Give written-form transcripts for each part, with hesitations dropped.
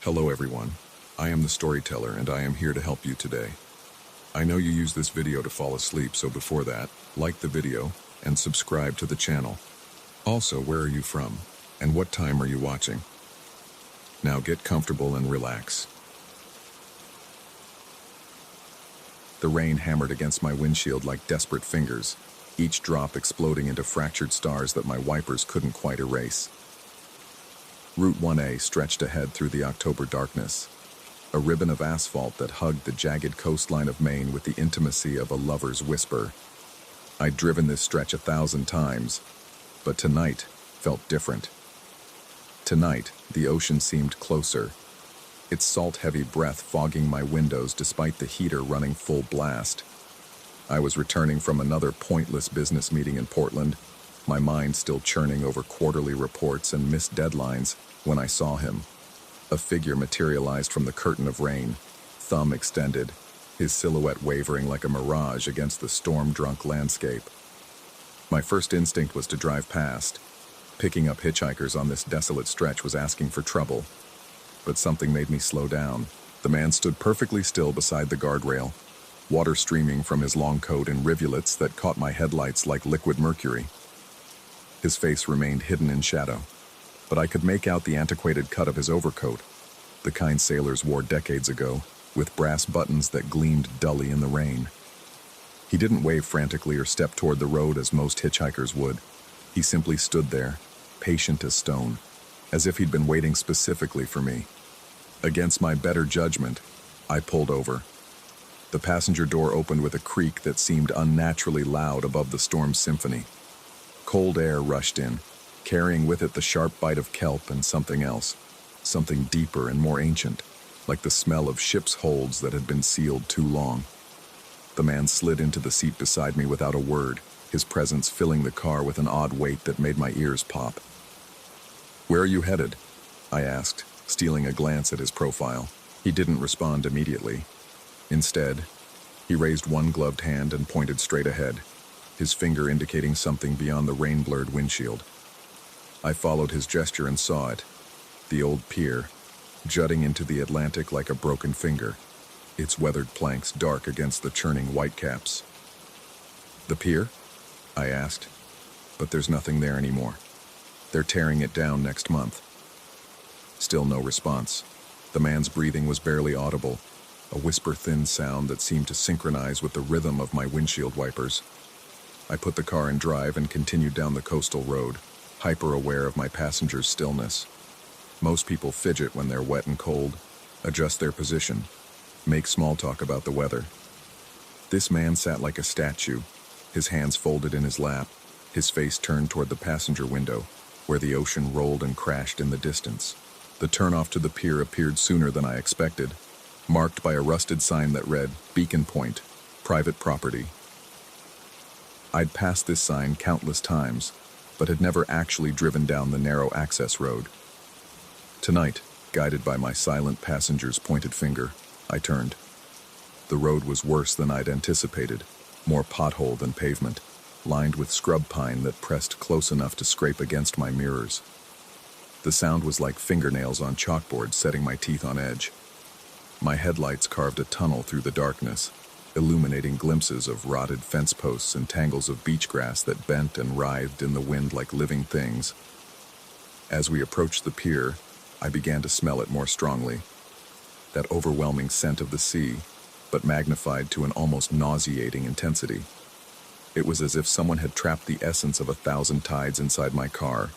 Hello everyone, I am the storyteller and I am here to help you today. I know you use this video to fall asleep, so before that, like the video and subscribe to the channel. Also, where are you from and what time are you watching? Now get comfortable and relax. The rain hammered against my windshield like desperate fingers, each drop exploding into fractured stars that my wipers couldn't quite erase. Route 1A stretched ahead through the October darkness, a ribbon of asphalt that hugged the jagged coastline of Maine with the intimacy of a lover's whisper. I'd driven this stretch 1,000 times, but tonight felt different. Tonight, the ocean seemed closer, its salt-heavy breath fogging my windows despite the heater running full blast. I was returning from another pointless business meeting in Portland, my mind still churning over quarterly reports and missed deadlines, when I saw him. A figure materialized from the curtain of rain, thumb extended, his silhouette wavering like a mirage against the storm-drunk landscape. My first instinct was to drive past. Picking up hitchhikers on this desolate stretch was asking for trouble. But something made me slow down. The man stood perfectly still beside the guardrail, water streaming from his long coat in rivulets that caught my headlights like liquid mercury. His face remained hidden in shadow, but I could make out the antiquated cut of his overcoat, the kind sailors wore decades ago, with brass buttons that gleamed dully in the rain. He didn't wave frantically or step toward the road as most hitchhikers would. He simply stood there, patient as stone, as if he'd been waiting specifically for me. Against my better judgment, I pulled over. The passenger door opened with a creak that seemed unnaturally loud above the storm's symphony. Cold air rushed in, carrying with it the sharp bite of kelp and something else, something deeper and more ancient, like the smell of ship's holds that had been sealed too long. The man slid into the seat beside me without a word, his presence filling the car with an odd weight that made my ears pop. "Where are you headed?" I asked, stealing a glance at his profile. He didn't respond immediately. Instead, he raised one gloved hand and pointed straight ahead, his finger indicating something beyond the rain-blurred windshield. I followed his gesture and saw it, the old pier, jutting into the Atlantic like a broken finger, its weathered planks dark against the churning whitecaps. "The pier?" I asked. "But there's nothing there anymore. They're tearing it down next month." Still no response. The man's breathing was barely audible, a whisper-thin sound that seemed to synchronize with the rhythm of my windshield wipers. I put the car in drive and continued down the coastal road, hyper-aware of my passenger's stillness. Most people fidget when they're wet and cold, adjust their position, make small talk about the weather. This man sat like a statue, his hands folded in his lap, his face turned toward the passenger window, where the ocean rolled and crashed in the distance. The turnoff to the pier appeared sooner than I expected, marked by a rusted sign that read, "Beacon Point, Private Property." I'd passed this sign countless times, but had never actually driven down the narrow access road. Tonight, guided by my silent passenger's pointed finger, I turned. The road was worse than I'd anticipated, more pothole than pavement, lined with scrub pine that pressed close enough to scrape against my mirrors. The sound was like fingernails on chalkboard setting my teeth on edge. My headlights carved a tunnel through the darkness, illuminating glimpses of rotted fence posts and tangles of beach grass that bent and writhed in the wind like living things. As we approached the pier, I began to smell it more strongly. That overwhelming scent of the sea, but magnified to an almost nauseating intensity. It was as if someone had trapped the essence of 1,000 tides inside my car,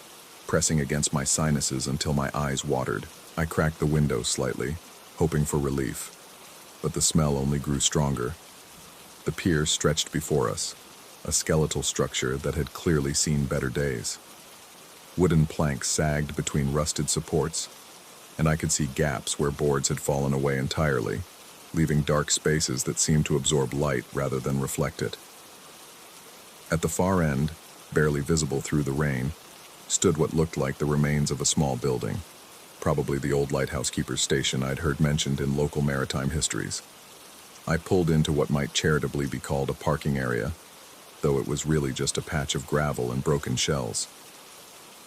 pressing against my sinuses until my eyes watered. I cracked the window slightly, hoping for relief, but the smell only grew stronger. The pier stretched before us, a skeletal structure that had clearly seen better days. Wooden planks sagged between rusted supports, and I could see gaps where boards had fallen away entirely, leaving dark spaces that seemed to absorb light rather than reflect it. At the far end, barely visible through the rain, stood what looked like the remains of a small building, probably the old lighthouse keeper's station I'd heard mentioned in local maritime histories. I pulled into what might charitably be called a parking area, though it was really just a patch of gravel and broken shells.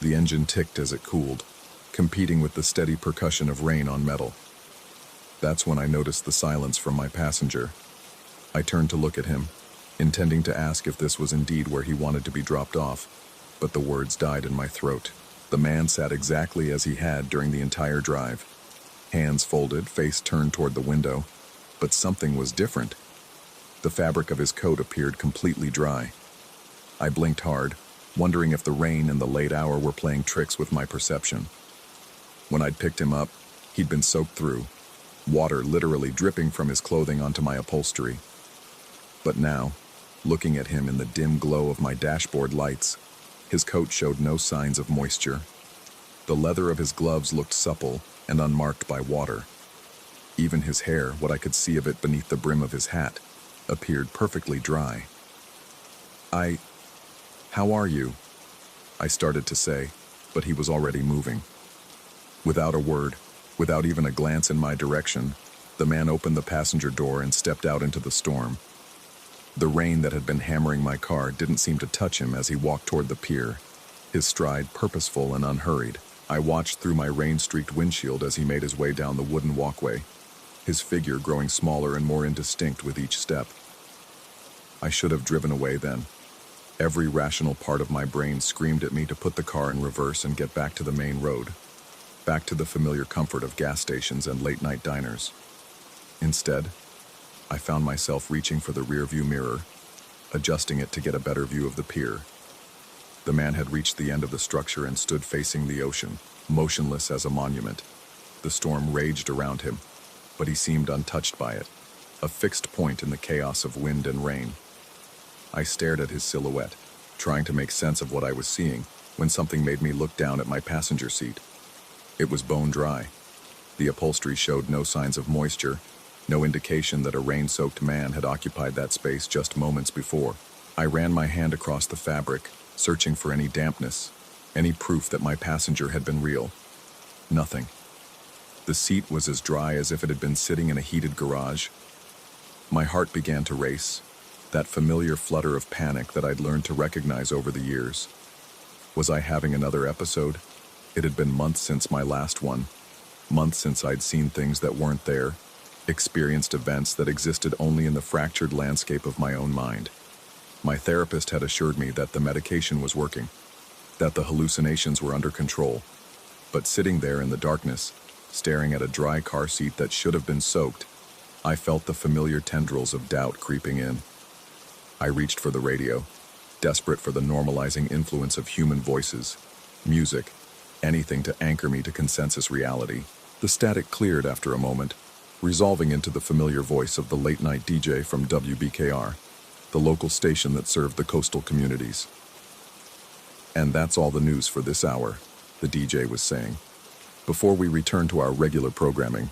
The engine ticked as it cooled, competing with the steady percussion of rain on metal. That's when I noticed the silence from my passenger. I turned to look at him, intending to ask if this was indeed where he wanted to be dropped off, but the words died in my throat. The man sat exactly as he had during the entire drive. Hands folded, face turned toward the window, but something was different. The fabric of his coat appeared completely dry. I blinked hard, wondering if the rain and the late hour were playing tricks with my perception. When I'd picked him up, he'd been soaked through, water literally dripping from his clothing onto my upholstery. But now, looking at him in the dim glow of my dashboard lights, his coat showed no signs of moisture. The leather of his gloves looked supple and unmarked by water. Even his hair, what I could see of it beneath the brim of his hat, appeared perfectly dry. How are you?" I started to say, but he was already moving. Without a word, without even a glance in my direction, the man opened the passenger door and stepped out into the storm. The rain that had been hammering my car didn't seem to touch him as he walked toward the pier, his stride purposeful and unhurried. I watched through my rain-streaked windshield as he made his way down the wooden walkway, his figure growing smaller and more indistinct with each step. I should have driven away then. Every rational part of my brain screamed at me to put the car in reverse and get back to the main road, back to the familiar comfort of gas stations and late-night diners. Instead, I found myself reaching for the rearview mirror, adjusting it to get a better view of the pier. The man had reached the end of the structure and stood facing the ocean, motionless as a monument. The storm raged around him, but he seemed untouched by it, a fixed point in the chaos of wind and rain. I stared at his silhouette, trying to make sense of what I was seeing, when something made me look down at my passenger seat. It was bone dry. The upholstery showed no signs of moisture, no indication that a rain-soaked man had occupied that space just moments before. I ran my hand across the fabric, searching for any dampness, any proof that my passenger had been real. Nothing. The seat was as dry as if it had been sitting in a heated garage. My heart began to race, that familiar flutter of panic that I'd learned to recognize over the years. Was I having another episode? It had been months since my last one, months since I'd seen things that weren't there, experienced events that existed only in the fractured landscape of my own mind. My therapist had assured me that the medication was working, that the hallucinations were under control. But sitting there in the darkness, staring at a dry car seat that should have been soaked, I felt the familiar tendrils of doubt creeping in. I reached for the radio, desperate for the normalizing influence of human voices, music, anything to anchor me to consensus reality. The static cleared after a moment, resolving into the familiar voice of the late-night DJ from WBKR, the local station that served the coastal communities. "And that's all the news for this hour," the DJ was saying. "Before we return to our regular programming,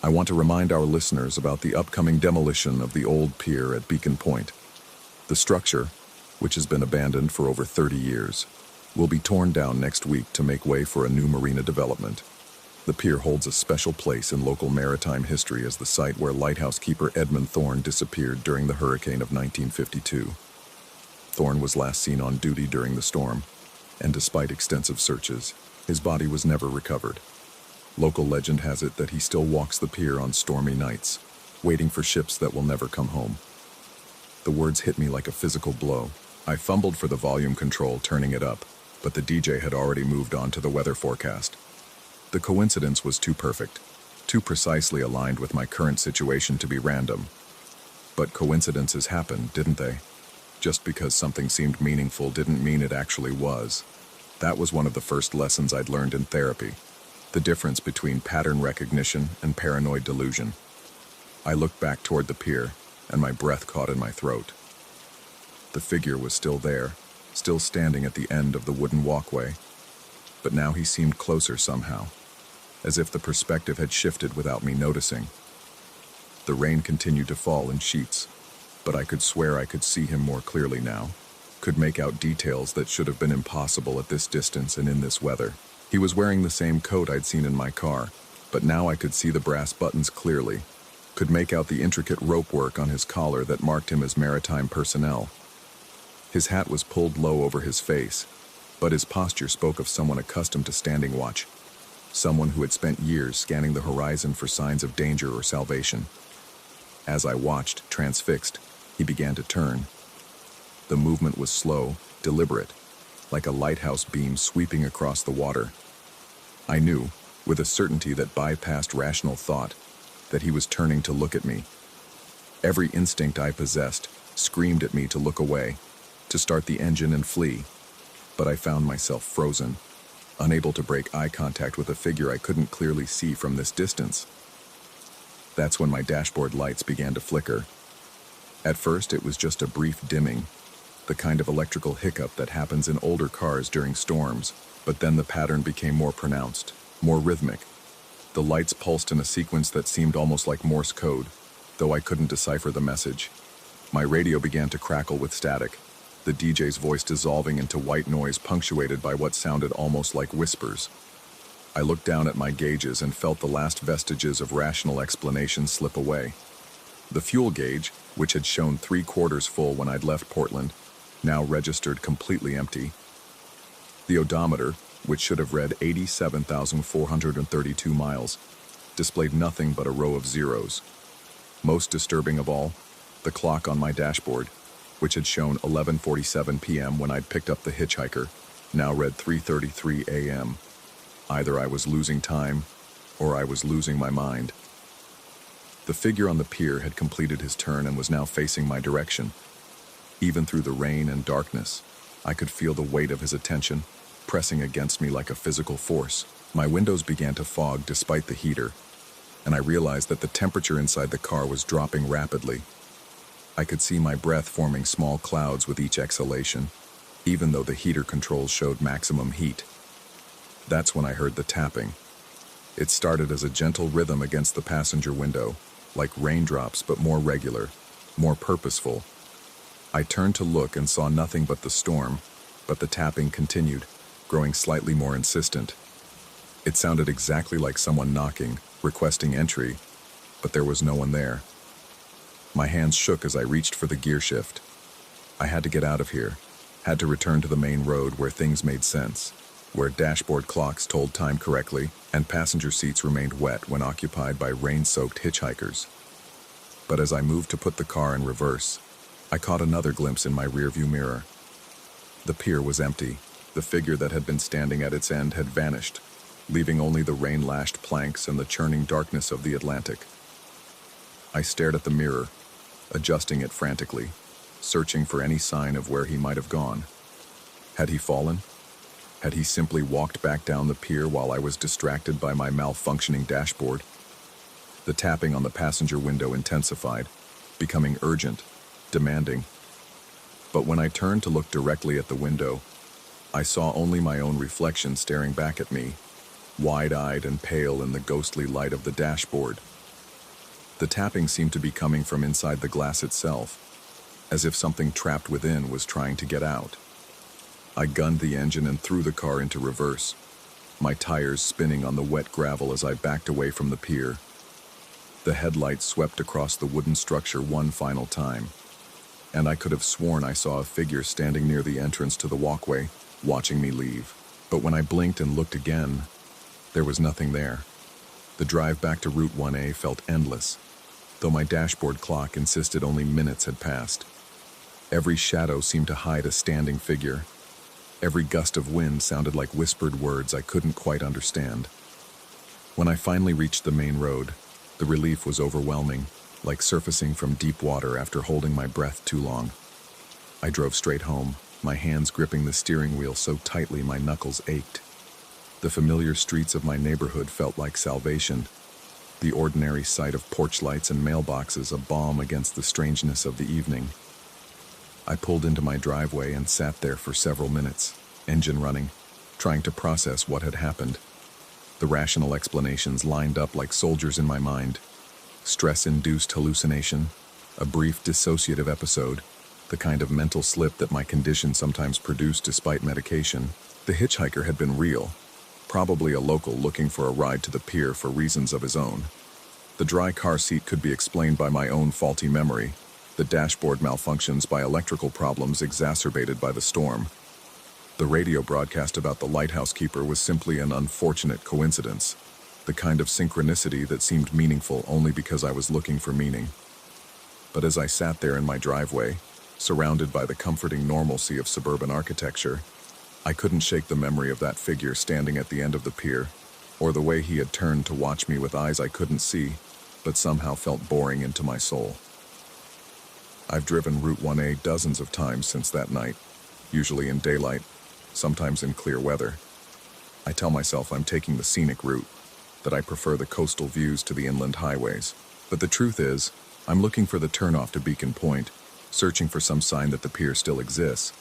I want to remind our listeners about the upcoming demolition of the old pier at Beacon Point. The structure, which has been abandoned for over 30 years, will be torn down next week to make way for a new marina development. The pier holds a special place in local maritime history as the site where lighthouse keeper Edmund Thorne disappeared during the hurricane of 1952. Thorne was last seen on duty during the storm, and despite extensive searches, his body was never recovered. Local legend has it that he still walks the pier on stormy nights, waiting for ships that will never come home. The words hit me like a physical blow. I fumbled for the volume control, turning it up, but the DJ had already moved on to the weather forecast. The coincidence was too perfect, too precisely aligned with my current situation to be random. But coincidences happen, didn't they? Just because something seemed meaningful didn't mean it actually was. That was one of the first lessons I'd learned in therapy, the difference between pattern recognition and paranoid delusion. I looked back toward the pier, and my breath caught in my throat. The figure was still there, still standing at the end of the wooden walkway, but now he seemed closer somehow, as if the perspective had shifted without me noticing. The rain continued to fall in sheets, but I could swear I could see him more clearly now, could make out details that should have been impossible at this distance and in this weather. He was wearing the same coat I'd seen in my car, but now I could see the brass buttons clearly, could make out the intricate rope work on his collar that marked him as maritime personnel. His hat was pulled low over his face, but his posture spoke of someone accustomed to standing watch. someone who had spent years scanning the horizon for signs of danger or salvation. As I watched, transfixed, he began to turn. The movement was slow, deliberate, like a lighthouse beam sweeping across the water. I knew, with a certainty that bypassed rational thought, that he was turning to look at me. Every instinct I possessed screamed at me to look away, to start the engine and flee. But I found myself frozen, unable to break eye contact with a figure I couldn't clearly see from this distance. That's when my dashboard lights began to flicker. At first, it was just a brief dimming, the kind of electrical hiccup that happens in older cars during storms, but then the pattern became more pronounced, more rhythmic. The lights pulsed in a sequence that seemed almost like Morse code, though I couldn't decipher the message. My radio began to crackle with static, the DJ's voice dissolving into white noise punctuated by what sounded almost like whispers. I looked down at my gauges and felt the last vestiges of rational explanation slip away. The fuel gauge, which had shown 3/4 full when I'd left Portland, now registered completely empty. The odometer, which should have read 87,432 miles, displayed nothing but a row of zeros. Most disturbing of all, the clock on my dashboard, which had shown 11:47 p.m. when I'd picked up the hitchhiker, now read 3:33 a.m. Either I was losing time, or I was losing my mind. The figure on the pier had completed his turn and was now facing my direction. Even through the rain and darkness, I could feel the weight of his attention, pressing against me like a physical force. My windows began to fog despite the heater, and I realized that the temperature inside the car was dropping rapidly. I could see my breath forming small clouds with each exhalation, even though the heater controls showed maximum heat. That's when I heard the tapping. It started as a gentle rhythm against the passenger window, like raindrops but more regular, more purposeful. I turned to look and saw nothing but the storm, but the tapping continued, growing slightly more insistent. It sounded exactly like someone knocking, requesting entry, but there was no one there. My hands shook as I reached for the gear shift. I had to get out of here, had to return to the main road where things made sense, where dashboard clocks told time correctly and passenger seats remained wet when occupied by rain-soaked hitchhikers. But as I moved to put the car in reverse, I caught another glimpse in my rearview mirror. The pier was empty. The figure that had been standing at its end had vanished, leaving only the rain-lashed planks and the churning darkness of the Atlantic. I stared at the mirror, adjusting it frantically, searching for any sign of where he might have gone. Had he fallen? Had he simply walked back down the pier while I was distracted by my malfunctioning dashboard? The tapping on the passenger window intensified, becoming urgent, demanding. But when I turned to look directly at the window, I saw only my own reflection staring back at me, wide-eyed and pale in the ghostly light of the dashboard. The tapping seemed to be coming from inside the glass itself, as if something trapped within was trying to get out. I gunned the engine and threw the car into reverse, my tires spinning on the wet gravel as I backed away from the pier. The headlights swept across the wooden structure one final time, and I could have sworn I saw a figure standing near the entrance to the walkway, watching me leave. But when I blinked and looked again, there was nothing there. The drive back to Route 1A felt endless, though my dashboard clock insisted only minutes had passed. Every shadow seemed to hide a standing figure. Every gust of wind sounded like whispered words I couldn't quite understand. When I finally reached the main road, the relief was overwhelming, like surfacing from deep water after holding my breath too long. I drove straight home, my hands gripping the steering wheel so tightly my knuckles ached. The familiar streets of my neighborhood felt like salvation, the ordinary sight of porch lights and mailboxes a balm against the strangeness of the evening. I pulled into my driveway and sat there for several minutes, engine running, trying to process what had happened. The rational explanations lined up like soldiers in my mind. Stress-induced hallucination, a brief dissociative episode, the kind of mental slip that my condition sometimes produced despite medication. The hitchhiker had been real, probably a local looking for a ride to the pier for reasons of his own. The dry car seat could be explained by my own faulty memory, the dashboard malfunctions by electrical problems exacerbated by the storm. The radio broadcast about the lighthouse keeper was simply an unfortunate coincidence, the kind of synchronicity that seemed meaningful only because I was looking for meaning. But as I sat there in my driveway, surrounded by the comforting normalcy of suburban architecture, I couldn't shake the memory of that figure standing at the end of the pier, or the way he had turned to watch me with eyes I couldn't see, but somehow felt boring into my soul. I've driven Route 1A dozens of times since that night, usually in daylight, sometimes in clear weather. I tell myself I'm taking the scenic route, that I prefer the coastal views to the inland highways. But the truth is, I'm looking for the turnoff to Beacon Point, searching for some sign that the pier still exists,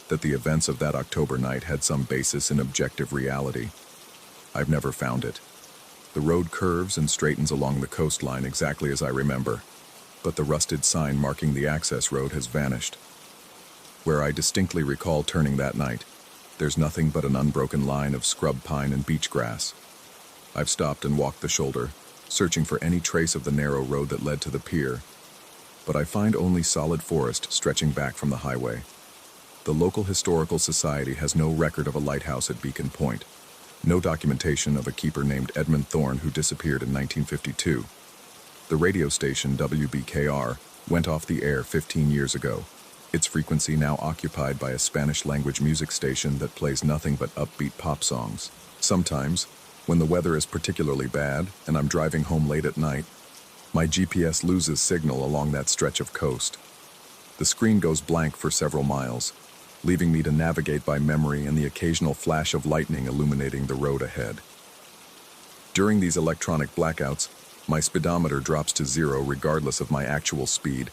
that the events of that October night had some basis in objective reality. I've never found it. The road curves and straightens along the coastline exactly as I remember, but the rusted sign marking the access road has vanished. Where I distinctly recall turning that night, there's nothing but an unbroken line of scrub pine and beach grass. I've stopped and walked the shoulder, searching for any trace of the narrow road that led to the pier, but I find only solid forest stretching back from the highway. The local historical society has no record of a lighthouse at Beacon Point, no documentation of a keeper named Edmund Thorne who disappeared in 1952. The radio station WBKR went off the air 15 years ago, its frequency now occupied by a Spanish-language music station that plays nothing but upbeat pop songs. Sometimes, when the weather is particularly bad and I'm driving home late at night, my GPS loses signal along that stretch of coast. The screen goes blank for several miles, leaving me to navigate by memory and the occasional flash of lightning illuminating the road ahead. During these electronic blackouts, my speedometer drops to 0 regardless of my actual speed,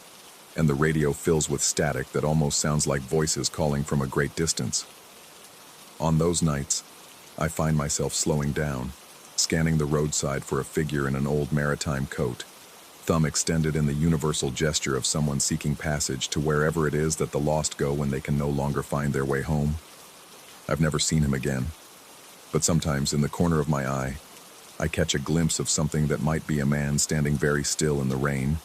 and the radio fills with static that almost sounds like voices calling from a great distance. On those nights, I find myself slowing down, scanning the roadside for a figure in an old maritime coat, thumb extended in the universal gesture of someone seeking passage to wherever it is that the lost go when they can no longer find their way home. I've never seen him again, but sometimes in the corner of my eye, I catch a glimpse of something that might be a man standing very still in the rain,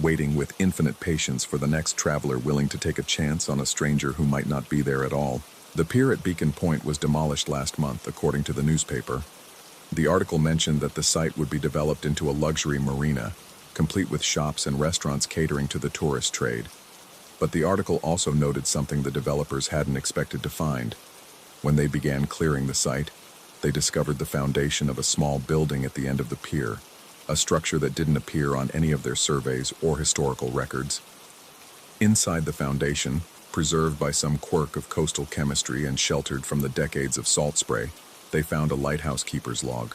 waiting with infinite patience for the next traveler willing to take a chance on a stranger who might not be there at all. The pier at Beacon Point was demolished last month, according to the newspaper. The article mentioned that the site would be developed into a luxury marina, complete with shops and restaurants catering to the tourist trade. But the article also noted something the developers hadn't expected to find. When they began clearing the site, they discovered the foundation of a small building at the end of the pier, a structure that didn't appear on any of their surveys or historical records. Inside the foundation, preserved by some quirk of coastal chemistry and sheltered from the decades of salt spray, they found a lighthouse keeper's log.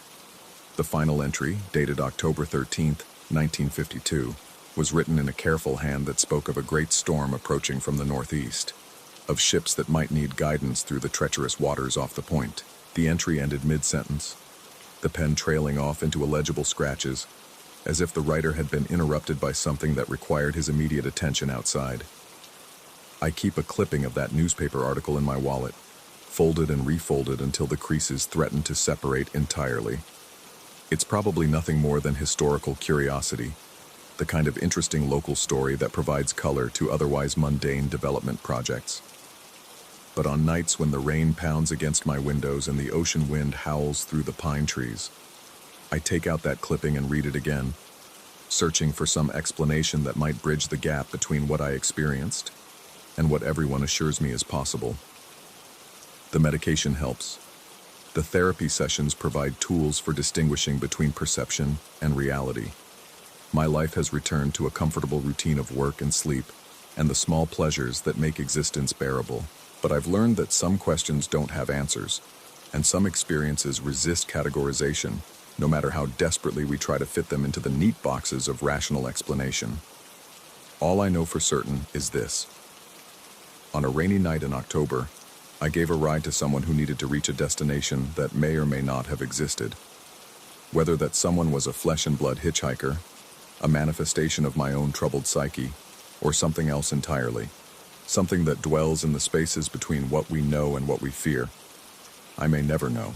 The final entry, dated October 13th, 1952, was written in a careful hand that spoke of a great storm approaching from the northeast, of ships that might need guidance through the treacherous waters off the point. The entry ended mid-sentence, the pen trailing off into illegible scratches, as if the writer had been interrupted by something that required his immediate attention outside. I keep a clipping of that newspaper article in my wallet, folded and refolded until the creases threaten to separate entirely. It's probably nothing more than historical curiosity, the kind of interesting local story that provides color to otherwise mundane development projects. But on nights when the rain pounds against my windows and the ocean wind howls through the pine trees, I take out that clipping and read it again, searching for some explanation that might bridge the gap between what I experienced and what everyone assures me is possible. The medication helps. The therapy sessions provide tools for distinguishing between perception and reality. My life has returned to a comfortable routine of work and sleep, and the small pleasures that make existence bearable. But I've learned that some questions don't have answers, and some experiences resist categorization, no matter how desperately we try to fit them into the neat boxes of rational explanation. All I know for certain is this. On a rainy night in October, I gave a ride to someone who needed to reach a destination that may or may not have existed. Whether that someone was a flesh-and-blood hitchhiker, a manifestation of my own troubled psyche, or something else entirely, something that dwells in the spaces between what we know and what we fear, I may never know.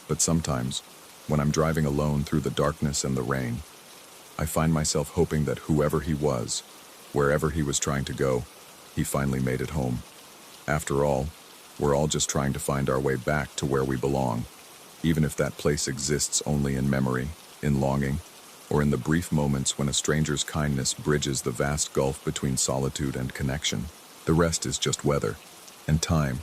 But sometimes, when I'm driving alone through the darkness and the rain, I find myself hoping that whoever he was, wherever he was trying to go, he finally made it home. After all, We're all just trying to find our way back to where we belong, even if that place exists only in memory, in longing, or in the brief moments when a stranger's kindness bridges the vast gulf between solitude and connection. The rest is just weather, and time,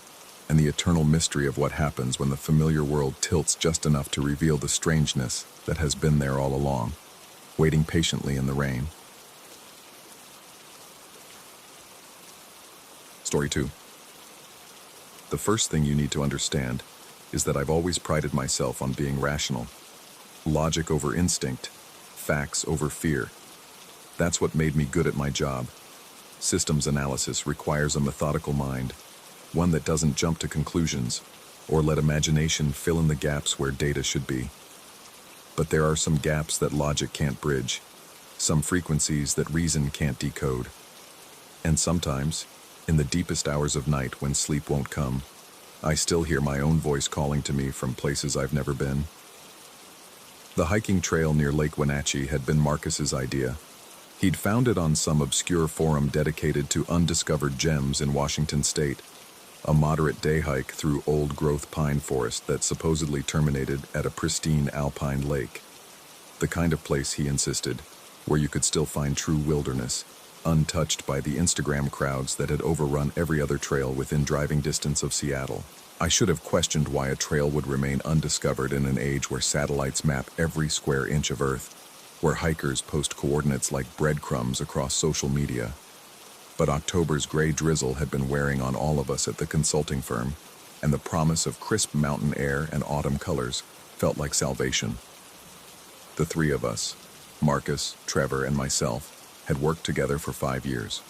and the eternal mystery of what happens when the familiar world tilts just enough to reveal the strangeness that has been there all along, waiting patiently in the rain. Story 2. The first thing you need to understand is that I've always prided myself on being rational. Logic over instinct, facts over fear. That's what made me good at my job. Systems analysis requires a methodical mind, one that doesn't jump to conclusions or let imagination fill in the gaps where data should be. But there are some gaps that logic can't bridge, some frequencies that reason can't decode. And sometimes, in the deepest hours of night when sleep won't come, I still hear my own voice calling to me from places I've never been. The hiking trail near Lake Wenatchee had been Marcus's idea. He'd found it on some obscure forum dedicated to undiscovered gems in Washington state, a moderate day hike through old-growth pine forest that supposedly terminated at a pristine alpine lake. The kind of place, he insisted, where you could still find true wilderness, untouched by the Instagram crowds that had overrun every other trail within driving distance of Seattle. I should have questioned why a trail would remain undiscovered in an age where satellites map every square inch of Earth, where hikers post coordinates like breadcrumbs across social media. But October's gray drizzle had been wearing on all of us at the consulting firm, and the promise of crisp mountain air and autumn colors felt like salvation. The three of us, Marcus, Trevor, and myself, had worked together for 5 years.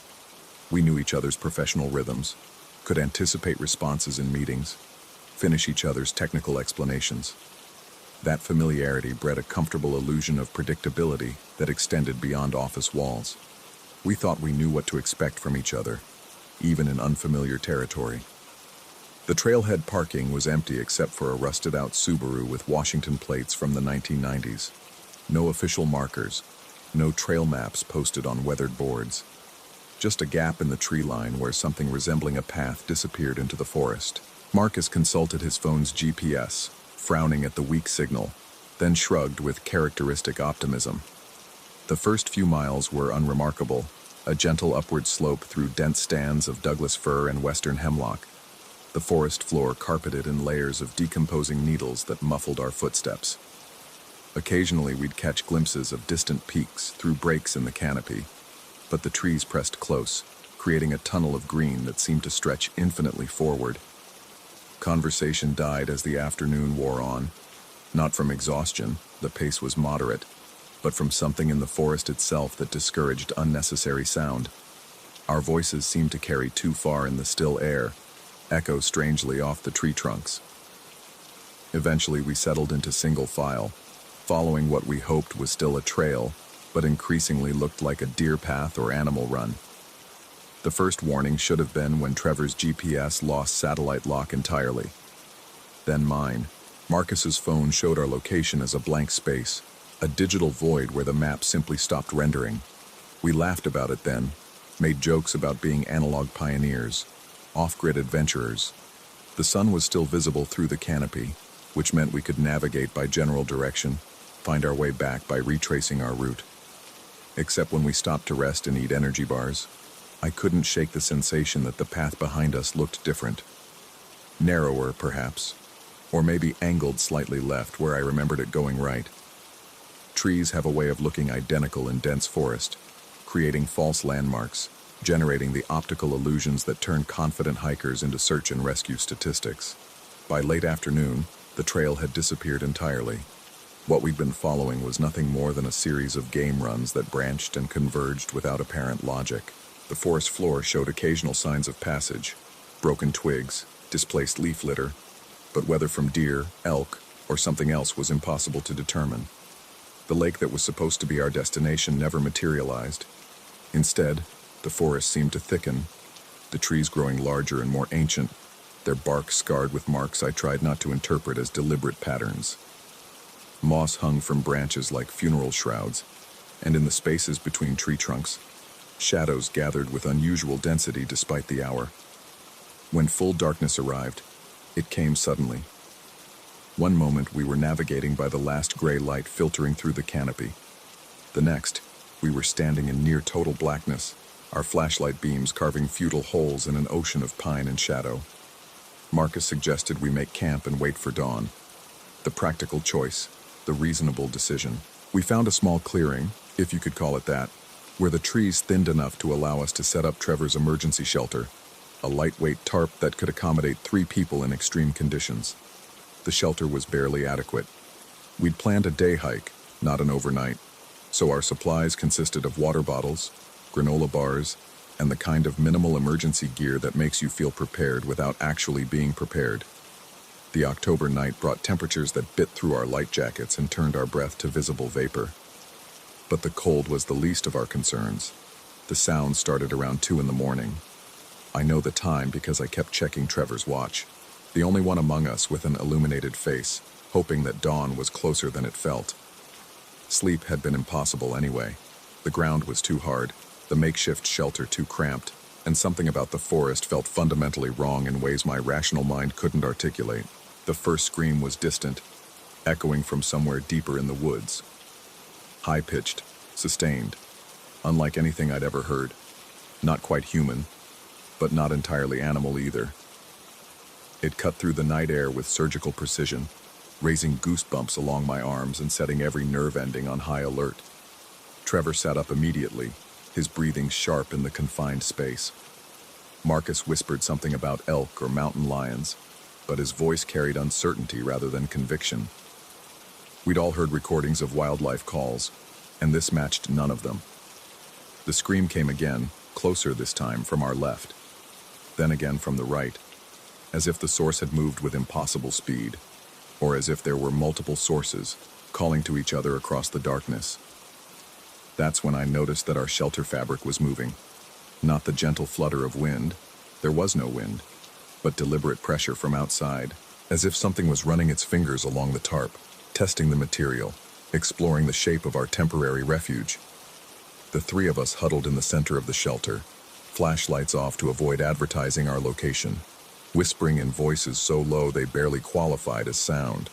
We knew each other's professional rhythms, could anticipate responses in meetings, finish each other's technical explanations. That familiarity bred a comfortable illusion of predictability that extended beyond office walls. We thought we knew what to expect from each other, even in unfamiliar territory. The trailhead parking was empty except for a rusted-out Subaru with Washington plates from the 1990s. No official markers, no trail maps posted on weathered boards. Just a gap in the tree line where something resembling a path disappeared into the forest. Marcus consulted his phone's GPS, frowning at the weak signal, then shrugged with characteristic optimism. The first few miles were unremarkable, a gentle upward slope through dense stands of Douglas fir and western hemlock, the forest floor carpeted in layers of decomposing needles that muffled our footsteps. Occasionally we'd catch glimpses of distant peaks through breaks in the canopy, but the trees pressed close, creating a tunnel of green that seemed to stretch infinitely forward. Conversation died as the afternoon wore on, not from exhaustion, the pace was moderate, but from something in the forest itself that discouraged unnecessary sound. Our voices seemed to carry too far in the still air, echo strangely off the tree trunks. Eventually we settled into single file, following what we hoped was still a trail, but increasingly looked like a deer path or animal run. The first warning should have been when Trevor's GPS lost satellite lock entirely. Then mine. Marcus's phone showed our location as a blank space, a digital void where the map simply stopped rendering. We laughed about it then, made jokes about being analog pioneers, off-grid adventurers. The sun was still visible through the canopy, which meant we could navigate by general direction, find our way back by retracing our route. Except when we stopped to rest and eat energy bars, I couldn't shake the sensation that the path behind us looked different. Narrower, perhaps, or maybe angled slightly left where I remembered it going right. Trees have a way of looking identical in dense forest, creating false landmarks, generating the optical illusions that turn confident hikers into search and rescue statistics. By late afternoon, the trail had disappeared entirely. What we'd been following was nothing more than a series of game runs that branched and converged without apparent logic. The forest floor showed occasional signs of passage, broken twigs, displaced leaf litter, but whether from deer, elk, or something else was impossible to determine. The lake that was supposed to be our destination never materialized. Instead, the forest seemed to thicken, the trees growing larger and more ancient, their bark scarred with marks I tried not to interpret as deliberate patterns. Moss hung from branches like funeral shrouds, and in the spaces between tree trunks, shadows gathered with unusual density despite the hour. When full darkness arrived, it came suddenly. One moment we were navigating by the last gray light filtering through the canopy. The next, we were standing in near total blackness, our flashlight beams carving futile holes in an ocean of pine and shadow. Marcus suggested we make camp and wait for dawn. The practical choice, the reasonable decision. We found a small clearing, if you could call it that, where the trees thinned enough to allow us to set up Trevor's emergency shelter, a lightweight tarp that could accommodate 3 people in extreme conditions. The shelter was barely adequate. We'd planned a day hike, not an overnight, so our supplies consisted of water bottles, granola bars, and the kind of minimal emergency gear that makes you feel prepared without actually being prepared. The October night brought temperatures that bit through our light jackets and turned our breath to visible vapor. But the cold was the least of our concerns. The sound started around 2 in the morning. I know the time because I kept checking Trevor's watch, the only one among us with an illuminated face, hoping that dawn was closer than it felt. Sleep had been impossible anyway. The ground was too hard, the makeshift shelter too cramped, and something about the forest felt fundamentally wrong in ways my rational mind couldn't articulate. The first scream was distant, echoing from somewhere deeper in the woods. High-pitched, sustained, unlike anything I'd ever heard. Not quite human, but not entirely animal either. It cut through the night air with surgical precision, raising goosebumps along my arms and setting every nerve ending on high alert. Trevor sat up immediately, his breathing sharp in the confined space. Marcus whispered something about elk or mountain lions, but his voice carried uncertainty rather than conviction. We'd all heard recordings of wildlife calls, and this matched none of them. The scream came again, closer this time from our left, then again from the right, as if the source had moved with impossible speed, or as if there were multiple sources calling to each other across the darkness. That's when I noticed that our shelter fabric was moving. Not the gentle flutter of wind, there was no wind, but deliberate pressure from outside, as if something was running its fingers along the tarp, testing the material, exploring the shape of our temporary refuge. The 3 of us huddled in the center of the shelter, flashlights off to avoid advertising our location, whispering in voices so low they barely qualified as sound.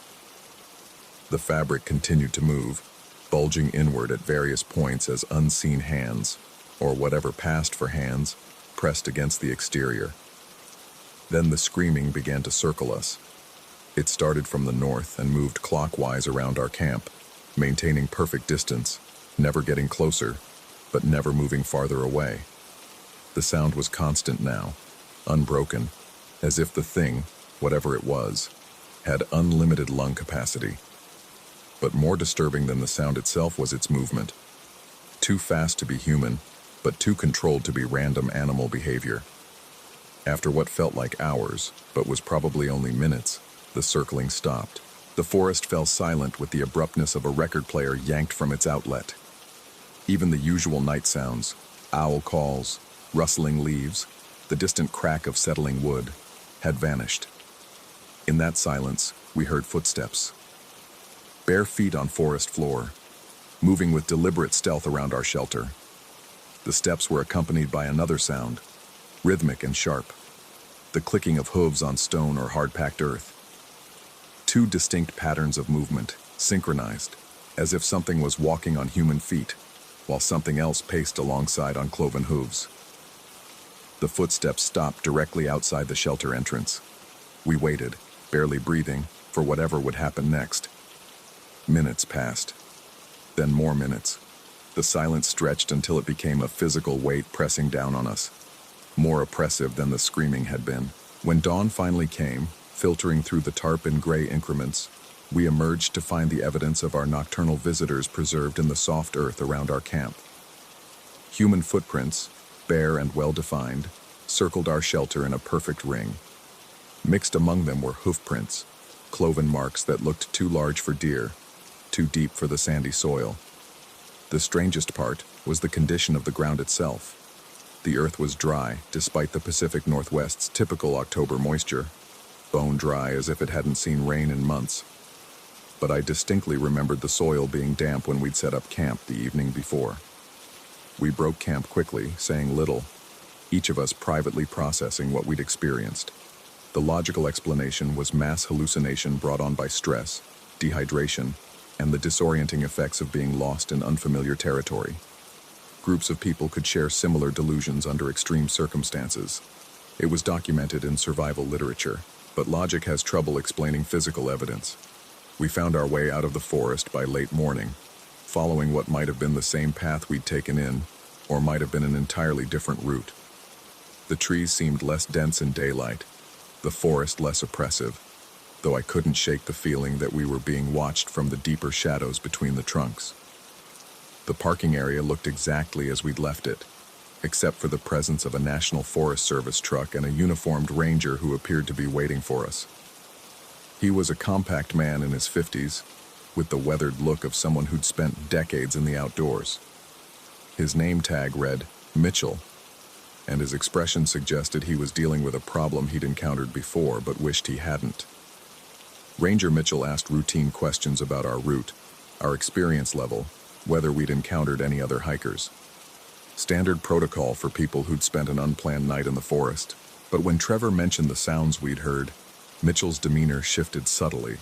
The fabric continued to move, bulging inward at various points as unseen hands, or whatever passed for hands, pressed against the exterior. Then the screaming began to circle us. It started from the north and moved clockwise around our camp, maintaining perfect distance, never getting closer, but never moving farther away. The sound was constant now, unbroken, as if the thing, whatever it was, had unlimited lung capacity. But more disturbing than the sound itself was its movement. Too fast to be human, but too controlled to be random animal behavior. After what felt like hours, but was probably only minutes, the circling stopped. The forest fell silent with the abruptness of a record player yanked from its outlet. Even the usual night sounds, owl calls, rustling leaves, the distant crack of settling wood, had vanished. In that silence, we heard footsteps. Bare feet on forest floor, moving with deliberate stealth around our shelter. The steps were accompanied by another sound, rhythmic and sharp, the clicking of hooves on stone or hard-packed earth. 2 distinct patterns of movement, synchronized, as if something was walking on human feet, while something else paced alongside on cloven hooves. The footsteps stopped directly outside the shelter entrance. We waited, barely breathing, for whatever would happen next. Minutes passed. Then more minutes. The silence stretched until it became a physical weight pressing down on us, more oppressive than the screaming had been. When dawn finally came, filtering through the tarp in gray increments, we emerged to find the evidence of our nocturnal visitors preserved in the soft earth around our camp. Human footprints, bare and well-defined, circled our shelter in a perfect ring. Mixed among them were hoofprints, cloven marks that looked too large for deer, too deep for the sandy soil. The strangest part was the condition of the ground itself. The earth was dry, despite the Pacific Northwest's typical October moisture, bone dry as if it hadn't seen rain in months. But I distinctly remembered the soil being damp when we'd set up camp the evening before. We broke camp quickly, saying little, each of us privately processing what we'd experienced. The logical explanation was mass hallucination brought on by stress, dehydration, and the disorienting effects of being lost in unfamiliar territory. Groups of people could share similar delusions under extreme circumstances. It was documented in survival literature, but logic has trouble explaining physical evidence. We found our way out of the forest by late morning, following what might have been the same path we'd taken in, or might have been an entirely different route. The trees seemed less dense in daylight, the forest less oppressive, though I couldn't shake the feeling that we were being watched from the deeper shadows between the trunks. The parking area looked exactly as we'd left it, except for the presence of a National Forest Service truck and a uniformed ranger who appeared to be waiting for us. He was a compact man in his 50s, with the weathered look of someone who'd spent decades in the outdoors. His name tag read Mitchell, and his expression suggested he was dealing with a problem he'd encountered before but wished he hadn't. Ranger Mitchell asked routine questions about our route, our experience level, whether we'd encountered any other hikers. Standard protocol for people who'd spent an unplanned night in the forest, but when Trevor mentioned the sounds we'd heard, Mitchell's demeanor shifted subtly.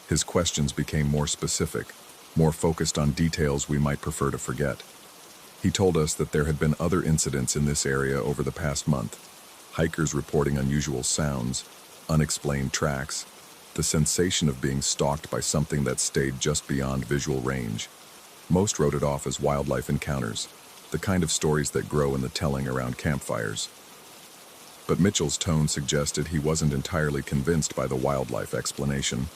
His questions became more specific, more focused on details we might prefer to forget. He told us that there had been other incidents in this area over the past month, hikers reporting unusual sounds, unexplained tracks, the sensation of being stalked by something that stayed just beyond visual range. Most wrote it off as wildlife encounters, the kind of stories that grow in the telling around campfires. But Mitchell's tone suggested he wasn't entirely convinced by the wildlife explanation.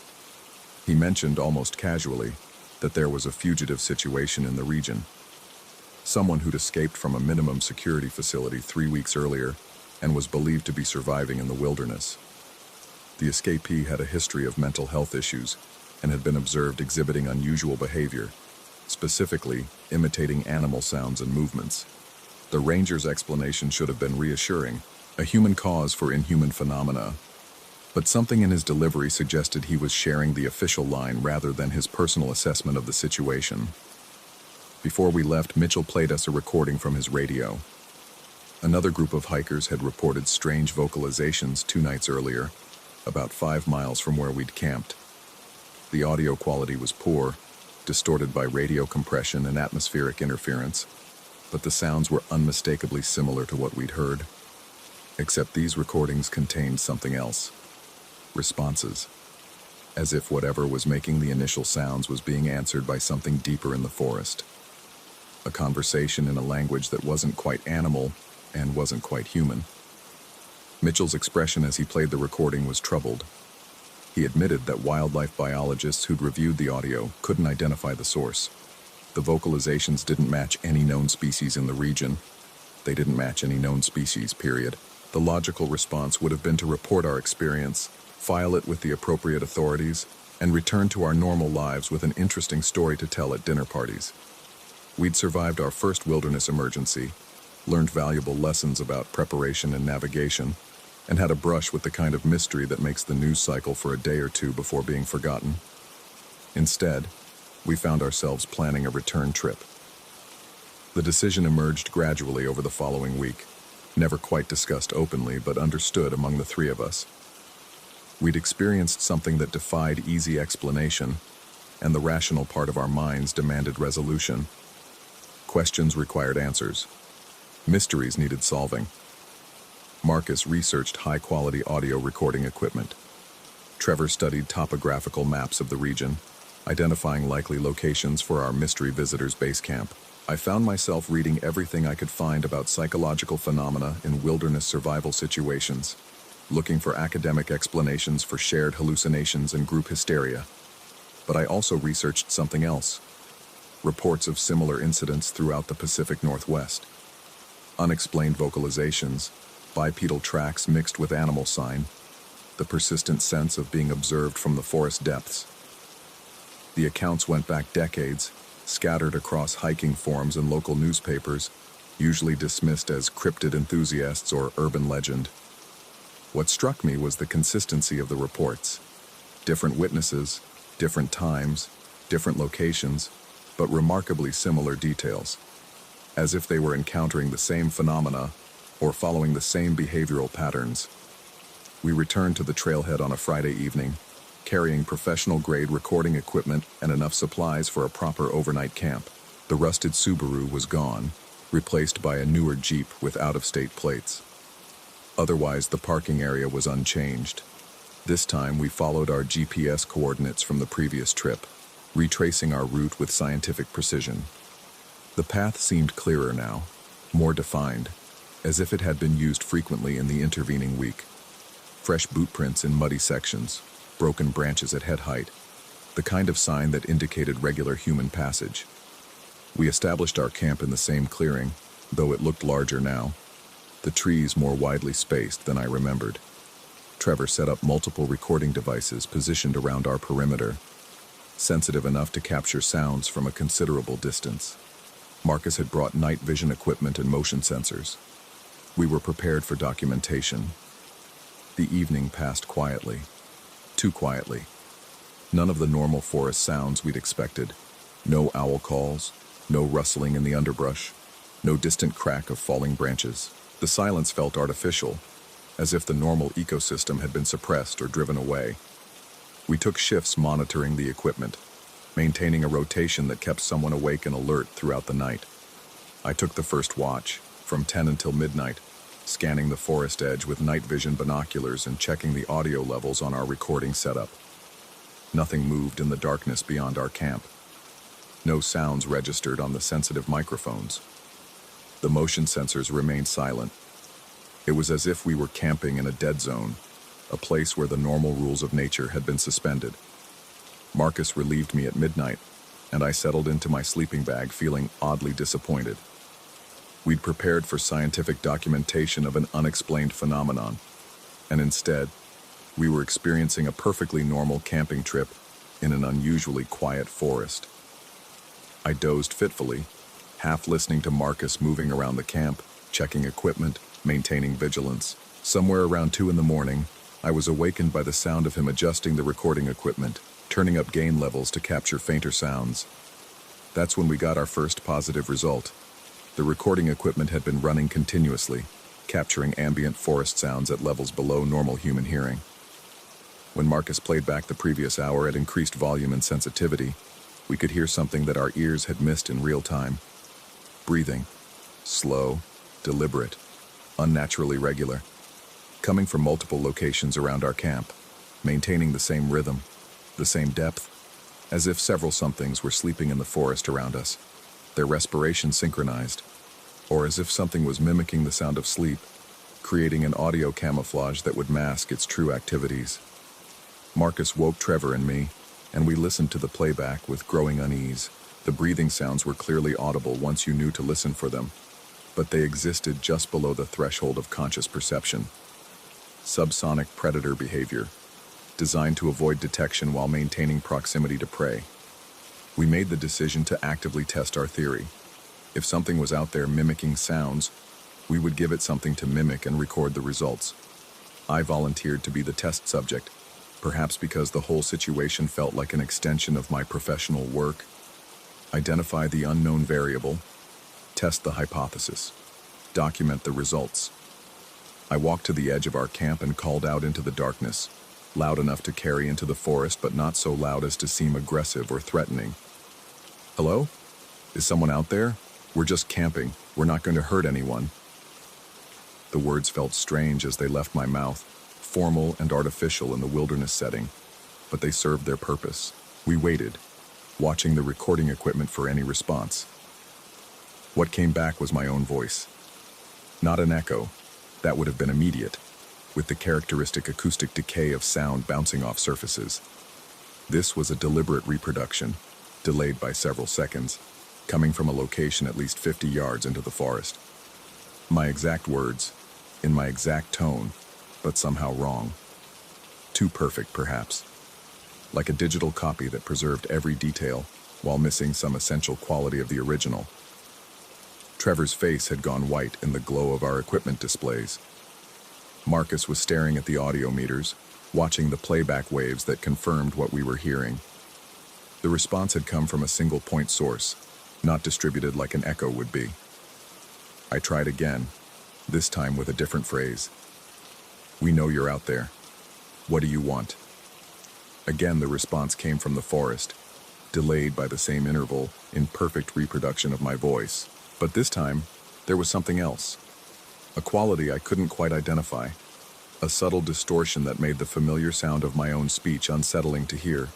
He mentioned almost casually that there was a fugitive situation in the region. Someone who'd escaped from a minimum security facility 3 weeks earlier and was believed to be surviving in the wilderness. The escapee had a history of mental health issues and had been observed exhibiting unusual behavior, specifically imitating animal sounds and movements. The ranger's explanation should have been reassuring, a human cause for inhuman phenomena, but something in his delivery suggested he was sharing the official line rather than his personal assessment of the situation. Before we left, Mitchell played us a recording from his radio. Another group of hikers had reported strange vocalizations 2 nights earlier, about 5 miles from where we'd camped. The audio quality was poor, distorted by radio compression and atmospheric interference, but the sounds were unmistakably similar to what we'd heard. Except these recordings contained something else. Responses. As if whatever was making the initial sounds was being answered by something deeper in the forest. A conversation in a language that wasn't quite animal and wasn't quite human. Mitchell's expression as he played the recording was troubled. He admitted that wildlife biologists who'd reviewed the audio couldn't identify the source. The vocalizations didn't match any known species in the region. They didn't match any known species, period. The logical response would have been to report our experience, file it with the appropriate authorities, and return to our normal lives with an interesting story to tell at dinner parties. We'd survived our first wilderness emergency, learned valuable lessons about preparation and navigation, and had a brush with the kind of mystery that makes the news cycle for a day or two before being forgotten. Instead, we found ourselves planning a return trip. The decision emerged gradually over the following week, never quite discussed openly but understood among the 3 of us. We'd experienced something that defied easy explanation, and the rational part of our minds demanded resolution. Questions required answers. Mysteries needed solving. Marcus researched high-quality audio recording equipment. Trevor studied topographical maps of the region, identifying likely locations for our mystery visitors' base camp. I found myself reading everything I could find about psychological phenomena in wilderness survival situations, looking for academic explanations for shared hallucinations and group hysteria. But I also researched something else. Reports of similar incidents throughout the Pacific Northwest. Unexplained vocalizations, bipedal tracks mixed with animal sign, the persistent sense of being observed from the forest depths. The accounts went back decades, scattered across hiking forums and local newspapers, usually dismissed as cryptid enthusiasts or urban legend. What struck me was the consistency of the reports. Different witnesses, different times, different locations, but remarkably similar details. As if they were encountering the same phenomena, or following the same behavioral patterns. We returned to the trailhead on a Friday evening, carrying professional-grade recording equipment and enough supplies for a proper overnight camp. The rusted Subaru was gone, replaced by a newer Jeep with out-of-state plates. Otherwise, the parking area was unchanged. This time, we followed our GPS coordinates from the previous trip, retracing our route with scientific precision. The path seemed clearer now, more defined, as if it had been used frequently in the intervening week. Fresh boot prints in muddy sections, broken branches at head height, the kind of sign that indicated regular human passage. We established our camp in the same clearing, though it looked larger now, the trees more widely spaced than I remembered. Trevor set up multiple recording devices positioned around our perimeter, sensitive enough to capture sounds from a considerable distance. Marcus had brought night vision equipment and motion sensors. We were prepared for documentation. The evening passed quietly. Too quietly. None of the normal forest sounds we'd expected. No owl calls, no rustling in the underbrush, no distant crack of falling branches. The silence felt artificial, as if the normal ecosystem had been suppressed or driven away. We took shifts monitoring the equipment, maintaining a rotation that kept someone awake and alert throughout the night. I took the first watch, from 10 until midnight, scanning the forest edge with night vision binoculars and checking the audio levels on our recording setup. Nothing moved in the darkness beyond our camp. No sounds registered on the sensitive microphones. The motion sensors remained silent. It was as if we were camping in a dead zone, a place where the normal rules of nature had been suspended. Marcus relieved me at midnight, and I settled into my sleeping bag feeling oddly disappointed. We'd prepared for scientific documentation of an unexplained phenomenon, and instead, we were experiencing a perfectly normal camping trip in an unusually quiet forest. I dozed fitfully, half listening to Marcus moving around the camp, checking equipment, maintaining vigilance. Somewhere around 2 in the morning, I was awakened by the sound of him adjusting the recording equipment, turning up gain levels to capture fainter sounds. That's when we got our first positive result. The recording equipment had been running continuously, capturing ambient forest sounds at levels below normal human hearing. When Marcus played back the previous hour at increased volume and sensitivity, we could hear something that our ears had missed in real time. Breathing. Slow, deliberate, unnaturally regular. Coming from multiple locations around our camp, maintaining the same rhythm, the same depth, as if several somethings were sleeping in the forest around us, their respiration synchronized, or as if something was mimicking the sound of sleep, creating an audio camouflage that would mask its true activities. Marcus woke Trevor and me, and we listened to the playback with growing unease. The breathing sounds were clearly audible once you knew to listen for them, but they existed just below the threshold of conscious perception. Subsonic predator behavior, designed to avoid detection while maintaining proximity to prey. We made the decision to actively test our theory. If something was out there mimicking sounds, we would give it something to mimic and record the results. I volunteered to be the test subject, perhaps because the whole situation felt like an extension of my professional work. Identify the unknown variable, test the hypothesis, document the results. I walked to the edge of our camp and called out into the darkness, loud enough to carry into the forest but not so loud as to seem aggressive or threatening. Hello? Is someone out there? We're just camping. We're not going to hurt anyone. The words felt strange as they left my mouth, formal and artificial in the wilderness setting, but they served their purpose. We waited, watching the recording equipment for any response. What came back was my own voice. Not an echo. That would have been immediate, with the characteristic acoustic decay of sound bouncing off surfaces. This was a deliberate reproduction, delayed by several seconds, coming from a location at least 50 yards into the forest. My exact words, in my exact tone, but somehow wrong. Too perfect, perhaps. Like a digital copy that preserved every detail while missing some essential quality of the original. Trevor's face had gone white in the glow of our equipment displays. Marcus was staring at the audio meters, watching the playback waves that confirmed what we were hearing. The response had come from a single point source, not distributed like an echo would be. I tried again, this time with a different phrase. "We know you're out there. What do you want?" Again, the response came from the forest, delayed by the same interval, in perfect reproduction of my voice. But this time, there was something else. A quality I couldn't quite identify. A subtle distortion that made the familiar sound of my own speech unsettling to hear.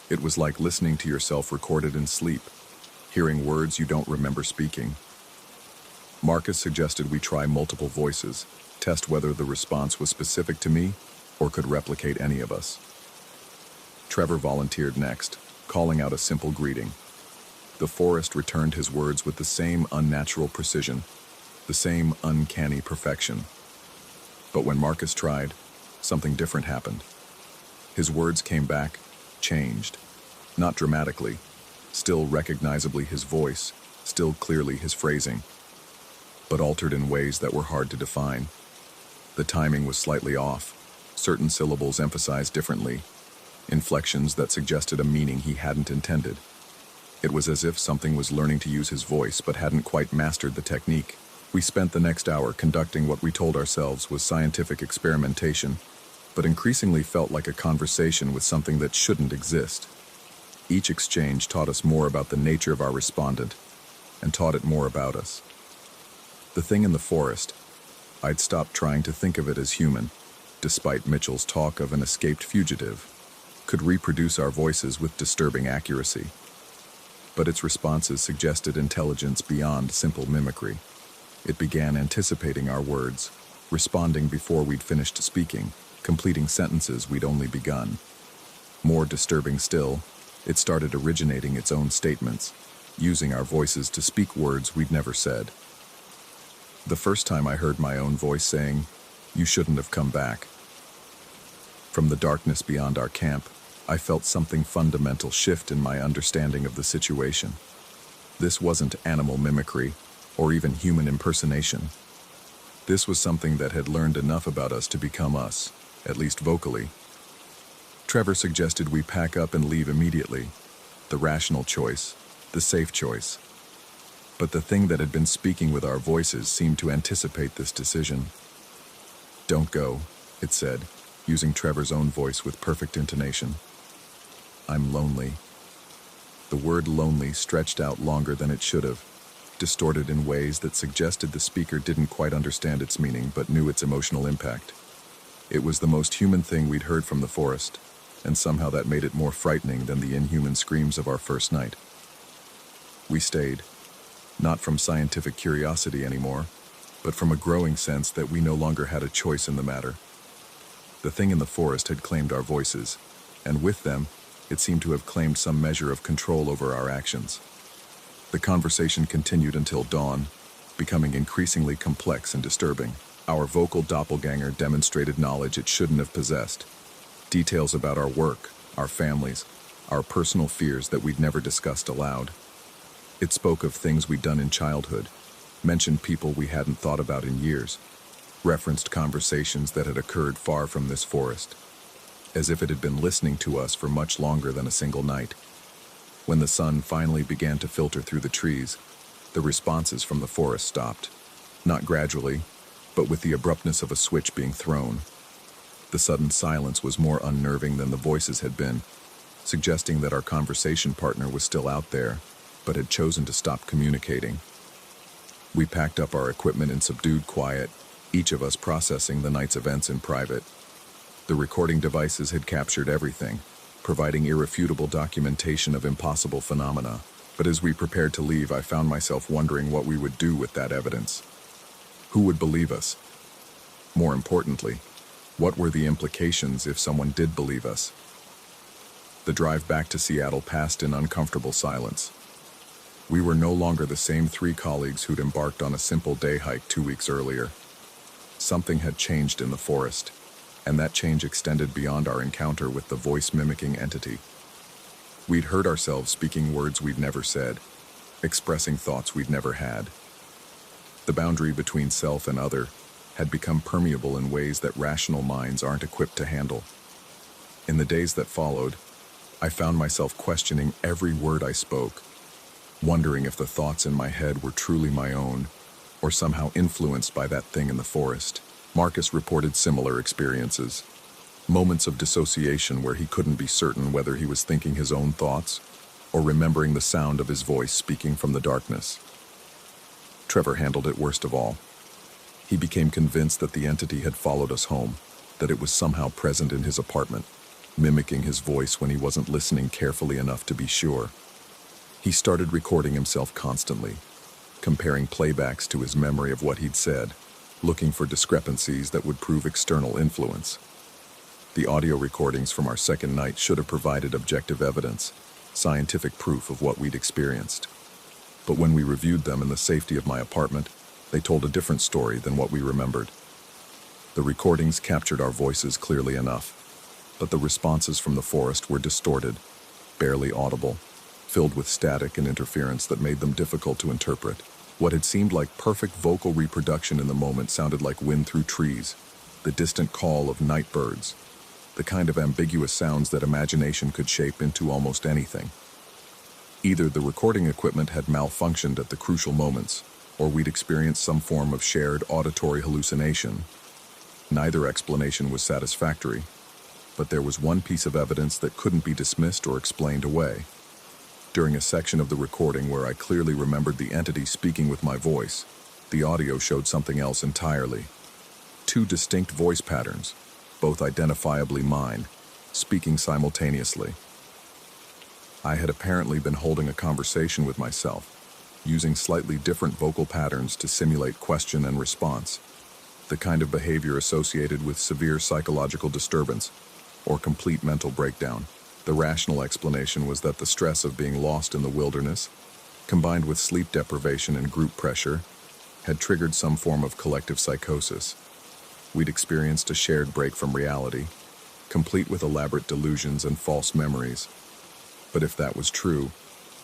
It was like listening to yourself recorded in sleep, hearing words you don't remember speaking. Marcus suggested we try multiple voices, test whether the response was specific to me or could replicate any of us. Trevor volunteered next, calling out a simple greeting. The forest returned his words with the same unnatural precision, the same uncanny perfection. But when Marcus tried, something different happened. His words came back, changed. Not dramatically, still recognizably his voice, still clearly his phrasing, but altered in ways that were hard to define. The timing was slightly off, certain syllables emphasized differently, inflections that suggested a meaning he hadn't intended. It was as if something was learning to use his voice but hadn't quite mastered the technique. We spent the next hour conducting what we told ourselves was scientific experimentation, but increasingly felt like a conversation with something that shouldn't exist. Each exchange taught us more about the nature of our respondent, and taught it more about us. The thing in the forest, I'd stopped trying to think of it as human, despite Mitchell's talk of an escaped fugitive, could reproduce our voices with disturbing accuracy. But its responses suggested intelligence beyond simple mimicry. It began anticipating our words, responding before we'd finished speaking, completing sentences we'd only begun. More disturbing still, it started originating its own statements, using our voices to speak words we'd never said. The first time I heard my own voice saying, "You shouldn't have come back." From the darkness beyond our camp, I felt something fundamental shift in my understanding of the situation. This wasn't animal mimicry, or even human impersonation. This was something that had learned enough about us to become us, at least vocally. Trevor suggested we pack up and leave immediately, the rational choice, the safe choice. But the thing that had been speaking with our voices seemed to anticipate this decision. "Don't go," it said, using Trevor's own voice with perfect intonation. "I'm lonely." The word lonely stretched out longer than it should have, distorted in ways that suggested the speaker didn't quite understand its meaning but knew its emotional impact. It was the most human thing we'd heard from the forest, and somehow that made it more frightening than the inhuman screams of our first night. We stayed, not from scientific curiosity anymore, but from a growing sense that we no longer had a choice in the matter. The thing in the forest had claimed our voices, and with them, it seemed to have claimed some measure of control over our actions. The conversation continued until dawn, becoming increasingly complex and disturbing. Our vocal doppelganger demonstrated knowledge it shouldn't have possessed. Details about our work, our families, our personal fears that we'd never discussed aloud. It spoke of things we'd done in childhood, mentioned people we hadn't thought about in years, referenced conversations that had occurred far from this forest, as if it had been listening to us for much longer than a single night. When the sun finally began to filter through the trees, the responses from the forest stopped, not gradually, but with the abruptness of a switch being thrown. The sudden silence was more unnerving than the voices had been, suggesting that our conversation partner was still out there, but had chosen to stop communicating. We packed up our equipment in subdued quiet, each of us processing the night's events in private. The recording devices had captured everything, providing irrefutable documentation of impossible phenomena. But as we prepared to leave, I found myself wondering what we would do with that evidence. Who would believe us? More importantly, what were the implications if someone did believe us? The drive back to Seattle passed in uncomfortable silence. We were no longer the same three colleagues who'd embarked on a simple day hike 2 weeks earlier. Something had changed in the forest, and that change extended beyond our encounter with the voice-mimicking entity. We'd heard ourselves speaking words we'd never said, expressing thoughts we'd never had. The boundary between self and other had become permeable in ways that rational minds aren't equipped to handle. In the days that followed, I found myself questioning every word I spoke, wondering if the thoughts in my head were truly my own, or somehow influenced by that thing in the forest. Marcus reported similar experiences. Moments of dissociation where he couldn't be certain whether he was thinking his own thoughts or remembering the sound of his voice speaking from the darkness. Trevor handled it worst of all. He became convinced that the entity had followed us home, that it was somehow present in his apartment, mimicking his voice when he wasn't listening carefully enough to be sure. He started recording himself constantly, comparing playbacks to his memory of what he'd said, looking for discrepancies that would prove external influence. The audio recordings from our second night should have provided objective evidence, scientific proof of what we'd experienced. But when we reviewed them in the safety of my apartment, they told a different story than what we remembered. The recordings captured our voices clearly enough, but the responses from the forest were distorted, barely audible, filled with static and interference that made them difficult to interpret. What had seemed like perfect vocal reproduction in the moment sounded like wind through trees, the distant call of night birds, the kind of ambiguous sounds that imagination could shape into almost anything. Either the recording equipment had malfunctioned at the crucial moments, or we'd experienced some form of shared auditory hallucination. Neither explanation was satisfactory, but there was one piece of evidence that couldn't be dismissed or explained away. During a section of the recording where I clearly remembered the entity speaking with my voice, the audio showed something else entirely. Two distinct voice patterns, both identifiably mine, speaking simultaneously. I had apparently been holding a conversation with myself, using slightly different vocal patterns to simulate question and response, the kind of behavior associated with severe psychological disturbance or complete mental breakdown. The rational explanation was that the stress of being lost in the wilderness, combined with sleep deprivation and group pressure, had triggered some form of collective psychosis. We'd experienced a shared break from reality, complete with elaborate delusions and false memories. But if that was true,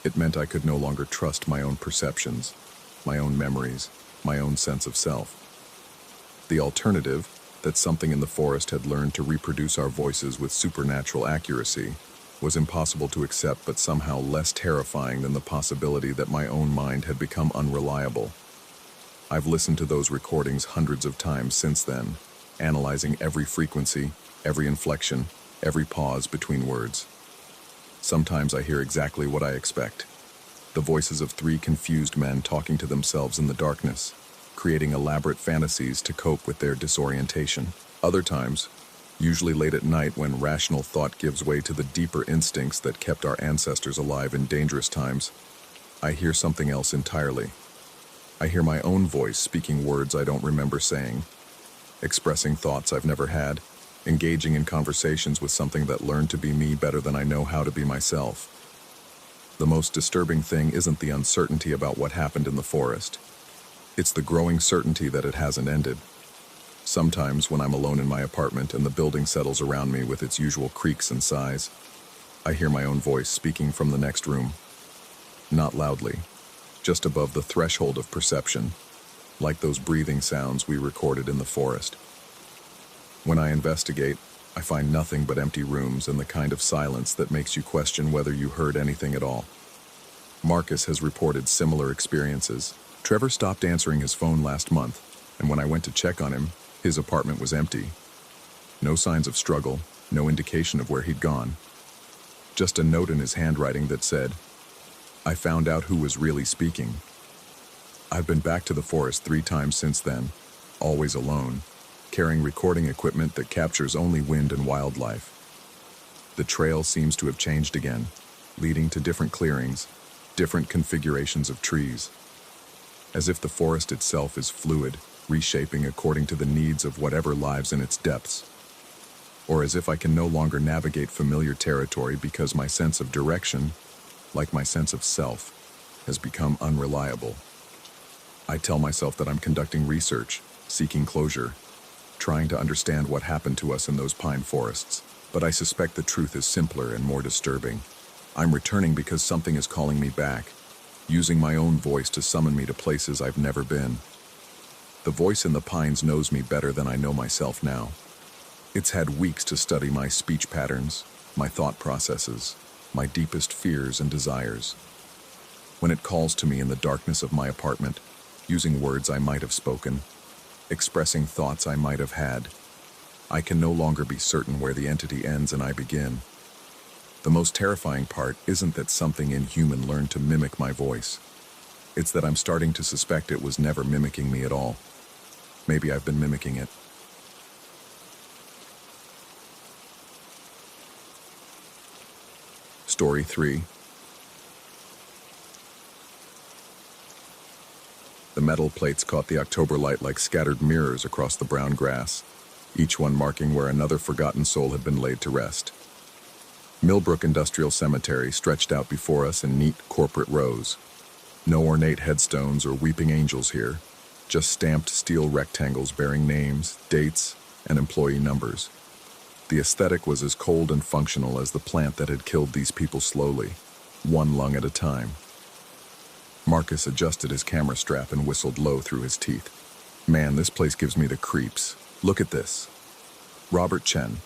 it meant I could no longer trust my own perceptions, my own memories, my own sense of self. The alternative, that something in the forest had learned to reproduce our voices with supernatural accuracy, was impossible to accept, but somehow less terrifying than the possibility that my own mind had become unreliable. I've listened to those recordings hundreds of times since then, analyzing every frequency, every inflection, every pause between words. Sometimes I hear exactly what I expect. The voices of three confused men talking to themselves in the darkness, creating elaborate fantasies to cope with their disorientation. Other times, usually late at night when rational thought gives way to the deeper instincts that kept our ancestors alive in dangerous times, I hear something else entirely. I hear my own voice speaking words I don't remember saying, expressing thoughts I've never had, engaging in conversations with something that learned to be me better than I know how to be myself. The most disturbing thing isn't the uncertainty about what happened in the forest. It's the growing certainty that it hasn't ended. Sometimes when I'm alone in my apartment and the building settles around me with its usual creaks and sighs, I hear my own voice speaking from the next room. Not loudly, just above the threshold of perception, like those breathing sounds we recorded in the forest. When I investigate, I find nothing but empty rooms and the kind of silence that makes you question whether you heard anything at all. Marcus has reported similar experiences. Trevor stopped answering his phone last month, and when I went to check on him, his apartment was empty. No signs of struggle, no indication of where he'd gone. Just a note in his handwriting that said, "I found out who was really speaking." I've been back to the forest 3 times since then, always alone, carrying recording equipment that captures only wind and wildlife. The trail seems to have changed again, leading to different clearings, different configurations of trees. As if the forest itself is fluid, reshaping according to the needs of whatever lives in its depths. Or as if I can no longer navigate familiar territory because my sense of direction, like my sense of self, has become unreliable. I tell myself that I'm conducting research, seeking closure, trying to understand what happened to us in those pine forests, but I suspect the truth is simpler and more disturbing. I'm returning because something is calling me back, using my own voice to summon me to places I've never been. The voice in the pines knows me better than I know myself now. It's had weeks to study my speech patterns, my thought processes, my deepest fears and desires. When it calls to me in the darkness of my apartment, using words I might have spoken, expressing thoughts I might have had. I can no longer be certain where the entity ends and I begin. The most terrifying part isn't that something inhuman learned to mimic my voice. It's that I'm starting to suspect it was never mimicking me at all. Maybe I've been mimicking it. Story 3. The metal plates caught the October light like scattered mirrors across the brown grass, each one marking where another forgotten soul had been laid to rest. Millbrook Industrial Cemetery stretched out before us in neat corporate rows. No ornate headstones or weeping angels here, just stamped steel rectangles bearing names, dates, and employee numbers. The aesthetic was as cold and functional as the plant that had killed these people slowly, one lung at a time. Marcus adjusted his camera strap and whistled low through his teeth. Man, this place gives me the creeps. Look at this. Robert Chen,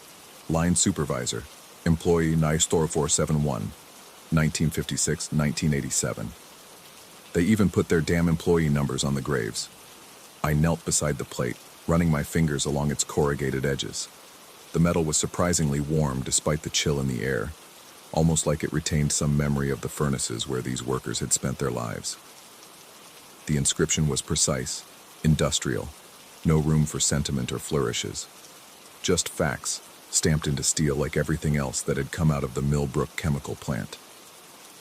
line supervisor, employee NISTOR 471, 1956-1987. They even put their damn employee numbers on the graves. I knelt beside the plate, running my fingers along its corrugated edges. The metal was surprisingly warm despite the chill in the air, almost like it retained some memory of the furnaces where these workers had spent their lives. The inscription was precise, industrial, no room for sentiment or flourishes. Just facts, stamped into steel like everything else that had come out of the Millbrook chemical plant.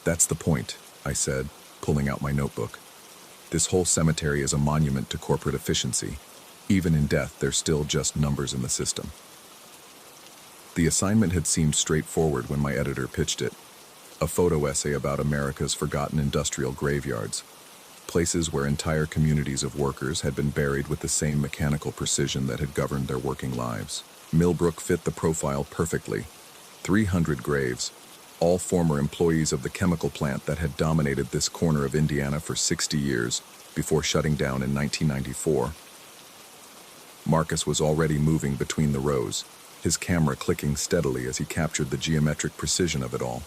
That's the point, I said, pulling out my notebook. This whole cemetery is a monument to corporate efficiency. Even in death, they're still just numbers in the system. The assignment had seemed straightforward when my editor pitched it. A photo essay about America's forgotten industrial graveyards, places where entire communities of workers had been buried with the same mechanical precision that had governed their working lives. Millbrook fit the profile perfectly. 300 graves, all former employees of the chemical plant that had dominated this corner of Indiana for 60 years before shutting down in 1994. Marcus was already moving between the rows, his camera clicking steadily as he captured the geometric precision of it all.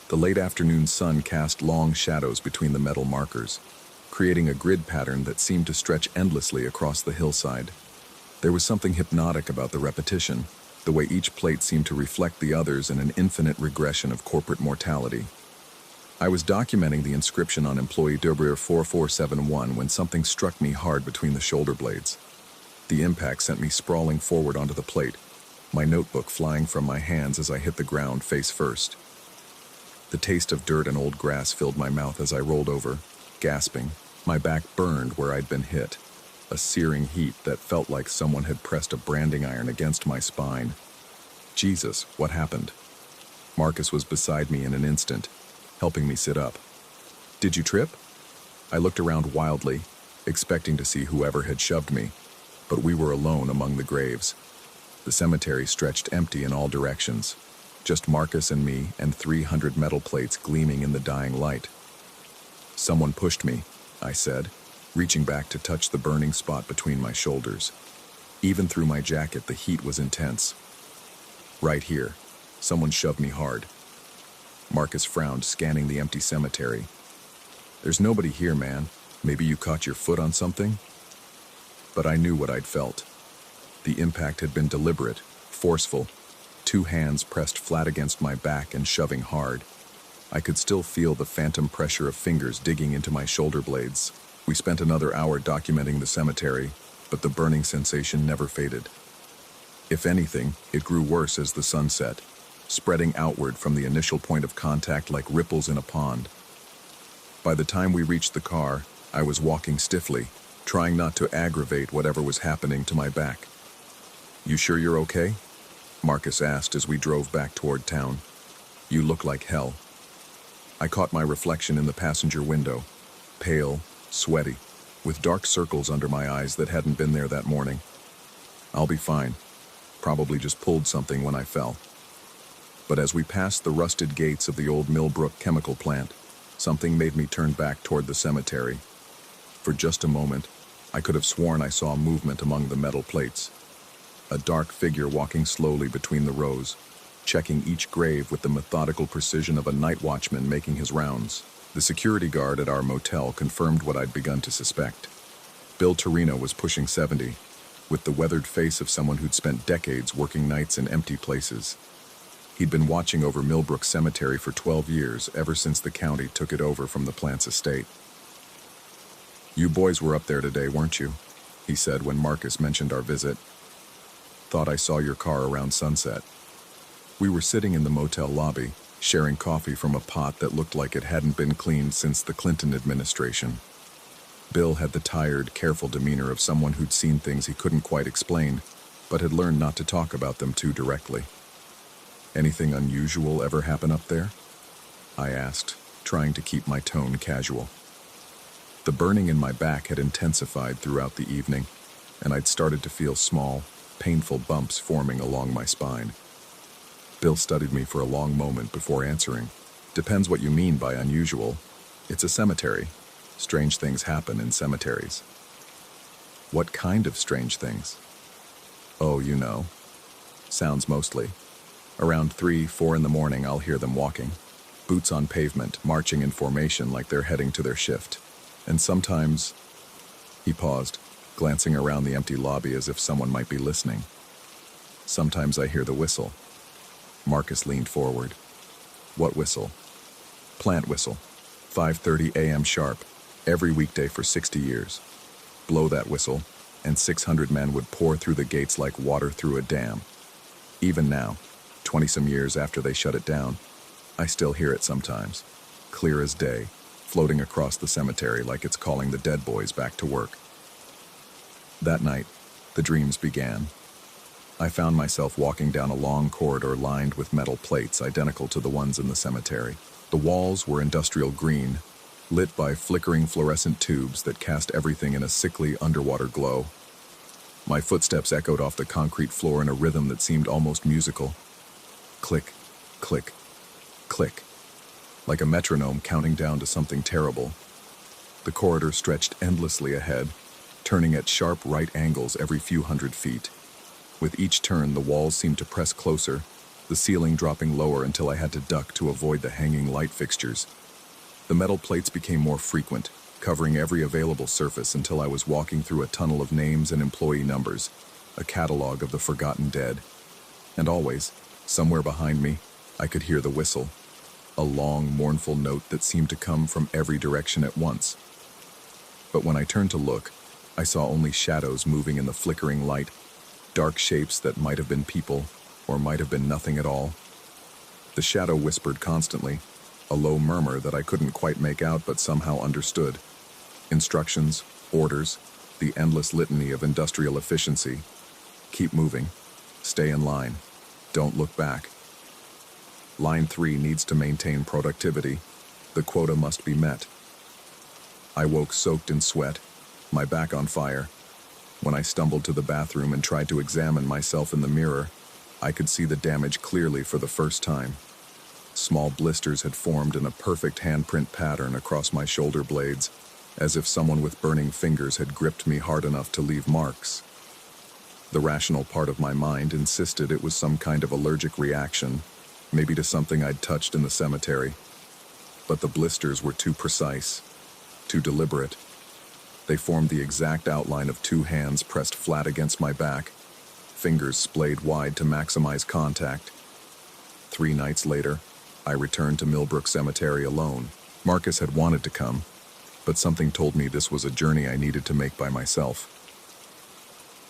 The late afternoon sun cast long shadows between the metal markers, creating a grid pattern that seemed to stretch endlessly across the hillside. There was something hypnotic about the repetition, the way each plate seemed to reflect the others in an infinite regression of corporate mortality. I was documenting the inscription on employee Dobrir 4471 when something struck me hard between the shoulder blades. The impact sent me sprawling forward onto the plate, my notebook flying from my hands as I hit the ground face first. The taste of dirt and old grass filled my mouth as I rolled over, gasping. My back burned where I'd been hit, a searing heat that felt like someone had pressed a branding iron against my spine. Jesus, what happened? Marcus was beside me in an instant, helping me sit up. Did you trip? I looked around wildly, expecting to see whoever had shoved me, but we were alone among the graves. The cemetery stretched empty in all directions, just Marcus and me and 300 metal plates gleaming in the dying light. Someone pushed me, I said, reaching back to touch the burning spot between my shoulders. Even through my jacket, the heat was intense. Right here, someone shoved me hard. Marcus frowned, scanning the empty cemetery. There's nobody here, man. Maybe you caught your foot on something? But I knew what I'd felt. The impact had been deliberate, forceful, 2 hands pressed flat against my back and shoving hard. I could still feel the phantom pressure of fingers digging into my shoulder blades. We spent another hour documenting the cemetery, but the burning sensation never faded. If anything, it grew worse as the sun set, spreading outward from the initial point of contact like ripples in a pond. By the time we reached the car, I was walking stiffly, trying not to aggravate whatever was happening to my back. You sure you're okay? Marcus asked as we drove back toward town. You look like hell. I caught my reflection in the passenger window, pale, sweaty, with dark circles under my eyes that hadn't been there that morning. I'll be fine. Probably just pulled something when I fell. But as we passed the rusted gates of the old Millbrook chemical plant, something made me turn back toward the cemetery. For just a moment, I could have sworn I saw movement among the metal plates. A dark figure walking slowly between the rows, checking each grave with the methodical precision of a night watchman making his rounds. The security guard at our motel confirmed what I'd begun to suspect. Bill Torino was pushing 70, with the weathered face of someone who'd spent decades working nights in empty places. He'd been watching over Millbrook Cemetery for 12 years, ever since the county took it over from the plant's estate. "You boys were up there today, weren't you?" he said when Marcus mentioned our visit. "Thought I saw your car around sunset." We were sitting in the motel lobby, sharing coffee from a pot that looked like it hadn't been cleaned since the Clinton administration. Bill had the tired, careful demeanor of someone who'd seen things he couldn't quite explain, but had learned not to talk about them too directly. "Anything unusual ever happen up there?" I asked, trying to keep my tone casual. The burning in my back had intensified throughout the evening, and I'd started to feel small, painful bumps forming along my spine. Bill studied me for a long moment before answering. "Depends what you mean by unusual. It's a cemetery. Strange things happen in cemeteries." "What kind of strange things?" "Oh, you know. Sounds mostly. Around 3, 4 in the morning, I'll hear them walking. Boots on pavement, marching in formation like they're heading to their shift. And sometimes..." He paused, glancing around the empty lobby as if someone might be listening. "Sometimes I hear the whistle." Marcus leaned forward. "What whistle?" "Plant whistle. 5:30 a.m. sharp, every weekday for 60 years. Blow that whistle, and 600 men would pour through the gates like water through a dam. Even now, 20-some years after they shut it down, I still hear it sometimes, clear as day, floating across the cemetery like it's calling the dead boys back to work." That night, the dreams began. I found myself walking down a long corridor lined with metal plates identical to the ones in the cemetery. The walls were industrial green, lit by flickering fluorescent tubes that cast everything in a sickly underwater glow. My footsteps echoed off the concrete floor in a rhythm that seemed almost musical. Click, click, click, like a metronome counting down to something terrible. The corridor stretched endlessly ahead, turning at sharp right angles every few hundred feet. With each turn, the walls seemed to press closer, the ceiling dropping lower until I had to duck to avoid the hanging light fixtures. The metal plates became more frequent, covering every available surface until I was walking through a tunnel of names and employee numbers, a catalog of the forgotten dead. And always, somewhere behind me, I could hear the whistle, a long, mournful note that seemed to come from every direction at once. But when I turned to look, I saw only shadows moving in the flickering light, dark shapes that might have been people, or might have been nothing at all. The shadow whispered constantly, a low murmur that I couldn't quite make out but somehow understood. Instructions, orders, the endless litany of industrial efficiency. Keep moving. Stay in line. Don't look back. Line 3 needs to maintain productivity. The quota must be met. I woke soaked in sweat, my back on fire. When I stumbled to the bathroom and tried to examine myself in the mirror, I could see the damage clearly for the first time. Small blisters had formed in a perfect handprint pattern across my shoulder blades, as if someone with burning fingers had gripped me hard enough to leave marks. The rational part of my mind insisted it was some kind of allergic reaction, maybe to something I'd touched in the cemetery. But the blisters were too precise, too deliberate. They formed the exact outline of 2 hands pressed flat against my back, fingers splayed wide to maximize contact. 3 nights later, I returned to Millbrook Cemetery alone. Marcus had wanted to come, but something told me this was a journey I needed to make by myself.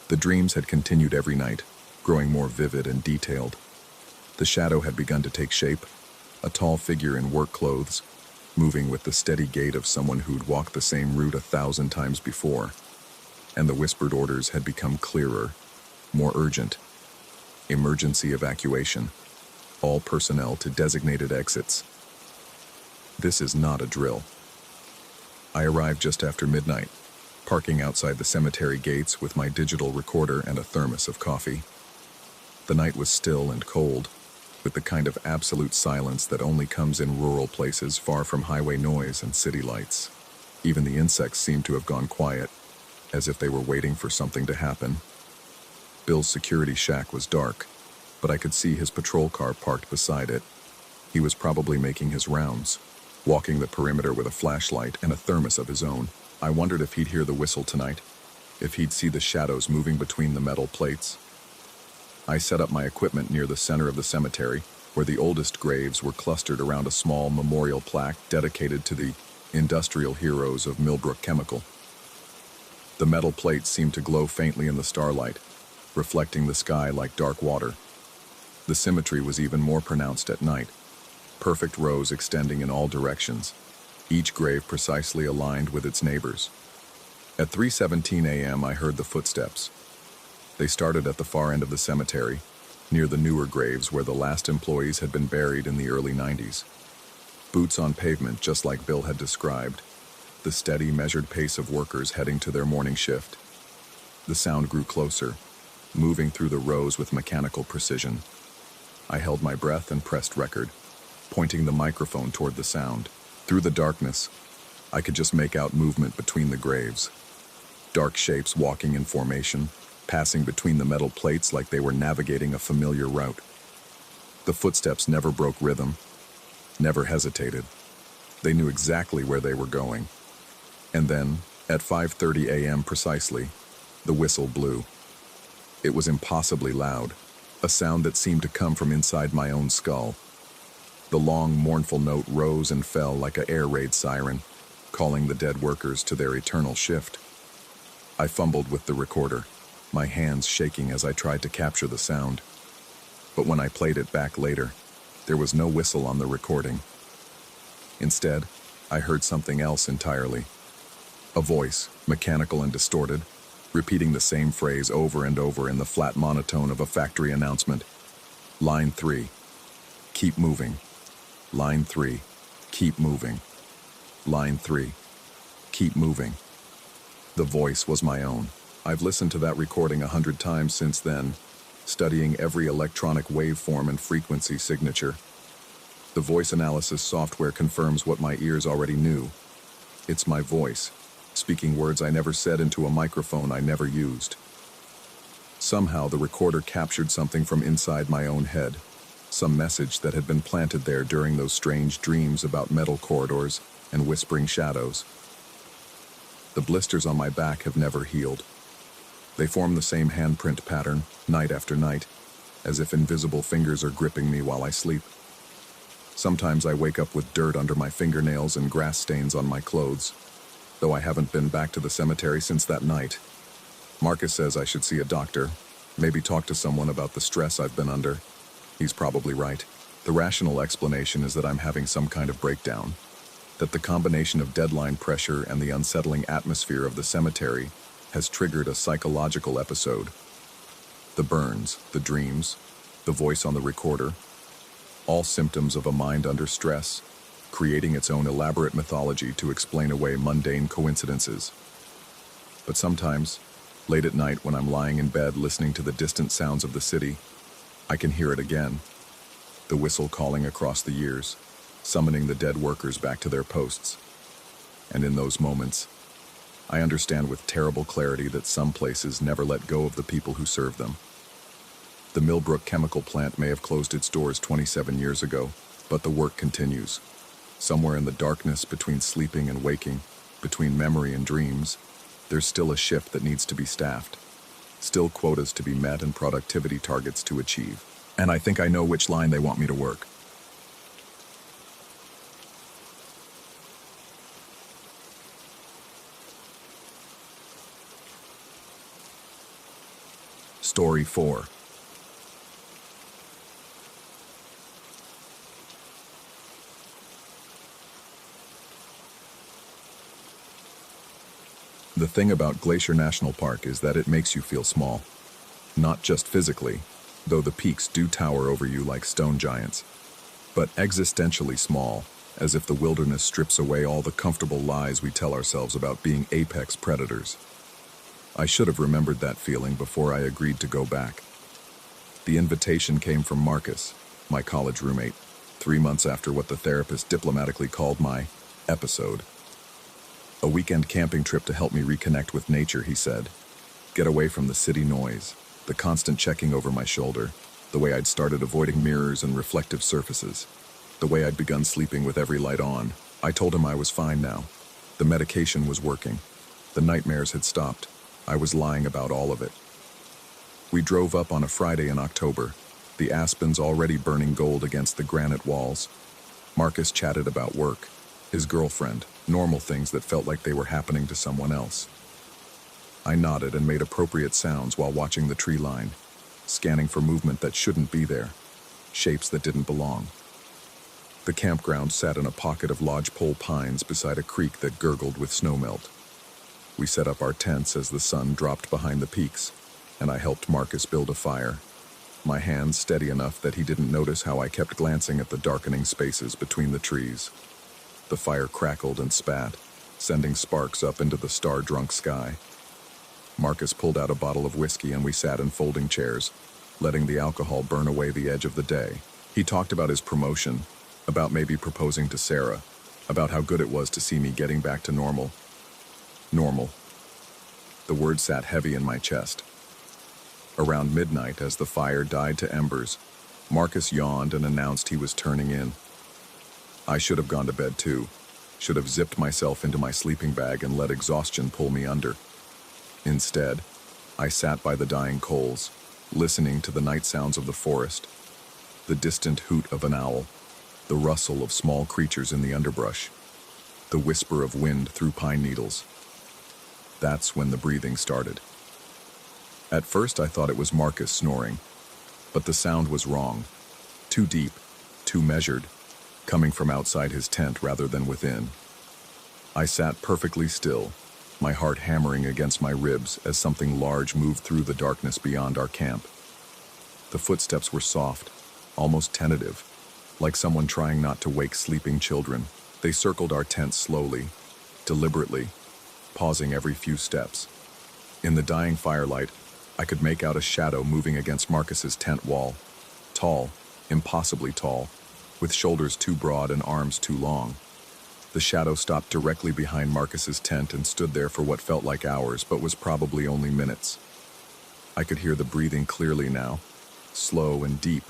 The dreams had continued every night, growing more vivid and detailed. The shadow had begun to take shape, a tall figure in work clothes, moving with the steady gait of someone who'd walked the same route 1,000 times before. And the whispered orders had become clearer, more urgent. Emergency evacuation. All personnel to designated exits. This is not a drill. I arrived just after midnight, parking outside the cemetery gates with my digital recorder and a thermos of coffee. The night was still and cold, with the kind of absolute silence that only comes in rural places far from highway noise and city lights. Even the insects seemed to have gone quiet, as if they were waiting for something to happen. Bill's security shack was dark, but I could see his patrol car parked beside it. He was probably making his rounds. walking the perimeter with a flashlight and a thermos of his own. I wondered if he'd hear the whistle tonight, if he'd see the shadows moving between the metal plates. I set up my equipment near the center of the cemetery, where the oldest graves were clustered around a small memorial plaque dedicated to the industrial heroes of Millbrook Chemical. The metal plates seemed to glow faintly in the starlight, reflecting the sky like dark water. The symmetry was even more pronounced at night, perfect rows extending in all directions, each grave precisely aligned with its neighbors. At 3:17 a.m. I heard the footsteps. They started at the far end of the cemetery, near the newer graves where the last employees had been buried in the early 90s. Boots on pavement, just like Bill had described, the steady, measured pace of workers heading to their morning shift. The sound grew closer, moving through the rows with mechanical precision. I held my breath and pressed record, pointing the microphone toward the sound. Through the darkness, I could just make out movement between the graves. Dark shapes walking in formation, passing between the metal plates like they were navigating a familiar route. The footsteps never broke rhythm, never hesitated. They knew exactly where they were going. And then, at 5:30 a.m. precisely, the whistle blew. It was impossibly loud, a sound that seemed to come from inside my own skull. The long, mournful note rose and fell like an air raid siren, calling the dead workers to their eternal shift. I fumbled with the recorder, my hands shaking as I tried to capture the sound. But when I played it back later, there was no whistle on the recording. Instead, I heard something else entirely. A voice, mechanical and distorted, repeating the same phrase over and over in the flat monotone of a factory announcement. Line 3, keep moving. Line 3, keep moving. Line 3, keep moving. The voice was my own. I've listened to that recording 100 times since then, studying every electronic waveform and frequency signature. The voice analysis software confirms what my ears already knew. It's my voice, speaking words I never said into a microphone I never used. Somehow the recorder captured something from inside my own head, some message that had been planted there during those strange dreams about metal corridors and whispering shadows. The blisters on my back have never healed. They form the same handprint pattern, night after night, as if invisible fingers are gripping me while I sleep. Sometimes I wake up with dirt under my fingernails and grass stains on my clothes, though I haven't been back to the cemetery since that night. Marcus says I should see a doctor, maybe talk to someone about the stress I've been under. He's probably right. The rational explanation is that I'm having some kind of breakdown, that the combination of deadline pressure and the unsettling atmosphere of the cemetery has triggered a psychological episode. The burns, the dreams, the voice on the recorder, all symptoms of a mind under stress, creating its own elaborate mythology to explain away mundane coincidences. But sometimes, late at night when I'm lying in bed listening to the distant sounds of the city, I can hear it again, the whistle calling across the years, summoning the dead workers back to their posts. And in those moments, I understand with terrible clarity that some places never let go of the people who serve them. The Millbrook chemical plant may have closed its doors 27 years ago, but the work continues. Somewhere in the darkness between sleeping and waking, between memory and dreams, there's still a shift that needs to be staffed, still quotas to be met and productivity targets to achieve. And I think I know which line they want me to work. Story 4. The thing about Glacier National Park is that it makes you feel small. Not just physically, though the peaks do tower over you like stone giants, but existentially small, as if the wilderness strips away all the comfortable lies we tell ourselves about being apex predators. I should have remembered that feeling before I agreed to go back. The invitation came from Marcus, my college roommate, 3 months after what the therapist diplomatically called my episode. A weekend camping trip to help me reconnect with nature, he said. Get away from the city noise, the constant checking over my shoulder, the way I'd started avoiding mirrors and reflective surfaces, the way I'd begun sleeping with every light on. I told him I was fine now. The medication was working. The nightmares had stopped. I was lying about all of it. We drove up on a Friday in October, the aspens already burning gold against the granite walls. Marcus chatted about work, his girlfriend, normal things that felt like they were happening to someone else. I nodded and made appropriate sounds while watching the tree line, scanning for movement that shouldn't be there, shapes that didn't belong. The campground sat in a pocket of lodgepole pines beside a creek that gurgled with snowmelt. We set up our tents as the sun dropped behind the peaks, and I helped Marcus build a fire, my hands steady enough that he didn't notice how I kept glancing at the darkening spaces between the trees. The fire crackled and spat, sending sparks up into the star-drunk sky. Marcus pulled out a bottle of whiskey and we sat in folding chairs, letting the alcohol burn away the edge of the day. He talked about his promotion, about maybe proposing to Sarah, about how good it was to see me getting back to normal. Normal. The word sat heavy in my chest. Around midnight, as the fire died to embers, Marcus yawned and announced he was turning in. I should have gone to bed too, should have zipped myself into my sleeping bag and let exhaustion pull me under. Instead, I sat by the dying coals, listening to the night sounds of the forest, the distant hoot of an owl, the rustle of small creatures in the underbrush, the whisper of wind through pine needles. That's when the breathing started. At first I thought it was Marcus snoring, but the sound was wrong. Too deep, too measured, coming from outside his tent rather than within. I sat perfectly still, my heart hammering against my ribs as something large moved through the darkness beyond our camp. The footsteps were soft, almost tentative, like someone trying not to wake sleeping children. They circled our tent slowly, deliberately, pausing every few steps. In the dying firelight, I could make out a shadow moving against Marcus's tent wall. Tall, impossibly tall, with shoulders too broad and arms too long. The shadow stopped directly behind Marcus's tent and stood there for what felt like hours, but was probably only minutes. I could hear the breathing clearly now, slow and deep,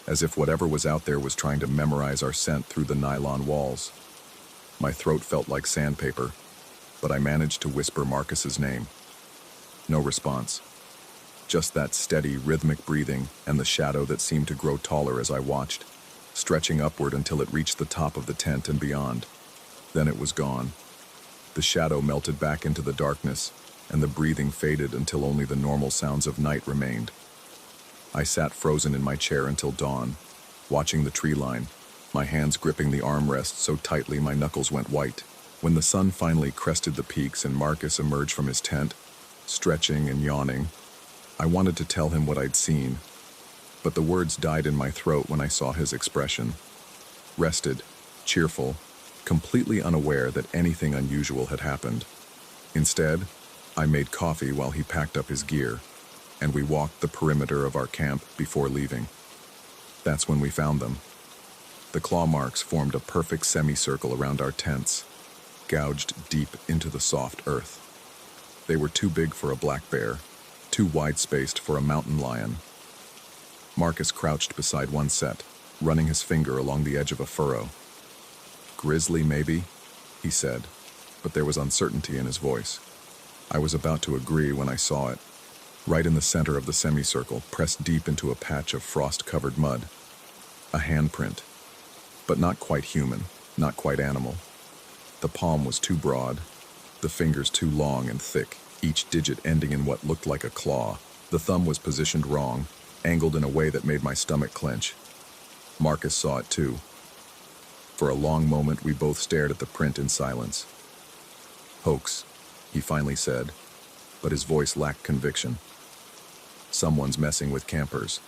as if whatever was out there was trying to memorize our scent through the nylon walls. My throat felt like sandpaper, but I managed to whisper Marcus's name. No response. Just that steady, rhythmic breathing and the shadow that seemed to grow taller as I watched, stretching upward until it reached the top of the tent and beyond. Then it was gone. The shadow melted back into the darkness, and the breathing faded until only the normal sounds of night remained. I sat frozen in my chair until dawn, watching the tree line, my hands gripping the armrest so tightly my knuckles went white. When the sun finally crested the peaks and Marcus emerged from his tent, stretching and yawning, I wanted to tell him what I'd seen, but the words died in my throat when I saw his expression. Rested, cheerful, completely unaware that anything unusual had happened. Instead, I made coffee while he packed up his gear, and we walked the perimeter of our camp before leaving. That's when we found them. The claw marks formed a perfect semicircle around our tents, gouged deep into the soft earth. They were too big for a black bear, too wide-spaced for a mountain lion. Marcus crouched beside one set, running his finger along the edge of a furrow. Grizzly, maybe, he said, but there was uncertainty in his voice. I was about to agree when I saw it. Right in the center of the semicircle, pressed deep into a patch of frost-covered mud. A handprint, but not quite human, not quite animal. The palm was too broad, the fingers too long and thick, each digit ending in what looked like a claw. The thumb was positioned wrong, angled in a way that made my stomach clench. Marcus saw it too. For a long moment, we both stared at the print in silence. Hoax, he finally said, but his voice lacked conviction. Someone's messing with campers.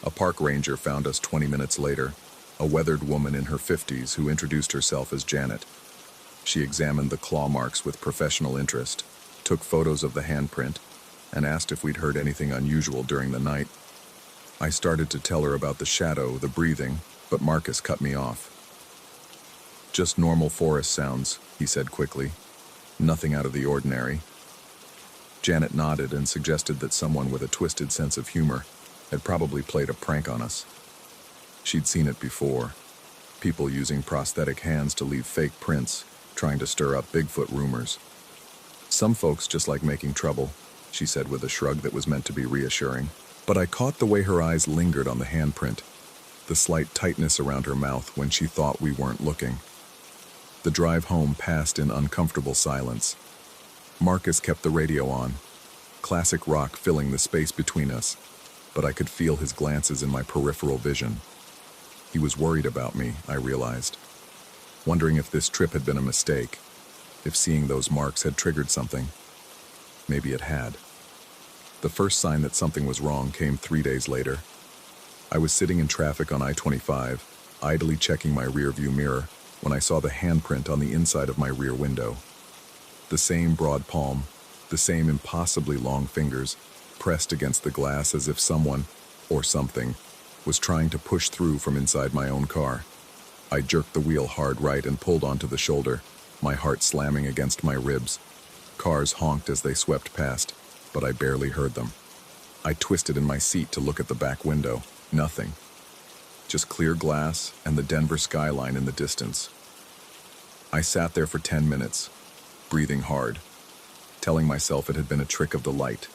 A park ranger found us 20 minutes later, a weathered woman in her 50s who introduced herself as Janet. She examined the claw marks with professional interest, took photos of the handprint, and asked if we'd heard anything unusual during the night. I started to tell her about the shadow, the breathing, but Marcus cut me off. Just normal forest sounds, he said quickly. Nothing out of the ordinary. Janet nodded and suggested that someone with a twisted sense of humor had probably played a prank on us. She'd seen it before. People using prosthetic hands to leave fake prints, trying to stir up Bigfoot rumors. Some folks just like making trouble, she said with a shrug that was meant to be reassuring. But I caught the way her eyes lingered on the handprint, the slight tightness around her mouth when she thought we weren't looking. The drive home passed in uncomfortable silence. Marcus kept the radio on, classic rock filling the space between us, but I could feel his glances in my peripheral vision. He was worried about me, I realized, wondering if this trip had been a mistake, if seeing those marks had triggered something. Maybe it had. The first sign that something was wrong came 3 days later. I was sitting in traffic on I-25, idly checking my rearview mirror, when I saw the handprint on the inside of my rear window. The same broad palm, the same impossibly long fingers, pressed against the glass as if someone, or something, was trying to push through from inside my own car. I jerked the wheel hard right and pulled onto the shoulder, my heart slamming against my ribs. Cars honked as they swept past, but I barely heard them. I twisted in my seat to look at the back window. Nothing. Just clear glass and the Denver skyline in the distance. I sat there for 10 minutes, breathing hard, telling myself it had been a trick of the light.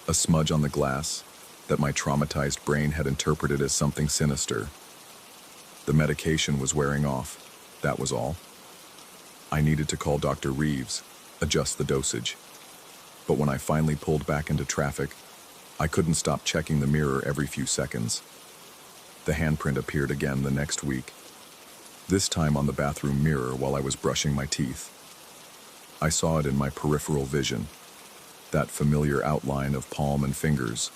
A smudge on the glass that my traumatized brain had interpreted as something sinister. The medication was wearing off, that was all. I needed to call Dr. Reeves, adjust the dosage. But when I finally pulled back into traffic, I couldn't stop checking the mirror every few seconds. The handprint appeared again the next week, this time on the bathroom mirror while I was brushing my teeth. I saw it in my peripheral vision, that familiar outline of palm and fingers,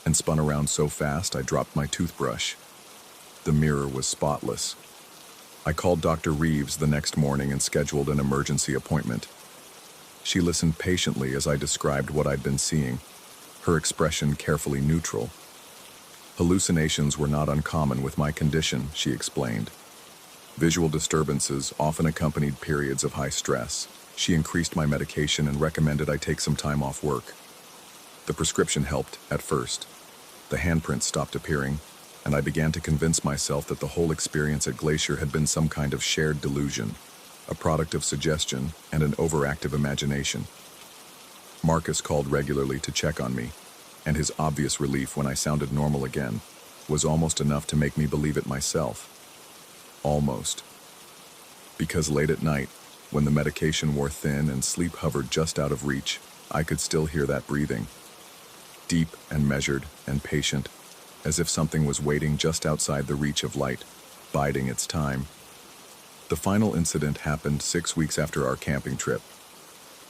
and spun around so fast I dropped my toothbrush. The mirror was spotless. I called Dr. Reeves the next morning and scheduled an emergency appointment. She listened patiently as I described what I'd been seeing, her expression carefully neutral. Hallucinations were not uncommon with my condition, she explained. Visual disturbances often accompanied periods of high stress. She increased my medication and recommended I take some time off work. The prescription helped at first. The handprints stopped appearing, and I began to convince myself that the whole experience at Glacier had been some kind of shared delusion, a product of suggestion and an overactive imagination. Marcus called regularly to check on me, and his obvious relief when I sounded normal again was almost enough to make me believe it myself. Almost. Because late at night, when the medication wore thin and sleep hovered just out of reach, I could still hear that breathing. Deep and measured and patient, as if something was waiting just outside the reach of light, biding its time. The final incident happened 6 weeks after our camping trip.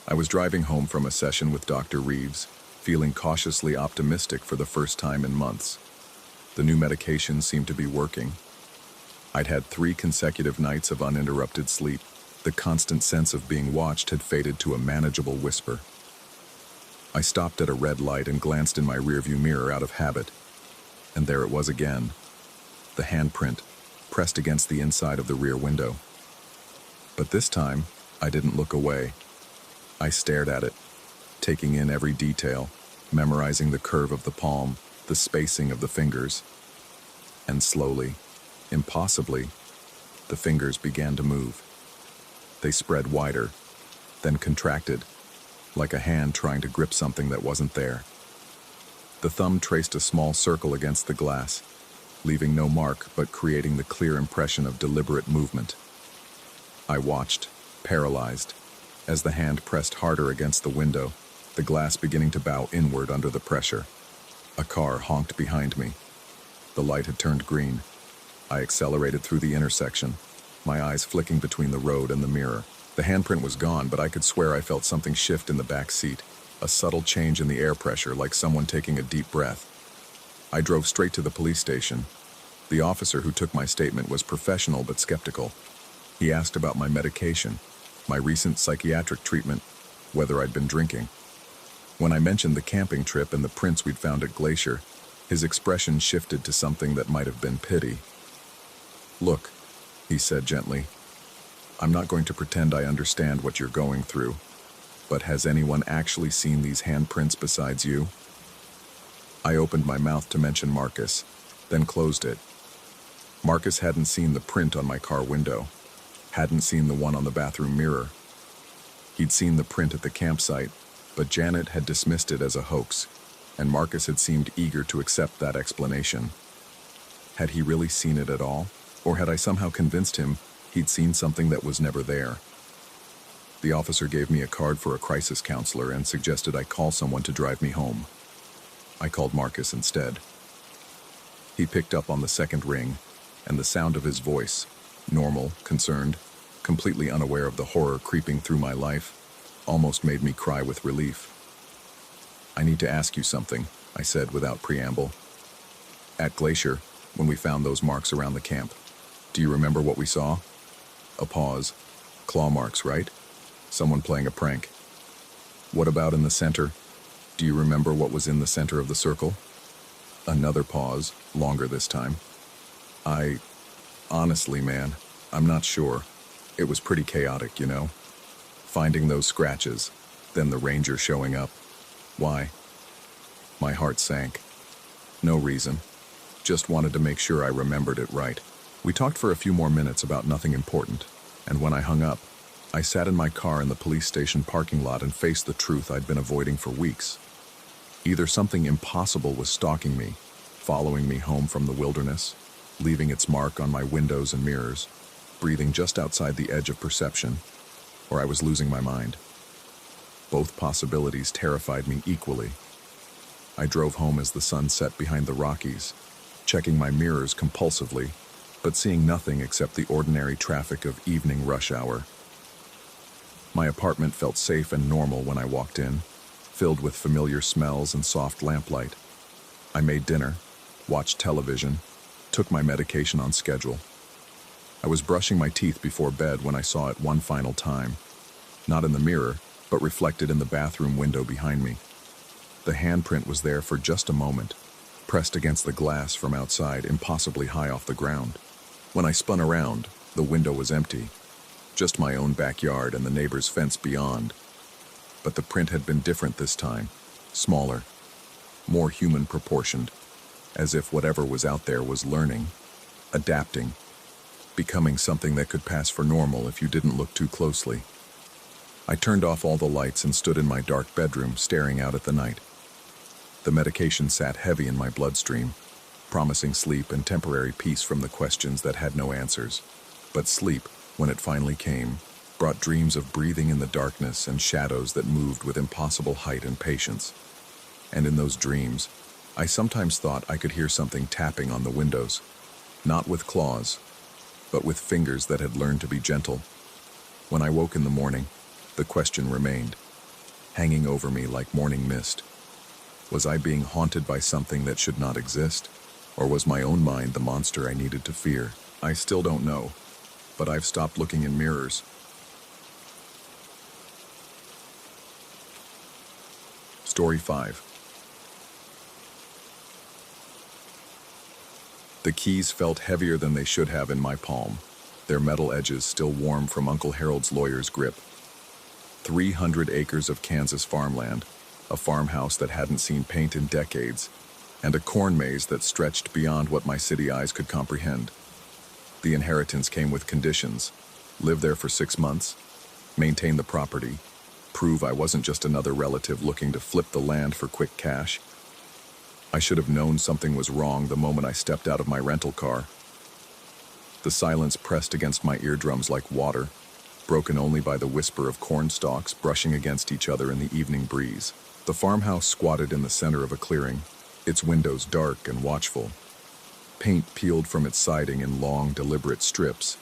I was driving home from a session with Dr. Reeves, feeling cautiously optimistic for the first time in months. The new medication seemed to be working. I'd had 3 consecutive nights of uninterrupted sleep. The constant sense of being watched had faded to a manageable whisper. I stopped at a red light and glanced in my rearview mirror out of habit. And there it was again, the handprint, pressed against the inside of the rear window. But this time, I didn't look away. I stared at it, taking in every detail, memorizing the curve of the palm, the spacing of the fingers. And slowly, impossibly, the fingers began to move. They spread wider, then contracted, like a hand trying to grip something that wasn't there. The thumb traced a small circle against the glass, leaving no mark but creating the clear impression of deliberate movement. I watched, paralyzed, as the hand pressed harder against the window, the glass beginning to bow inward under the pressure. A car honked behind me. The light had turned green. I accelerated through the intersection, my eyes flicking between the road and the mirror. The handprint was gone, but I could swear I felt something shift in the back seat, a subtle change in the air pressure, like someone taking a deep breath. I drove straight to the police station. The officer who took my statement was professional but skeptical. He asked about my medication, my recent psychiatric treatment, whether I'd been drinking. When I mentioned the camping trip and the prints we'd found at Glacier, his expression shifted to something that might have been pity. "Look," he said gently, "I'm not going to pretend I understand what you're going through, but has anyone actually seen these handprints besides you?" I opened my mouth to mention Marcus, then closed it. Marcus hadn't seen the print on my car window, hadn't seen the one on the bathroom mirror. He'd seen the print at the campsite, but Janet had dismissed it as a hoax, and Marcus had seemed eager to accept that explanation. Had he really seen it at all, or had I somehow convinced him he'd seen something that was never there? The officer gave me a card for a crisis counselor and suggested I call someone to drive me home. I called Marcus instead. He picked up on the second ring, and the sound of his voice, normal, concerned, completely unaware of the horror creeping through my life, almost made me cry with relief. "I need to ask you something," I said without preamble. "At Glacier, when we found those marks around the camp, do you remember what we saw?" A pause. "Claw marks, right? Someone playing a prank." "What about in the center? Do you remember what was in the center of the circle?" Another pause, longer this time. Honestly, man, I'm not sure. It was pretty chaotic, you know? Finding those scratches, then the ranger showing up. Why?" My heart sank. No reason. Just wanted to make sure I remembered it right. We talked for a few more minutes about nothing important, and when I hung up, I sat in my car in the police station parking lot and faced the truth I'd been avoiding for weeks. Either something impossible was stalking me, following me home from the wilderness, leaving its mark on my windows and mirrors, breathing just outside the edge of perception, or I was losing my mind. Both possibilities terrified me equally. I drove home as the sun set behind the Rockies, checking my mirrors compulsively, but seeing nothing except the ordinary traffic of evening rush hour. My apartment felt safe and normal when I walked in, filled with familiar smells and soft lamplight. I made dinner, watched television, took my medication on schedule. I was brushing my teeth before bed when I saw it one final time, not in the mirror, but reflected in the bathroom window behind me. The handprint was there for just a moment, pressed against the glass from outside, impossibly high off the ground. When I spun around, the window was empty, just my own backyard and the neighbor's fence beyond. But the print had been different this time, smaller, more human proportioned, as if whatever was out there was learning, adapting, becoming something that could pass for normal if you didn't look too closely. I turned off all the lights and stood in my dark bedroom, staring out at the night. The medication sat heavy in my bloodstream, promising sleep and temporary peace from the questions that had no answers. But sleep, when it finally came, brought dreams of breathing in the darkness and shadows that moved with impossible height and patience. And in those dreams, I sometimes thought I could hear something tapping on the windows, not with claws, but with fingers that had learned to be gentle. When I woke in the morning, the question remained, hanging over me like morning mist. Was I being haunted by something that should not exist? Or was my own mind the monster I needed to fear? I still don't know, but I've stopped looking in mirrors. Story 5. The keys felt heavier than they should have in my palm, their metal edges still warm from Uncle Harold's lawyer's grip. 300 acres of Kansas farmland, a farmhouse that hadn't seen paint in decades, and a corn maze that stretched beyond what my city eyes could comprehend. The inheritance came with conditions: live there for 6 months, maintain the property, prove I wasn't just another relative looking to flip the land for quick cash. I should have known something was wrong the moment I stepped out of my rental car. The silence pressed against my eardrums like water, broken only by the whisper of corn stalks brushing against each other in the evening breeze. The farmhouse squatted in the center of a clearing, its windows dark and watchful. Paint peeled from its siding in long, deliberate strips,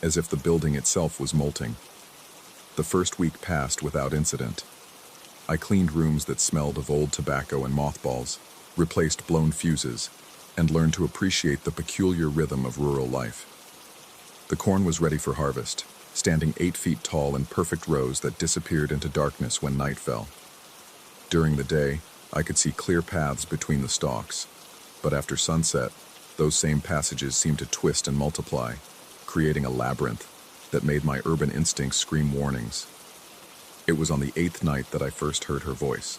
as if the building itself was molting. The first week passed without incident. I cleaned rooms that smelled of old tobacco and mothballs, replaced blown fuses, and learned to appreciate the peculiar rhythm of rural life. The corn was ready for harvest, standing 8 feet tall in perfect rows that disappeared into darkness when night fell. During the day, I could see clear paths between the stalks, but after sunset, those same passages seemed to twist and multiply, creating a labyrinth that made my urban instincts scream warnings. It was on the 8th night that I first heard her voice.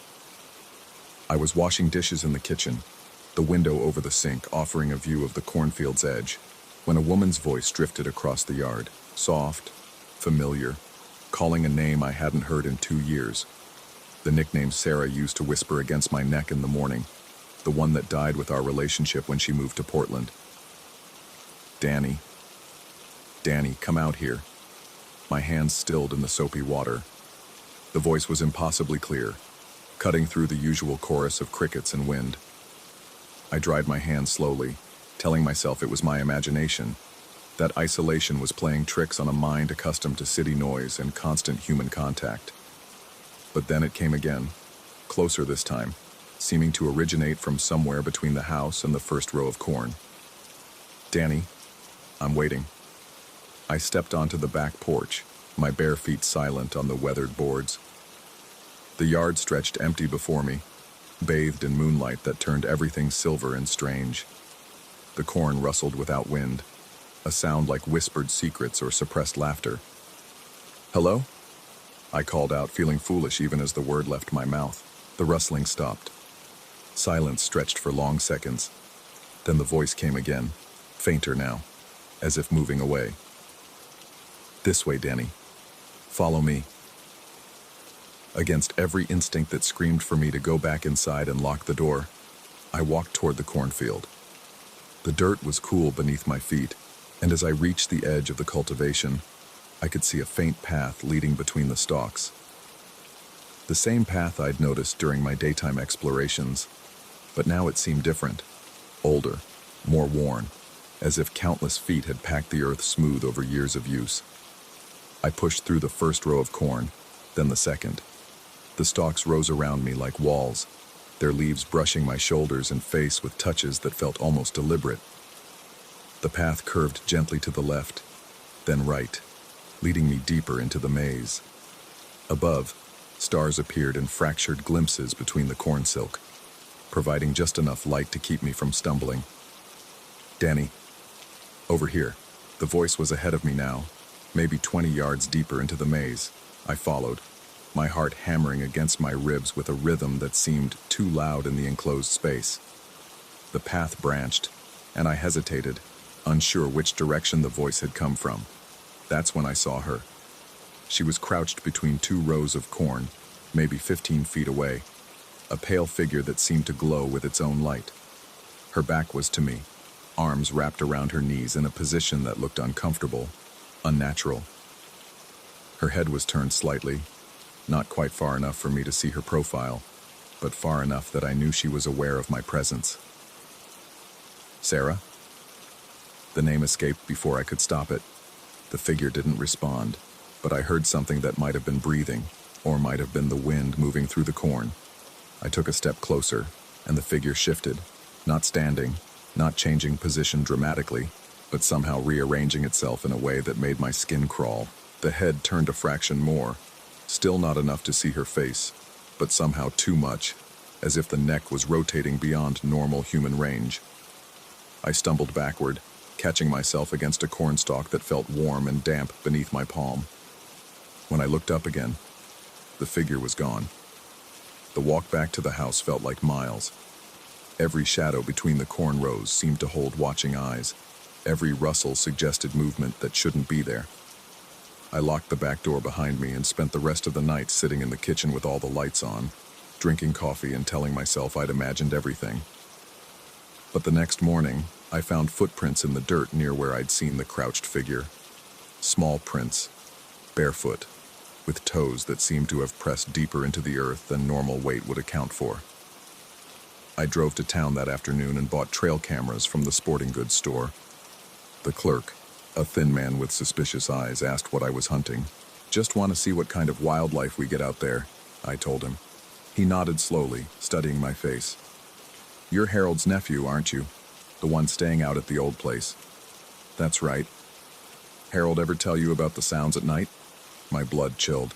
I was washing dishes in the kitchen, the window over the sink offering a view of the cornfield's edge, when a woman's voice drifted across the yard, soft, familiar, calling a name I hadn't heard in 2 years. The nickname Sarah used to whisper against my neck in the morning, the one that died with our relationship when she moved to Portland. Danny. Danny, come out here. My hands stilled in the soapy water. The voice was impossibly clear, cutting through the usual chorus of crickets and wind. I dried my hands slowly, telling myself it was my imagination, that isolation was playing tricks on a mind accustomed to city noise and constant human contact. But then it came again, closer this time, seeming to originate from somewhere between the house and the first row of corn. Danny, I'm waiting. I stepped onto the back porch, my bare feet silent on the weathered boards. The yard stretched empty before me, bathed in moonlight that turned everything silver and strange. The corn rustled without wind, a sound like whispered secrets or suppressed laughter. Hello? I called out, feeling foolish even as the word left my mouth. The rustling stopped. Silence stretched for long seconds. Then the voice came again, fainter now, as if moving away. This way, Danny. Follow me. Against every instinct that screamed for me to go back inside and lock the door, I walked toward the cornfield. The dirt was cool beneath my feet, and as I reached the edge of the cultivation, I could see a faint path leading between the stalks. The same path I'd noticed during my daytime explorations, but now it seemed different, older, more worn, as if countless feet had packed the earth smooth over years of use. I pushed through the first row of corn, then the second. The stalks rose around me like walls, their leaves brushing my shoulders and face with touches that felt almost deliberate. The path curved gently to the left, then right, leading me deeper into the maze. Above, stars appeared in fractured glimpses between the corn silk, providing just enough light to keep me from stumbling. Danny, over here. The voice was ahead of me now, maybe 20 yards deeper into the maze. I followed, my heart hammering against my ribs with a rhythm that seemed too loud in the enclosed space. The path branched, and I hesitated, unsure which direction the voice had come from. That's when I saw her. She was crouched between 2 rows of corn, maybe 15 feet away, a pale figure that seemed to glow with its own light. Her back was to me, arms wrapped around her knees in a position that looked uncomfortable, unnatural. Her head was turned slightly, not quite far enough for me to see her profile, but far enough that I knew she was aware of my presence. Sarah? The name escaped before I could stop it. The figure didn't respond, but I heard something that might have been breathing, or might have been the wind moving through the corn. I took a step closer, and the figure shifted, not standing, not changing position dramatically, but somehow rearranging itself in a way that made my skin crawl. The head turned a fraction more, still not enough to see her face, but somehow too much, as if the neck was rotating beyond normal human range. I stumbled backward, catching myself against a cornstalk that felt warm and damp beneath my palm. When I looked up again, the figure was gone. The walk back to the house felt like miles. Every shadow between the corn rows seemed to hold watching eyes. Every rustle suggested movement that shouldn't be there. I locked the back door behind me and spent the rest of the night sitting in the kitchen with all the lights on, drinking coffee and telling myself I'd imagined everything. But the next morning, I found footprints in the dirt near where I'd seen the crouched figure. Small prints, barefoot, with toes that seemed to have pressed deeper into the earth than normal weight would account for. I drove to town that afternoon and bought trail cameras from the sporting goods store. The clerk, a thin man with suspicious eyes, asked what I was hunting. "Just want to see what kind of wildlife we get out there," I told him. He nodded slowly, studying my face. "You're Harold's nephew, aren't you? The one staying out at the old place." "That's right." "Harold ever tell you about the sounds at night?" My blood chilled.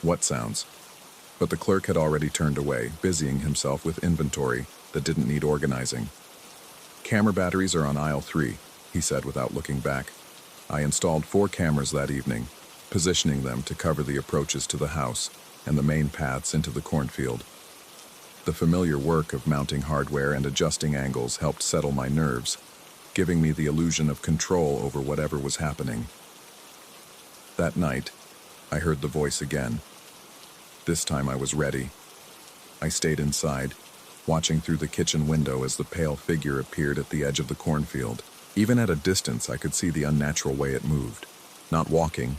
"What sounds?" But the clerk had already turned away, busying himself with inventory that didn't need organizing. "Camera batteries are on aisle 3, he said without looking back. I installed 4 cameras that evening, positioning them to cover the approaches to the house and the main paths into the cornfield. The familiar work of mounting hardware and adjusting angles helped settle my nerves, giving me the illusion of control over whatever was happening. That night, I heard the voice again. This time I was ready. I stayed inside, watching through the kitchen window as the pale figure appeared at the edge of the cornfield. Even at a distance, I could see the unnatural way it moved. Not walking,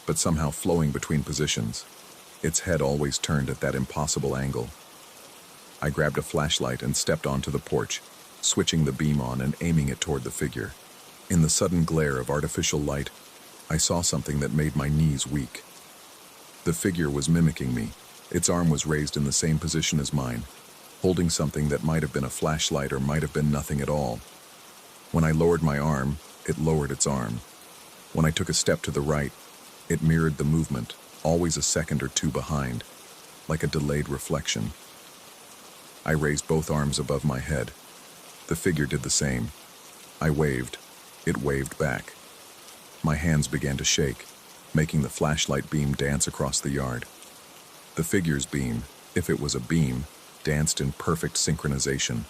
but somehow flowing between positions. Its head always turned at that impossible angle. I grabbed a flashlight and stepped onto the porch, switching the beam on and aiming it toward the figure. In the sudden glare of artificial light, I saw something that made my knees weak. The figure was mimicking me. Its arm was raised in the same position as mine, holding something that might have been a flashlight or might have been nothing at all. When I lowered my arm, it lowered its arm. When I took a step to the right, it mirrored the movement, always a second or two behind, like a delayed reflection. I raised both arms above my head. The figure did the same. I waved. It waved back. My hands began to shake, making the flashlight beam dance across the yard. The figure's beam, if it was a beam, danced in perfect synchronization.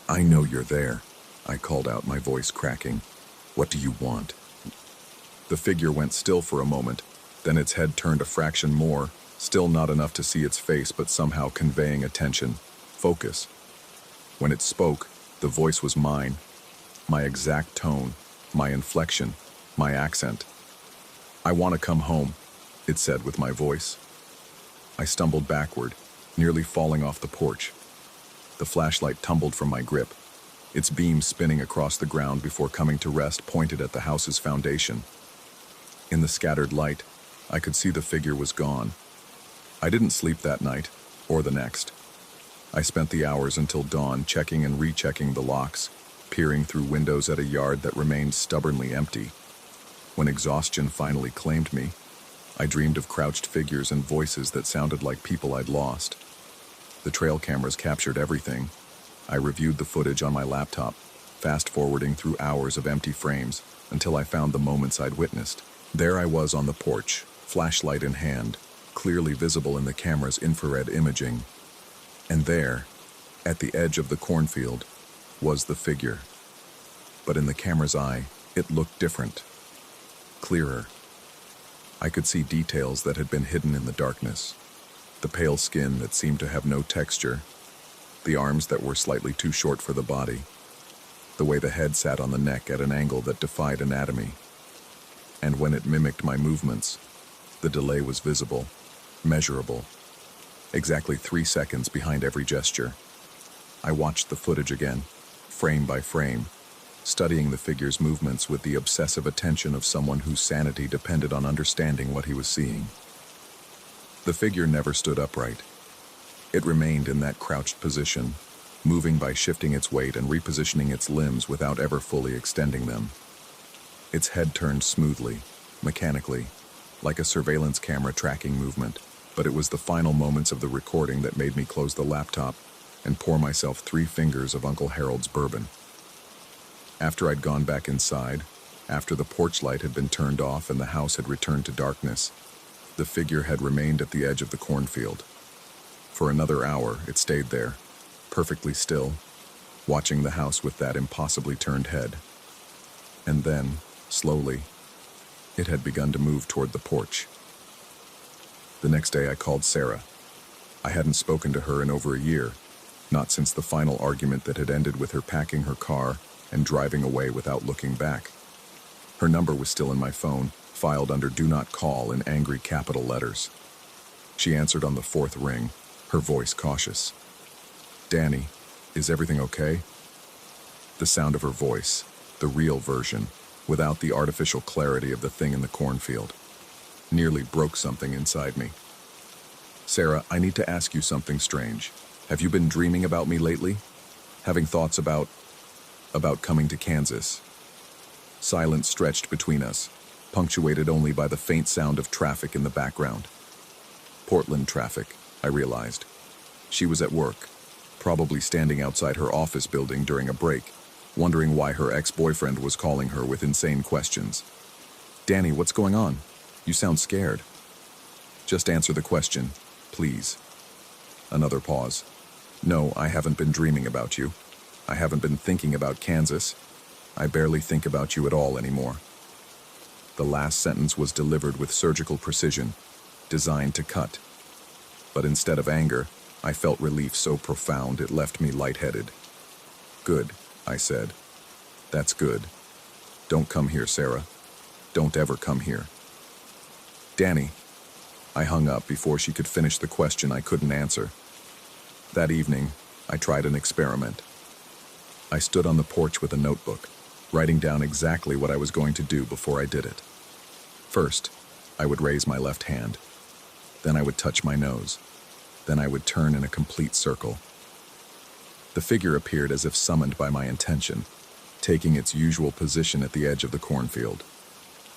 "I know you're there," I called out, my voice cracking. "What do you want?" The figure went still for a moment, then its head turned a fraction more, still not enough to see its face but somehow conveying attention, focus. When it spoke, the voice was mine, my exact tone, my inflection, my accent. "I want to come home," it said with my voice. I stumbled backward, nearly falling off the porch. The flashlight tumbled from my grip, its beam spinning across the ground before coming to rest pointed at the house's foundation. In the scattered light, I could see the figure was gone. I didn't sleep that night, or the next. I spent the hours until dawn checking and rechecking the locks, peering through windows at a yard that remained stubbornly empty. When exhaustion finally claimed me, I dreamed of crouched figures and voices that sounded like people I'd lost. The trail cameras captured everything. I reviewed the footage on my laptop, fast-forwarding through hours of empty frames until I found the moments I'd witnessed. There I was on the porch, flashlight in hand, clearly visible in the camera's infrared imaging. And there, at the edge of the cornfield, was the figure. But in the camera's eye, it looked different, clearer. I could see details that had been hidden in the darkness. The pale skin that seemed to have no texture, the arms that were slightly too short for the body, the way the head sat on the neck at an angle that defied anatomy. And when it mimicked my movements, the delay was visible, measurable, exactly 3 seconds behind every gesture. I watched the footage again, frame by frame, studying the figure's movements with the obsessive attention of someone whose sanity depended on understanding what he was seeing. The figure never stood upright. It remained in that crouched position, moving by shifting its weight and repositioning its limbs without ever fully extending them. Its head turned smoothly, mechanically, like a surveillance camera tracking movement, but it was the final moments of the recording that made me close the laptop and pour myself 3 fingers of Uncle Harold's bourbon. After I'd gone back inside, after the porch light had been turned off and the house had returned to darkness, the figure had remained at the edge of the cornfield. For another hour, it stayed there, perfectly still, watching the house with that impossibly turned head. And then, slowly, it had begun to move toward the porch. The next day I called Sarah. I hadn't spoken to her in over a year, not since the final argument that had ended with her packing her car and driving away without looking back. Her number was still in my phone, filed under "Do Not Call" in angry capital letters. She answered on the 4th ring, her voice cautious. "Danny, is everything okay?" The sound of her voice, the real version, without the artificial clarity of the thing in the cornfield, nearly broke something inside me. "Sarah, I need to ask you something strange. Have you been dreaming about me lately? Having thoughts about coming to Kansas?" Silence stretched between us, punctuated only by the faint sound of traffic in the background. Portland traffic, I realized. She was at work, probably standing outside her office building during a break, wondering why her ex-boyfriend was calling her with insane questions. "Danny, what's going on? You sound scared." "Just answer the question, please." Another pause. "No, I haven't been dreaming about you. I haven't been thinking about Kansas. I barely think about you at all anymore." The last sentence was delivered with surgical precision, designed to cut. But instead of anger, I felt relief so profound it left me lightheaded. "Good," I said. "That's good. Don't come here, Sarah. Don't ever come here." "Danny." I hung up before she could finish the question I couldn't answer. That evening, I tried an experiment. I stood on the porch with a notebook, writing down exactly what I was going to do before I did it. First, I would raise my left hand. Then I would touch my nose. Then I would turn in a complete circle. The figure appeared as if summoned by my intention, taking its usual position at the edge of the cornfield.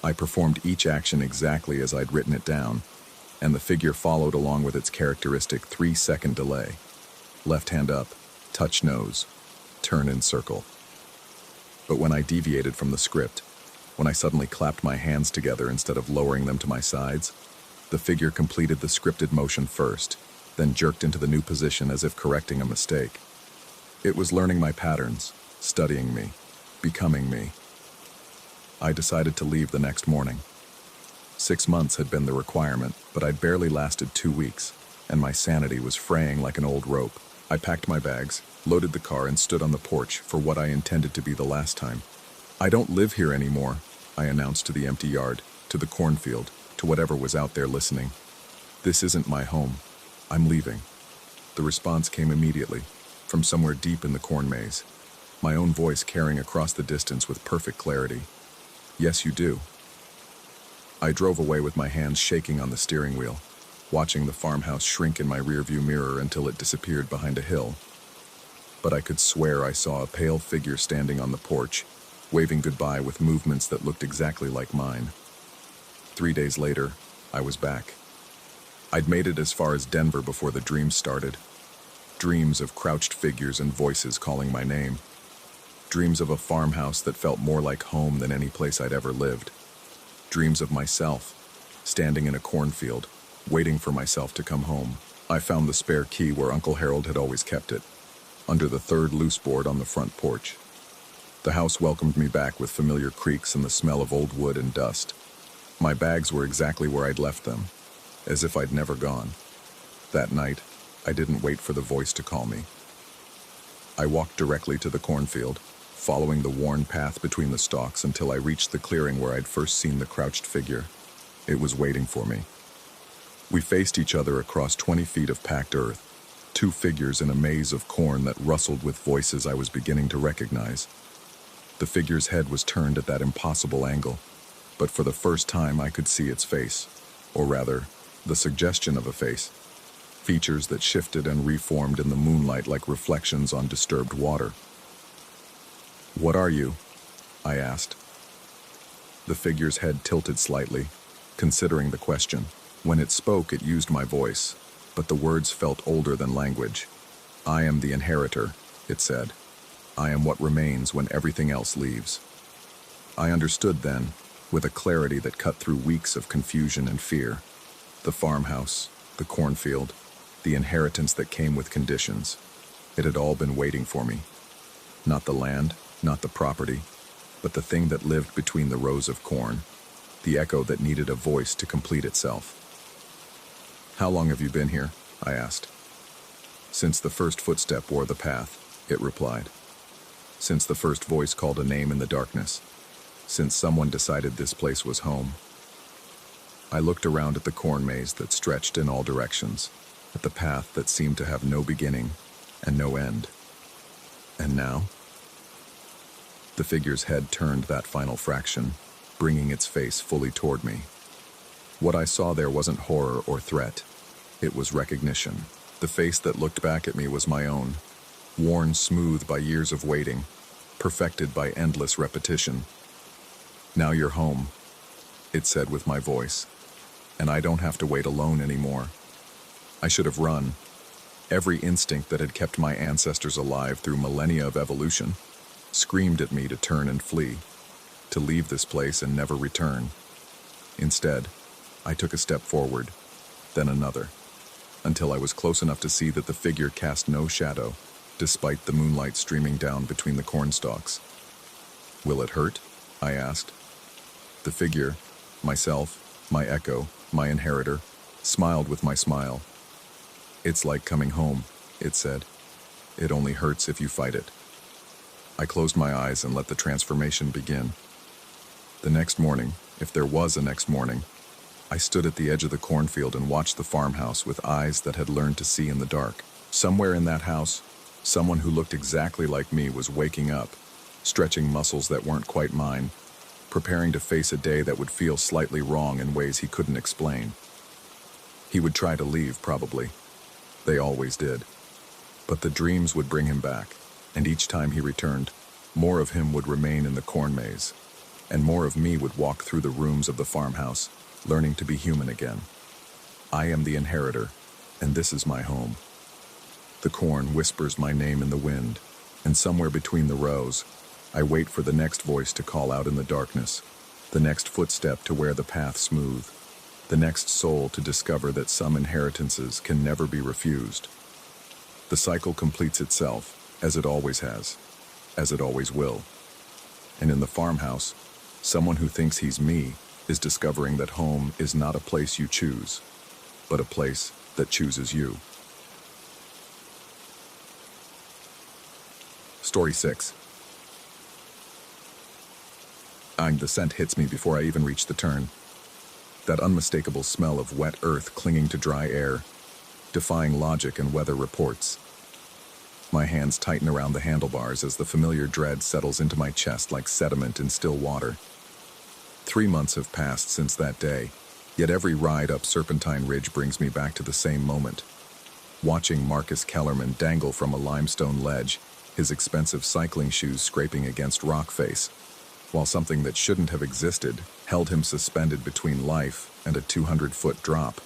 I performed each action exactly as I'd written it down, and the figure followed along with its characteristic 3-second delay. Left hand up, touch nose, turn in circle. But when I deviated from the script, when I suddenly clapped my hands together instead of lowering them to my sides, the figure completed the scripted motion first, then jerked into the new position as if correcting a mistake. It was learning my patterns, studying me, becoming me. I decided to leave the next morning. 6 months had been the requirement, but I'd barely lasted 2 weeks, and my sanity was fraying like an old rope. I packed my bags, loaded the car, and stood on the porch for what I intended to be the last time. "I don't live here anymore," I announced to the empty yard, to the cornfield, to whatever was out there listening. "This isn't my home. I'm leaving." The response came immediately, from somewhere deep in the corn maze, my own voice carrying across the distance with perfect clarity. "Yes, you do." I drove away with my hands shaking on the steering wheel, watching the farmhouse shrink in my rearview mirror until it disappeared behind a hill. But I could swear I saw a pale figure standing on the porch, waving goodbye with movements that looked exactly like mine. 3 days later, I was back. I'd made it as far as Denver before the dreams started. Dreams of crouched figures and voices calling my name. Dreams of a farmhouse that felt more like home than any place I'd ever lived. Dreams of myself, standing in a cornfield, waiting for myself to come home. I found the spare key where Uncle Harold had always kept it, under the third loose board on the front porch. The house welcomed me back with familiar creaks and the smell of old wood and dust. My bags were exactly where I'd left them, as if I'd never gone. That night, I didn't wait for the voice to call me. I walked directly to the cornfield, following the worn path between the stalks until I reached the clearing where I'd first seen the crouched figure. It was waiting for me. We faced each other across 20 feet of packed earth, two figures in a maze of corn that rustled with voices I was beginning to recognize. The figure's head was turned at that impossible angle, but for the first time I could see its face, or rather, the suggestion of a face. Features that shifted and reformed in the moonlight like reflections on disturbed water. "What are you?" I asked. The figure's head tilted slightly, considering the question. When it spoke, it used my voice, but the words felt older than language. "I am the inheritor," it said. "I am what remains when everything else leaves." I understood then, with a clarity that cut through weeks of confusion and fear. The farmhouse, the cornfield, the inheritance that came with conditions. It had all been waiting for me. Not the land, not the property, but the thing that lived between the rows of corn, the echo that needed a voice to complete itself. "How long have you been here?" I asked. "Since the first footstep wore the path," it replied. "Since the first voice called a name in the darkness. Since someone decided this place was home." I looked around at the corn maze that stretched in all directions, at the path that seemed to have no beginning and no end. And now? The figure's head turned that final fraction, bringing its face fully toward me. What I saw there wasn't horror or threat. It was recognition. The face that looked back at me was my own, worn smooth by years of waiting, perfected by endless repetition. "Now you're home," it said with my voice, "and I don't have to wait alone anymore." I should have run. Every instinct that had kept my ancestors alive through millennia of evolution screamed at me to turn and flee, to leave this place and never return. Instead, I took a step forward, then another, until I was close enough to see that the figure cast no shadow, despite the moonlight streaming down between the corn stalks. Will it hurt? I asked. The figure, myself, my echo, my inheritor, smiled with my smile. It's like coming home, it said. It only hurts if you fight it. I closed my eyes and let the transformation begin. The next morning, if there was a next morning, I stood at the edge of the cornfield and watched the farmhouse with eyes that had learned to see in the dark. Somewhere in that house, someone who looked exactly like me was waking up, stretching muscles that weren't quite mine, preparing to face a day that would feel slightly wrong in ways he couldn't explain. He would try to leave, probably. They always did. But the dreams would bring him back, and each time he returned, more of him would remain in the corn maze, and more of me would walk through the rooms of the farmhouse, learning to be human again. I am the inheritor, and this is my home. The corn whispers my name in the wind, and somewhere between the rows, I wait for the next voice to call out in the darkness, the next footstep to wear the path smooth, the next soul to discover that some inheritances can never be refused. The cycle completes itself, as it always has, as it always will. And in the farmhouse, someone who thinks he's me is discovering that home is not a place you choose, but a place that chooses you. Story 6. The scent hits me before I even reach the turn. That unmistakable smell of wet earth clinging to dry air, defying logic and weather reports. My hands tighten around the handlebars as the familiar dread settles into my chest like sediment in still water. 3 months have passed since that day, yet every ride up Serpentine Ridge brings me back to the same moment. Watching Marcus Kellerman dangle from a limestone ledge, his expensive cycling shoes scraping against rock face, while something that shouldn't have existed held him suspended between life and a 200-foot drop.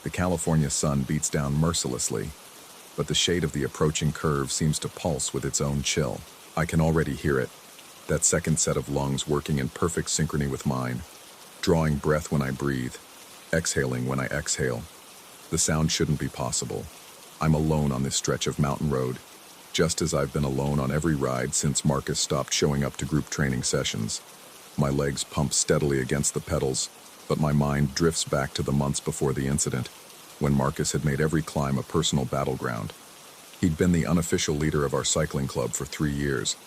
The California sun beats down mercilessly, but the shade of the approaching curve seems to pulse with its own chill. I can already hear it, that second set of lungs working in perfect synchrony with mine, drawing breath when I breathe, exhaling when I exhale. The sound shouldn't be possible. I'm alone on this stretch of mountain road, just as I've been alone on every ride since Marcus stopped showing up to group training sessions. My legs pump steadily against the pedals, but my mind drifts back to the months before the incident, when Marcus had made every climb a personal battleground. He'd been the unofficial leader of our cycling club for 3 years,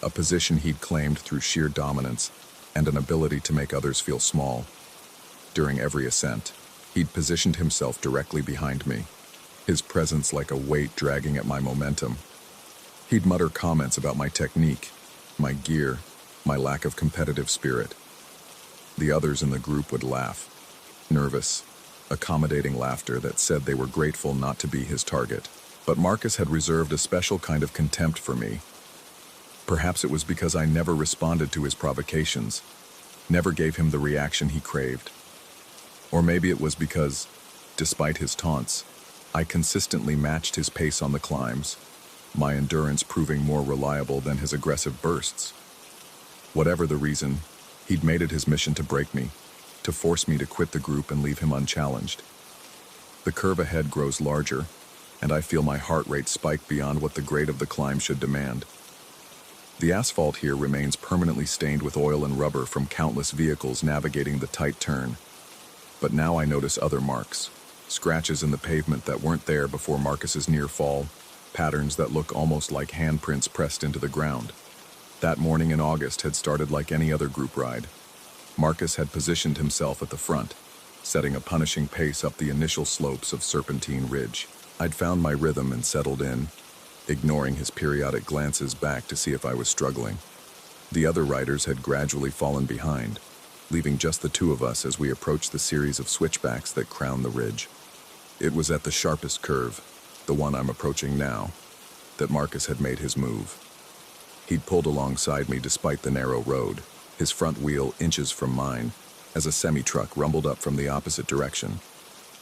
a position he'd claimed through sheer dominance and an ability to make others feel small. During every ascent, he'd positioned himself directly behind me, his presence like a weight dragging at my momentum. He'd mutter comments about my technique, my gear, my lack of competitive spirit. The others in the group would laugh, nervous, accommodating laughter that said they were grateful not to be his target. But Marcus had reserved a special kind of contempt for me. Perhaps it was because I never responded to his provocations, never gave him the reaction he craved. Or maybe it was because, despite his taunts, I consistently matched his pace on the climbs, my endurance proving more reliable than his aggressive bursts. Whatever the reason, he'd made it his mission to break me, to force me to quit the group and leave him unchallenged. The curve ahead grows larger, and I feel my heart rate spike beyond what the grade of the climb should demand. The asphalt here remains permanently stained with oil and rubber from countless vehicles navigating the tight turn. But now I notice other marks, scratches in the pavement that weren't there before Marcus's near fall, patterns that look almost like handprints pressed into the ground. That morning in August had started like any other group ride. Marcus had positioned himself at the front, setting a punishing pace up the initial slopes of Serpentine Ridge. I'd found my rhythm and settled in, ignoring his periodic glances back to see if I was struggling. The other riders had gradually fallen behind, leaving just the two of us as we approached the series of switchbacks that crown the ridge. It was at the sharpest curve, the one I'm approaching now, that Marcus had made his move. He'd pulled alongside me despite the narrow road, his front wheel inches from mine, as a semi-truck rumbled up from the opposite direction.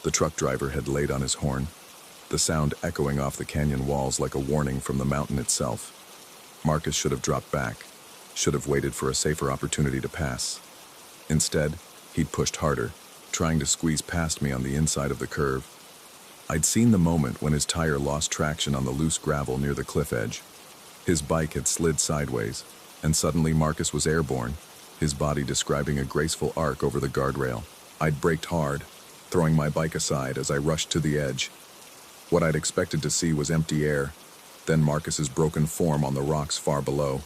The truck driver had laid on his horn, the sound echoing off the canyon walls like a warning from the mountain itself. Marcus should have dropped back, should have waited for a safer opportunity to pass. Instead, he'd pushed harder, trying to squeeze past me on the inside of the curve. I'd seen the moment when his tire lost traction on the loose gravel near the cliff edge. His bike had slid sideways, And suddenly Marcus was airborne, his body describing a graceful arc over the guardrail. I'd braked hard, throwing my bike aside as I rushed to the edge. What I'd expected to see was empty air, then Marcus's broken form on the rocks far below.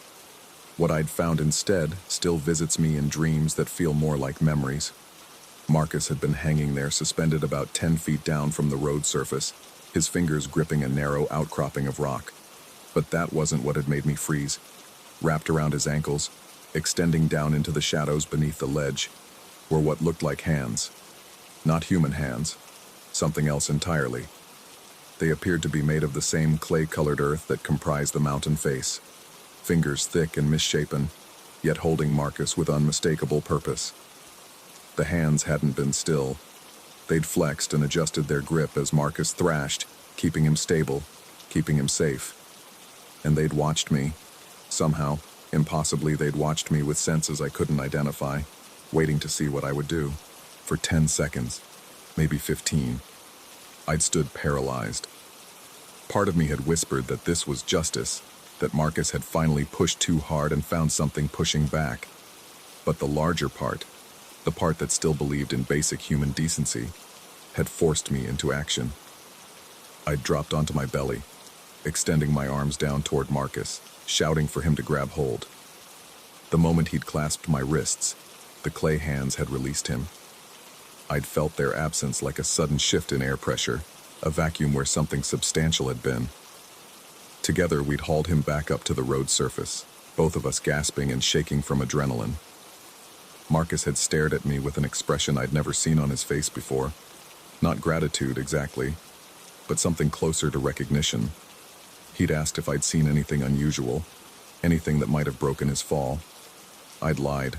What I'd found instead still visits me in dreams that feel more like memories. Marcus had been hanging there, suspended about 10 feet down from the road surface, his fingers gripping a narrow outcropping of rock. But that wasn't what had made me freeze. Wrapped around his ankles, extending down into the shadows beneath the ledge, were what looked like hands. Not human hands, something else entirely. They appeared to be made of the same clay-colored earth that comprised the mountain face, fingers thick and misshapen, yet holding Marcus with unmistakable purpose. The hands hadn't been still. They'd flexed and adjusted their grip as Marcus thrashed, keeping him stable, keeping him safe. And they'd watched me. Somehow, impossibly, they'd watched me with senses I couldn't identify, waiting to see what I would do. For 10 seconds, maybe 15. I'd stood paralyzed. Part of me had whispered that this was justice, that Marcus had finally pushed too hard and found something pushing back. But the larger part, the part that still believed in basic human decency, had forced me into action. I'd dropped onto my belly, extending my arms down toward Marcus, shouting for him to grab hold. The moment he'd clasped my wrists, the clay hands had released him. I'd felt their absence like a sudden shift in air pressure, a vacuum where something substantial had been. Together, we'd hauled him back up to the road surface, both of us gasping and shaking from adrenaline. Marcus had stared at me with an expression I'd never seen on his face before. Not gratitude, exactly, but something closer to recognition. He'd asked if I'd seen anything unusual, anything that might have broken his fall. I'd lied,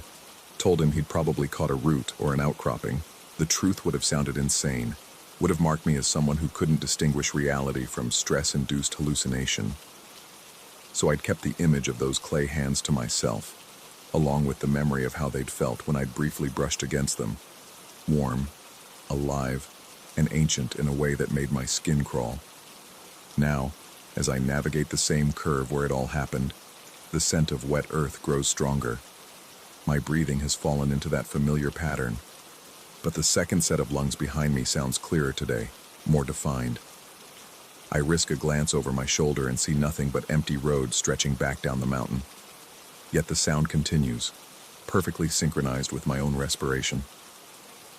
told him he'd probably caught a root or an outcropping. The truth would have sounded insane, would have marked me as someone who couldn't distinguish reality from stress-induced hallucination. So I'd kept the image of those clay hands to myself, along with the memory of how they'd felt when I'd briefly brushed against them. Warm, alive, and ancient in a way that made my skin crawl. Now, as I navigate the same curve where it all happened, the scent of wet earth grows stronger. My breathing has fallen into that familiar pattern, but the second set of lungs behind me sounds clearer today, more defined. I risk a glance over my shoulder and see nothing but empty road stretching back down the mountain. Yet the sound continues, perfectly synchronized with my own respiration.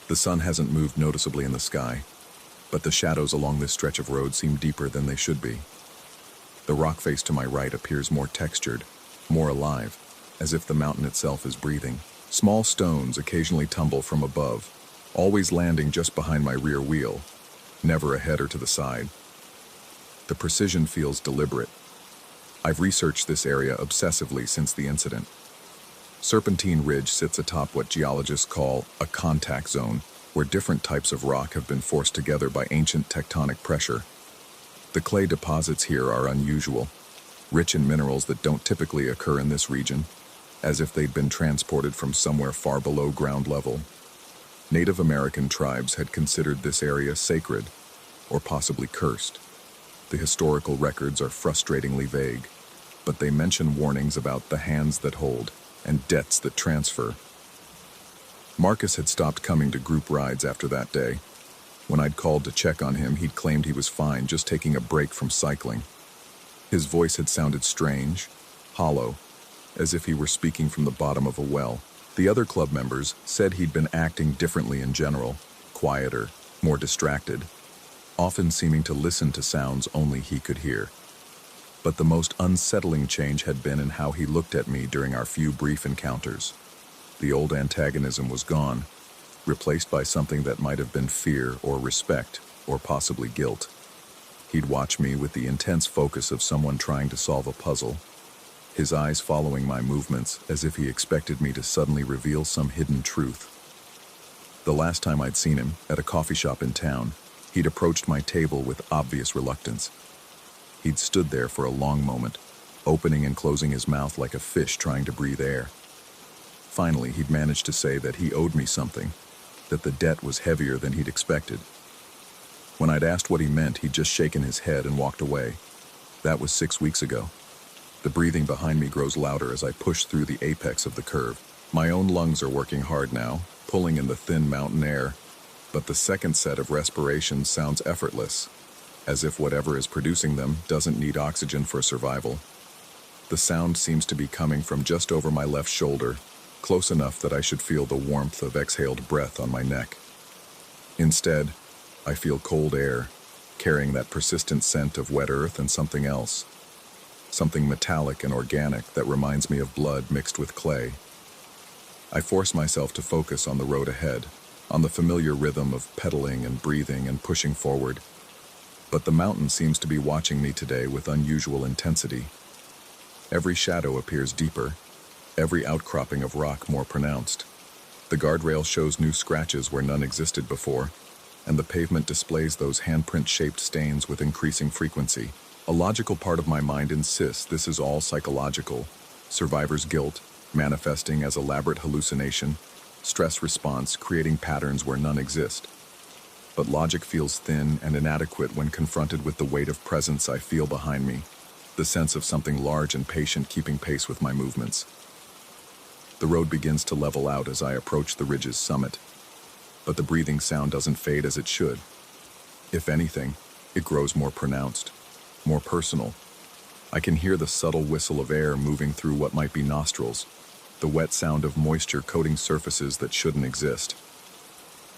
The sun hasn't moved noticeably in the sky, but the shadows along this stretch of road seem deeper than they should be. The rock face to my right appears more textured, more alive, as if the mountain itself is breathing. Small stones occasionally tumble from above, always landing just behind my rear wheel, never ahead or to the side. The precision feels deliberate. I've researched this area obsessively since the incident. Serpentine Ridge sits atop what geologists call a contact zone, where different types of rock have been forced together by ancient tectonic pressure. The clay deposits here are unusual, rich in minerals that don't typically occur in this region, as if they'd been transported from somewhere far below ground level. Native American tribes had considered this area sacred, or possibly cursed. The historical records are frustratingly vague, but they mention warnings about the hands that hold and debts that transfer. Marcus had stopped coming to group rides after that day. When I'd called to check on him, he'd claimed he was fine, just taking a break from cycling. His voice had sounded strange, hollow, as if he were speaking from the bottom of a well. The other club members said he'd been acting differently in general, quieter, more distracted, often seeming to listen to sounds only he could hear. But the most unsettling change had been in how he looked at me during our few brief encounters. The old antagonism was gone, replaced by something that might have been fear or respect, or possibly guilt. He'd watch me with the intense focus of someone trying to solve a puzzle, his eyes following my movements as if he expected me to suddenly reveal some hidden truth. The last time I'd seen him, at a coffee shop in town, he'd approached my table with obvious reluctance. He'd stood there for a long moment, opening and closing his mouth like a fish trying to breathe air. Finally, he'd managed to say that he owed me something, that the debt was heavier than he'd expected. When I'd asked what he meant, he'd just shaken his head and walked away. That was 6 weeks ago. The breathing behind me grows louder as I push through the apex of the curve. My own lungs are working hard now, pulling in the thin mountain air, but the second set of respirations sounds effortless, as if whatever is producing them doesn't need oxygen for survival. The sound seems to be coming from just over my left shoulder, close enough that I should feel the warmth of exhaled breath on my neck. Instead, I feel cold air, carrying that persistent scent of wet earth and something else. Something metallic and organic that reminds me of blood mixed with clay. I force myself to focus on the road ahead, on the familiar rhythm of pedaling and breathing and pushing forward. But the mountain seems to be watching me today with unusual intensity. Every shadow appears deeper, every outcropping of rock more pronounced. The guardrail shows new scratches where none existed before, and the pavement displays those handprint-shaped stains with increasing frequency. A logical part of my mind insists this is all psychological, survivor's guilt manifesting as elaborate hallucination, stress response creating patterns where none exist. But logic feels thin and inadequate when confronted with the weight of presence I feel behind me, the sense of something large and patient keeping pace with my movements. The road begins to level out as I approach the ridge's summit, but the breathing sound doesn't fade as it should. If anything, it grows more pronounced, more personal. I can hear the subtle whistle of air moving through what might be nostrils, the wet sound of moisture coating surfaces that shouldn't exist.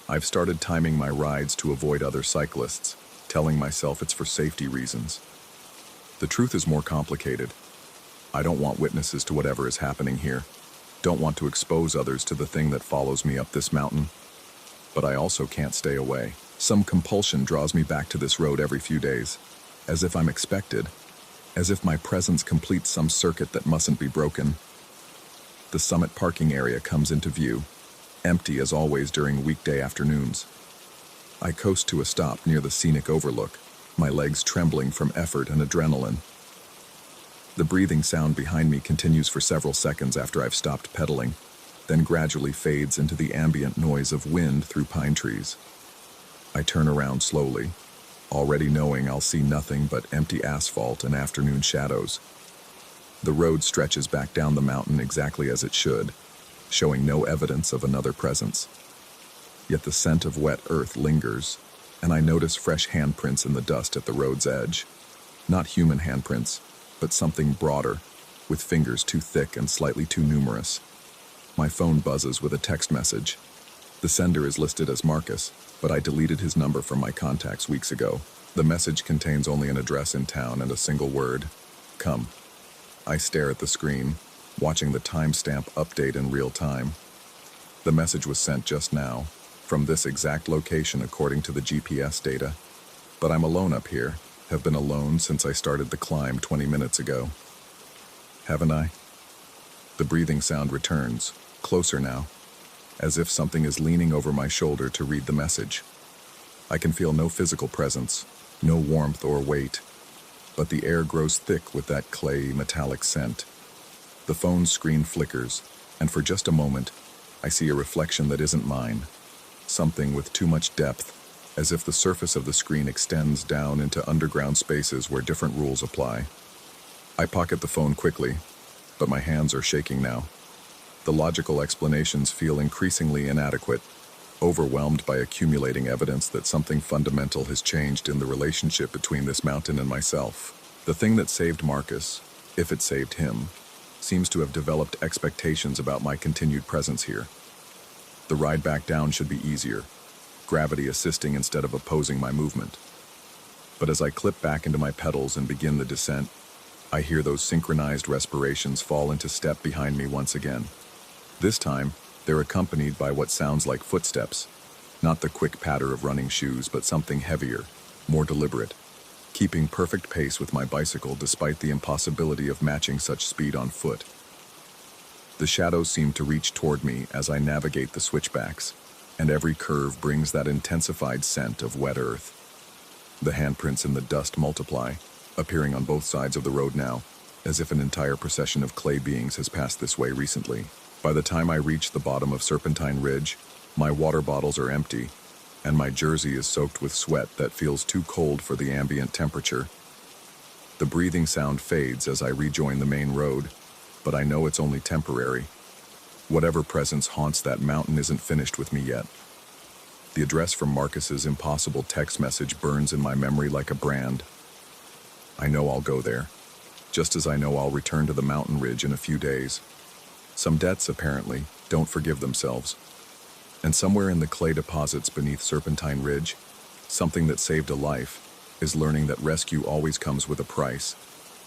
I've started timing my rides to avoid other cyclists, telling myself it's for safety reasons. The truth is more complicated. I don't want witnesses to whatever is happening here. Don't want to expose others to the thing that follows me up this mountain. But I also can't stay away. Some compulsion draws me back to this road every few days, as if I'm expected, as if my presence completes some circuit that mustn't be broken. The summit parking area comes into view, empty as always during weekday afternoons. I coast to a stop near the scenic overlook, my legs trembling from effort and adrenaline. The breathing sound behind me continues for several seconds after I've stopped pedaling, then gradually fades into the ambient noise of wind through pine trees. I turn around slowly, already knowing I'll see nothing but empty asphalt and afternoon shadows. The road stretches back down the mountain exactly as it should, showing no evidence of another presence. Yet the scent of wet earth lingers, and I notice fresh handprints in the dust at the road's edge. Not human handprints, but something broader, with fingers too thick and slightly too numerous. My phone buzzes with a text message. The sender is listed as Marcus, but I deleted his number from my contacts weeks ago. The message contains only an address in town and a single word: come. I stare at the screen, watching the timestamp update in real time. The message was sent just now, from this exact location according to the GPS data. But I'm alone up here, have been alone since I started the climb 20 minutes ago. Haven't I? The breathing sound returns, closer now, as if something is leaning over my shoulder to read the message. I can feel no physical presence, no warmth or weight, but the air grows thick with that clay, metallic scent. The phone's screen flickers, and for just a moment, I see a reflection that isn't mine. Something with too much depth, as if the surface of the screen extends down into underground spaces where different rules apply. I pocket the phone quickly, but my hands are shaking now. The logical explanations feel increasingly inadequate, overwhelmed by accumulating evidence that something fundamental has changed in the relationship between this mountain and myself. The thing that saved Marcus, if it saved him, seems to have developed expectations about my continued presence here. The ride back down should be easier, gravity assisting instead of opposing my movement. But as I clip back into my pedals and begin the descent, I hear those synchronized respirations fall into step behind me once again. This time, they're accompanied by what sounds like footsteps, not the quick patter of running shoes, but something heavier, more deliberate, keeping perfect pace with my bicycle despite the impossibility of matching such speed on foot. The shadows seem to reach toward me as I navigate the switchbacks, and every curve brings that intensified scent of wet earth. The handprints in the dust multiply, appearing on both sides of the road now, as if an entire procession of clay beings has passed this way recently. By the time I reach the bottom of Serpentine Ridge, my water bottles are empty, and my jersey is soaked with sweat that feels too cold for the ambient temperature. The breathing sound fades as I rejoin the main road, but I know it's only temporary. Whatever presence haunts that mountain isn't finished with me yet. The address from Marcus's impossible text message burns in my memory like a brand. I know I'll go there, just as I know I'll return to the mountain ridge in a few days. Some debts, apparently, don't forgive themselves. And somewhere in the clay deposits beneath Serpentine Ridge, something that saved a life is learning that rescue always comes with a price,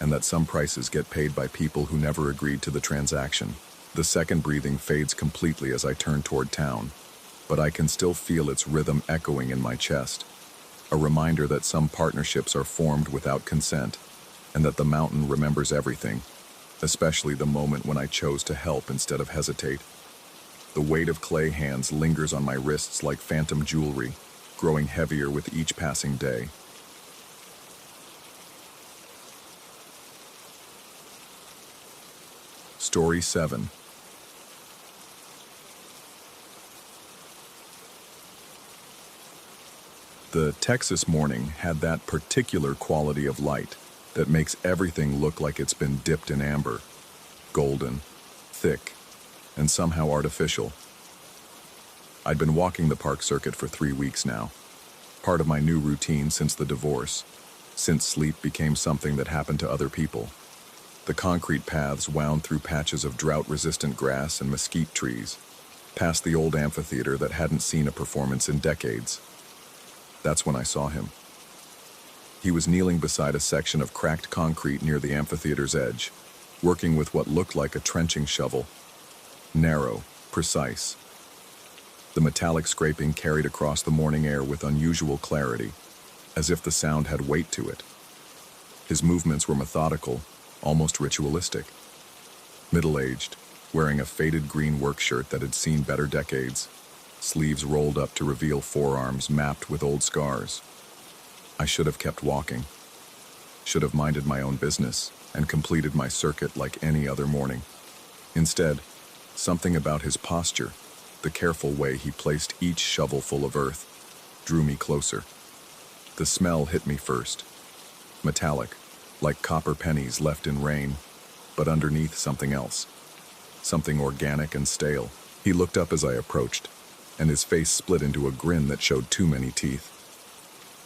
and that some prices get paid by people who never agreed to the transaction. The second breathing fades completely as I turn toward town, but I can still feel its rhythm echoing in my chest, a reminder that some partnerships are formed without consent, and that the mountain remembers everything, especially the moment when I chose to help instead of hesitate. The weight of clay hands lingers on my wrists like phantom jewelry, growing heavier with each passing day. Story 7. The Texas morning had that particular quality of light that makes everything look like it's been dipped in amber, golden, thick, and somehow artificial. I'd been walking the park circuit for 3 weeks now, part of my new routine since the divorce, since sleep became something that happened to other people. The concrete paths wound through patches of drought-resistant grass and mesquite trees, past the old amphitheater that hadn't seen a performance in decades. That's when I saw him. He was kneeling beside a section of cracked concrete near the amphitheater's edge, working with what looked like a trenching shovel. Narrow, precise. The metallic scraping carried across the morning air with unusual clarity, as if the sound had weight to it. His movements were methodical, almost ritualistic. Middle-aged, wearing a faded green work shirt that had seen better decades, sleeves rolled up to reveal forearms mapped with old scars. I should have kept walking, should have minded my own business, and completed my circuit like any other morning. Instead, something about his posture, the careful way he placed each shovelful of earth, drew me closer. The smell hit me first. Metallic, like copper pennies left in rain, but underneath something else. Something organic and stale. He looked up as I approached, and his face split into a grin that showed too many teeth.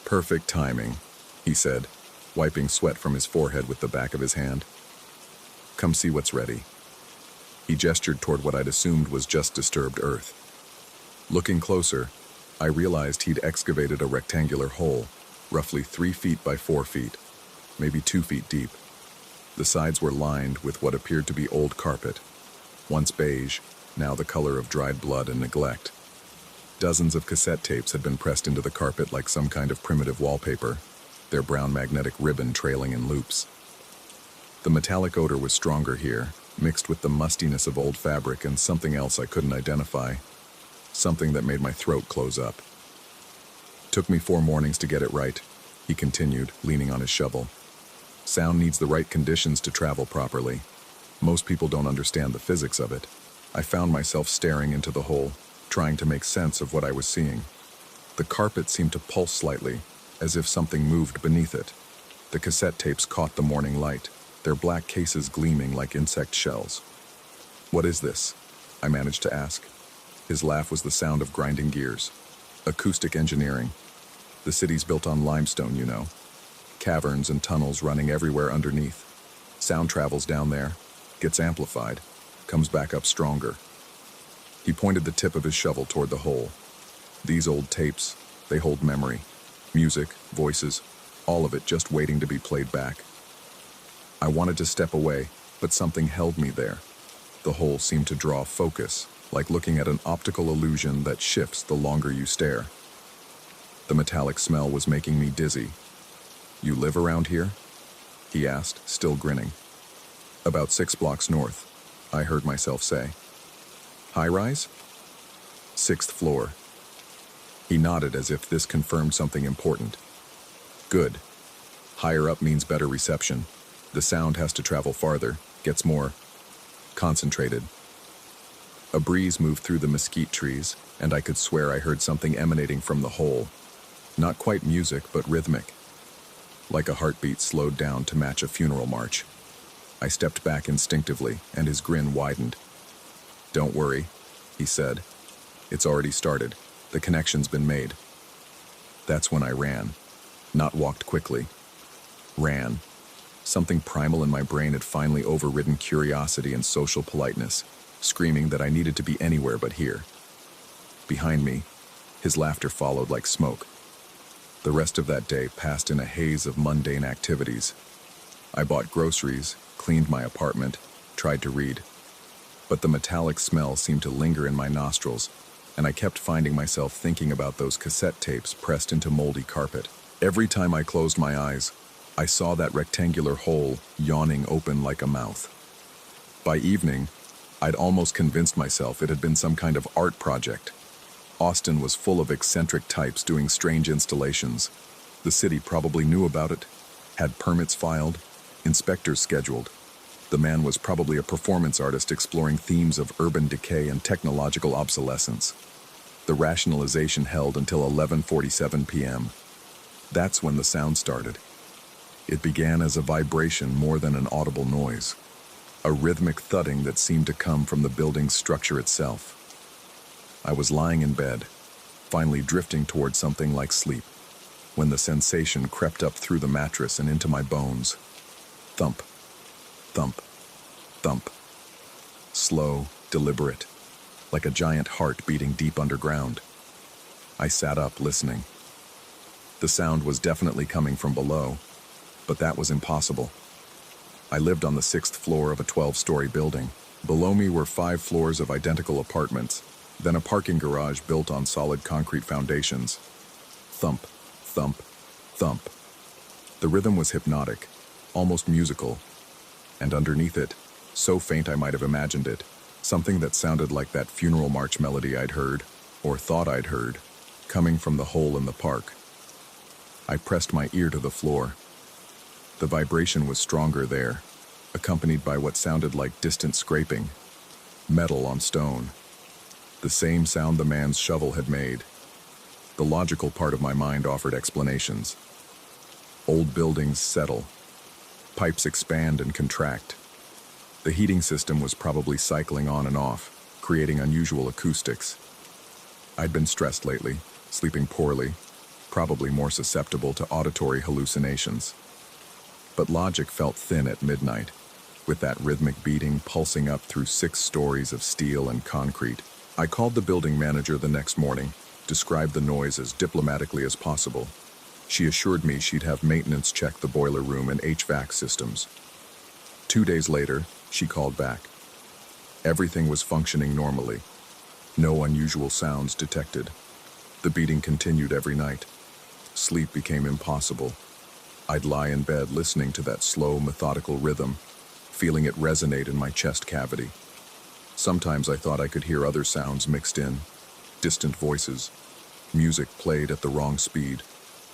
"Perfect timing," he said, wiping sweat from his forehead with the back of his hand. "Come see what's ready." He gestured toward what I'd assumed was just disturbed earth. Looking closer, I realized he'd excavated a rectangular hole, roughly 3 feet by 4 feet, maybe 2 feet deep. The sides were lined with what appeared to be old carpet, once beige, now the color of dried blood and neglect. Dozens of cassette tapes had been pressed into the carpet like some kind of primitive wallpaper, their brown magnetic ribbon trailing in loops. The metallic odor was stronger here, mixed with the mustiness of old fabric and something else I couldn't identify, something that made my throat close up. "Took me 4 mornings to get it right," he continued, leaning on his shovel. "Sound needs the right conditions to travel properly. Most people don't understand the physics of it." I found myself staring into the hole, trying to make sense of what I was seeing. The carpet seemed to pulse slightly, as if something moved beneath it. The cassette tapes caught the morning light, their black cases gleaming like insect shells. "What is this?" I managed to ask. His laugh was the sound of grinding gears. "Acoustic engineering. The city's built on limestone, you know. Caverns and tunnels running everywhere underneath. Sound travels down there, gets amplified, comes back up stronger." He pointed the tip of his shovel toward the hole. "These old tapes, they hold memory. Music, voices, all of it just waiting to be played back." I wanted to step away, but something held me there. The hole seemed to draw focus, like looking at an optical illusion that shifts the longer you stare. The metallic smell was making me dizzy. "You live around here?" he asked, still grinning. "About 6 blocks north," I heard myself say. "High-rise?" "6th floor." He nodded as if this confirmed something important. "Good. Higher up means better reception. The sound has to travel farther, gets more concentrated." A breeze moved through the mesquite trees, and I could swear I heard something emanating from the hole. Not quite music, but rhythmic. like a heartbeat slowed down to match a funeral march. I stepped back instinctively, and his grin widened. "Don't worry," he said. "It's already started. The connection's been made." That's when I ran. Not walked quickly. Ran. Something primal in my brain had finally overridden curiosity and social politeness, screaming that I needed to be anywhere but here. Behind me, his laughter followed like smoke. The rest of that day passed in a haze of mundane activities. I bought groceries, cleaned my apartment, tried to read. But the metallic smell seemed to linger in my nostrils, and I kept finding myself thinking about those cassette tapes pressed into moldy carpet. Every time I closed my eyes, I saw that rectangular hole yawning open like a mouth. By evening, I'd almost convinced myself it had been some kind of art project. Austin was full of eccentric types doing strange installations. The city probably knew about it, had permits filed, inspectors scheduled. The man was probably a performance artist exploring themes of urban decay and technological obsolescence. The rationalization held until 11:47 p.m. That's when the sound started. It began as a vibration more than an audible noise, a rhythmic thudding that seemed to come from the building's structure itself. I was lying in bed, finally drifting toward something like sleep, when the sensation crept up through the mattress and into my bones. Thump, thump, thump. Slow, deliberate, like a giant heart beating deep underground. I sat up, listening. The sound was definitely coming from below, but that was impossible. I lived on the 6th floor of a 12-story building. Below me were 5 floors of identical apartments, then a parking garage built on solid concrete foundations. Thump, thump, thump. The rhythm was hypnotic, almost musical, and underneath it, so faint I might have imagined it, something that sounded like that funeral march melody I'd heard, or thought I'd heard, coming from the hole in the park. I pressed my ear to the floor. The vibration was stronger there, accompanied by what sounded like distant scraping, metal on stone. The same sound the man's shovel had made. The logical part of my mind offered explanations. Old buildings settle. Pipes expand and contract. The heating system was probably cycling on and off, creating unusual acoustics. I'd been stressed lately, sleeping poorly, probably more susceptible to auditory hallucinations. But logic felt thin at midnight, with that rhythmic beating pulsing up through 6 stories of steel and concrete. I called the building manager the next morning, described the noise as diplomatically as possible. She assured me she'd have maintenance check the boiler room and HVAC systems. 2 days later, she called back. Everything was functioning normally. No unusual sounds detected. The beating continued every night. Sleep became impossible. I'd lie in bed listening to that slow, methodical rhythm, feeling it resonate in my chest cavity. Sometimes I thought I could hear other sounds mixed in, distant voices, music played at the wrong speed,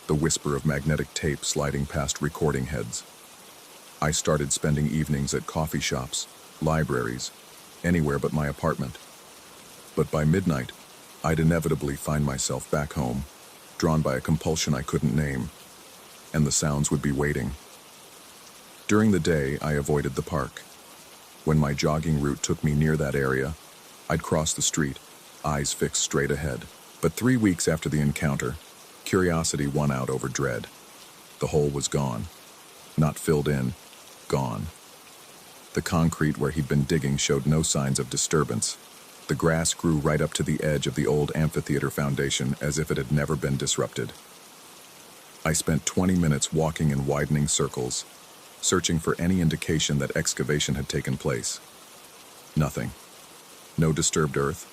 the whisper of magnetic tape sliding past recording heads. I started spending evenings at coffee shops, libraries, anywhere but my apartment. But by midnight, I'd inevitably find myself back home, drawn by a compulsion I couldn't name, and the sounds would be waiting. During the day, I avoided the park. When my jogging route took me near that area, I'd cross the street, eyes fixed straight ahead. But 3 weeks after the encounter, curiosity won out over dread. The hole was gone. Not filled in, gone. The concrete where he'd been digging showed no signs of disturbance. The grass grew right up to the edge of the old amphitheater foundation as if it had never been disrupted. I spent 20 minutes walking in widening circles, searching for any indication that excavation had taken place. Nothing. No disturbed earth,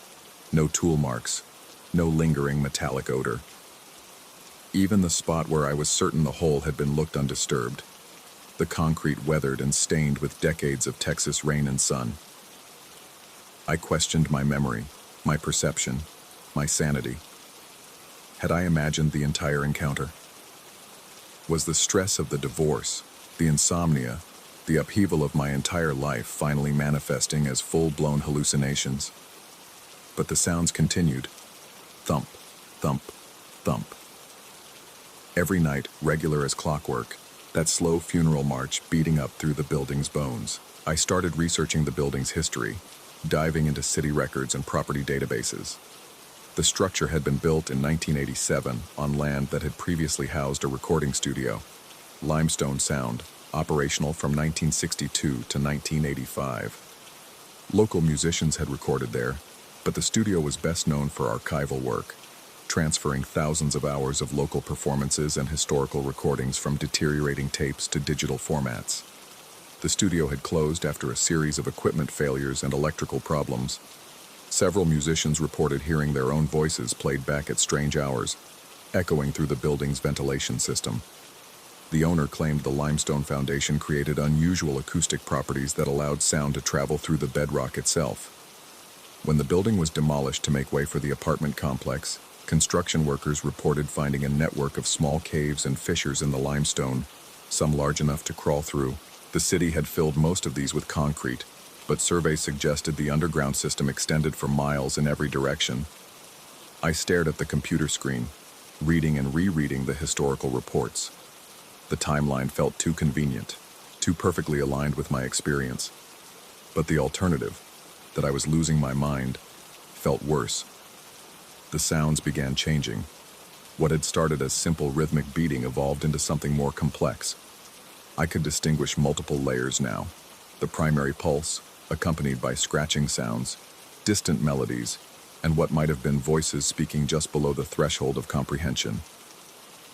no tool marks, no lingering metallic odor. Even the spot where I was certain the hole had been looked undisturbed, the concrete weathered and stained with decades of Texas rain and sun. I questioned my memory, my perception, my sanity. Had I imagined the entire encounter? Was the stress of the divorce, the insomnia, the upheaval of my entire life finally manifesting as full-blown hallucinations? But the sounds continued. Thump, thump, thump. Every night, regular as clockwork, that slow funeral march beating up through the building's bones. I started researching the building's history, diving into city records and property databases. The structure had been built in 1987 on land that had previously housed a recording studio, Limestone Sound, operational from 1962 to 1985. Local musicians had recorded there, but the studio was best known for archival work, transferring thousands of hours of local performances and historical recordings from deteriorating tapes to digital formats. The studio had closed after a series of equipment failures and electrical problems. Several musicians reported hearing their own voices played back at strange hours, echoing through the building's ventilation system. The owner claimed the limestone foundation created unusual acoustic properties that allowed sound to travel through the bedrock itself. When the building was demolished to make way for the apartment complex, construction workers reported finding a network of small caves and fissures in the limestone, some large enough to crawl through. The city had filled most of these with concrete, but surveys suggested the underground system extended for miles in every direction. I stared at the computer screen, reading and rereading the historical reports. The timeline felt too convenient, too perfectly aligned with my experience. But the alternative, that I was losing my mind, felt worse. The sounds began changing. What had started as simple rhythmic beating evolved into something more complex. I could distinguish multiple layers now. The primary pulse, accompanied by scratching sounds, distant melodies, and what might have been voices speaking just below the threshold of comprehension.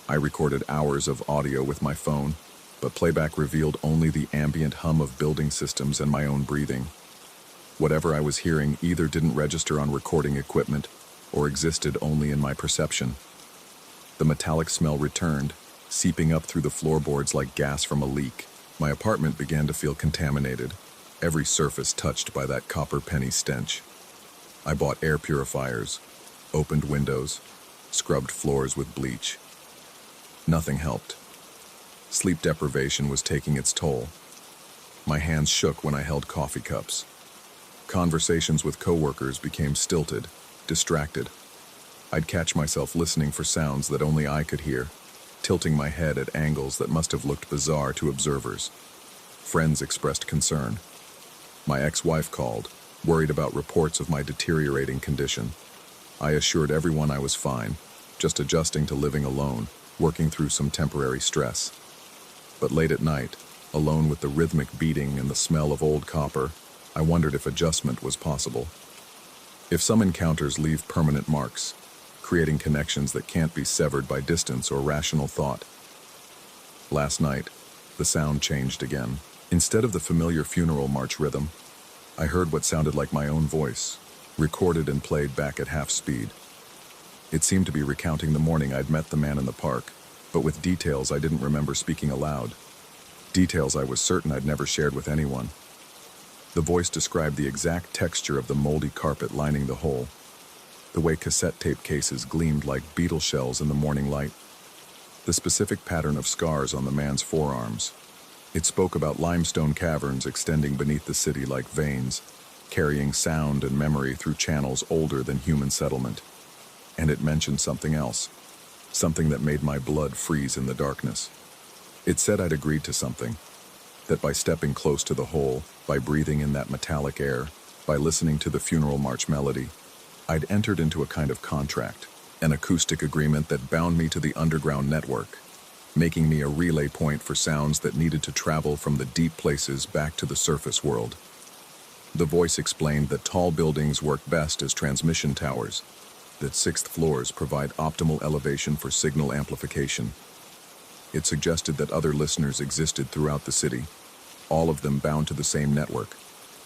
I recorded hours of audio with my phone, but playback revealed only the ambient hum of building systems and my own breathing. Whatever I was hearing either didn't register on recording equipment or existed only in my perception. The metallic smell returned, seeping up through the floorboards like gas from a leak. My apartment began to feel contaminated, every surface touched by that copper penny stench. I bought air purifiers, opened windows, scrubbed floors with bleach. Nothing helped. Sleep deprivation was taking its toll. My hands shook when I held coffee cups. Conversations with coworkers became stilted, distracted. I'd catch myself listening for sounds that only I could hear, tilting my head at angles that must have looked bizarre to observers. Friends expressed concern. My ex-wife called, worried about reports of my deteriorating condition. I assured everyone I was fine, just adjusting to living alone, working through some temporary stress. But late at night, alone with the rhythmic beating and the smell of old copper, I wondered if adjustment was possible. If some encounters leave permanent marks, creating connections that can't be severed by distance or rational thought. Last night, the sound changed again. Instead of the familiar funeral march rhythm, I heard what sounded like my own voice, recorded and played back at half speed. It seemed to be recounting the morning I'd met the man in the park, but with details I didn't remember speaking aloud. Details I was certain I'd never shared with anyone. The voice described the exact texture of the moldy carpet lining the hole, the way cassette tape cases gleamed like beetle shells in the morning light, the specific pattern of scars on the man's forearms. It spoke about limestone caverns extending beneath the city like veins, carrying sound and memory through channels older than human settlement. And it mentioned something else, something that made my blood freeze in the darkness. It said I'd agreed to something, that by stepping close to the hole, by breathing in that metallic air, by listening to the funeral march melody, I'd entered into a kind of contract, an acoustic agreement that bound me to the underground network, making me a relay point for sounds that needed to travel from the deep places back to the surface world. The voice explained that tall buildings work best as transmission towers, that sixth floors provide optimal elevation for signal amplification. It suggested that other listeners existed throughout the city, all of them bound to the same network,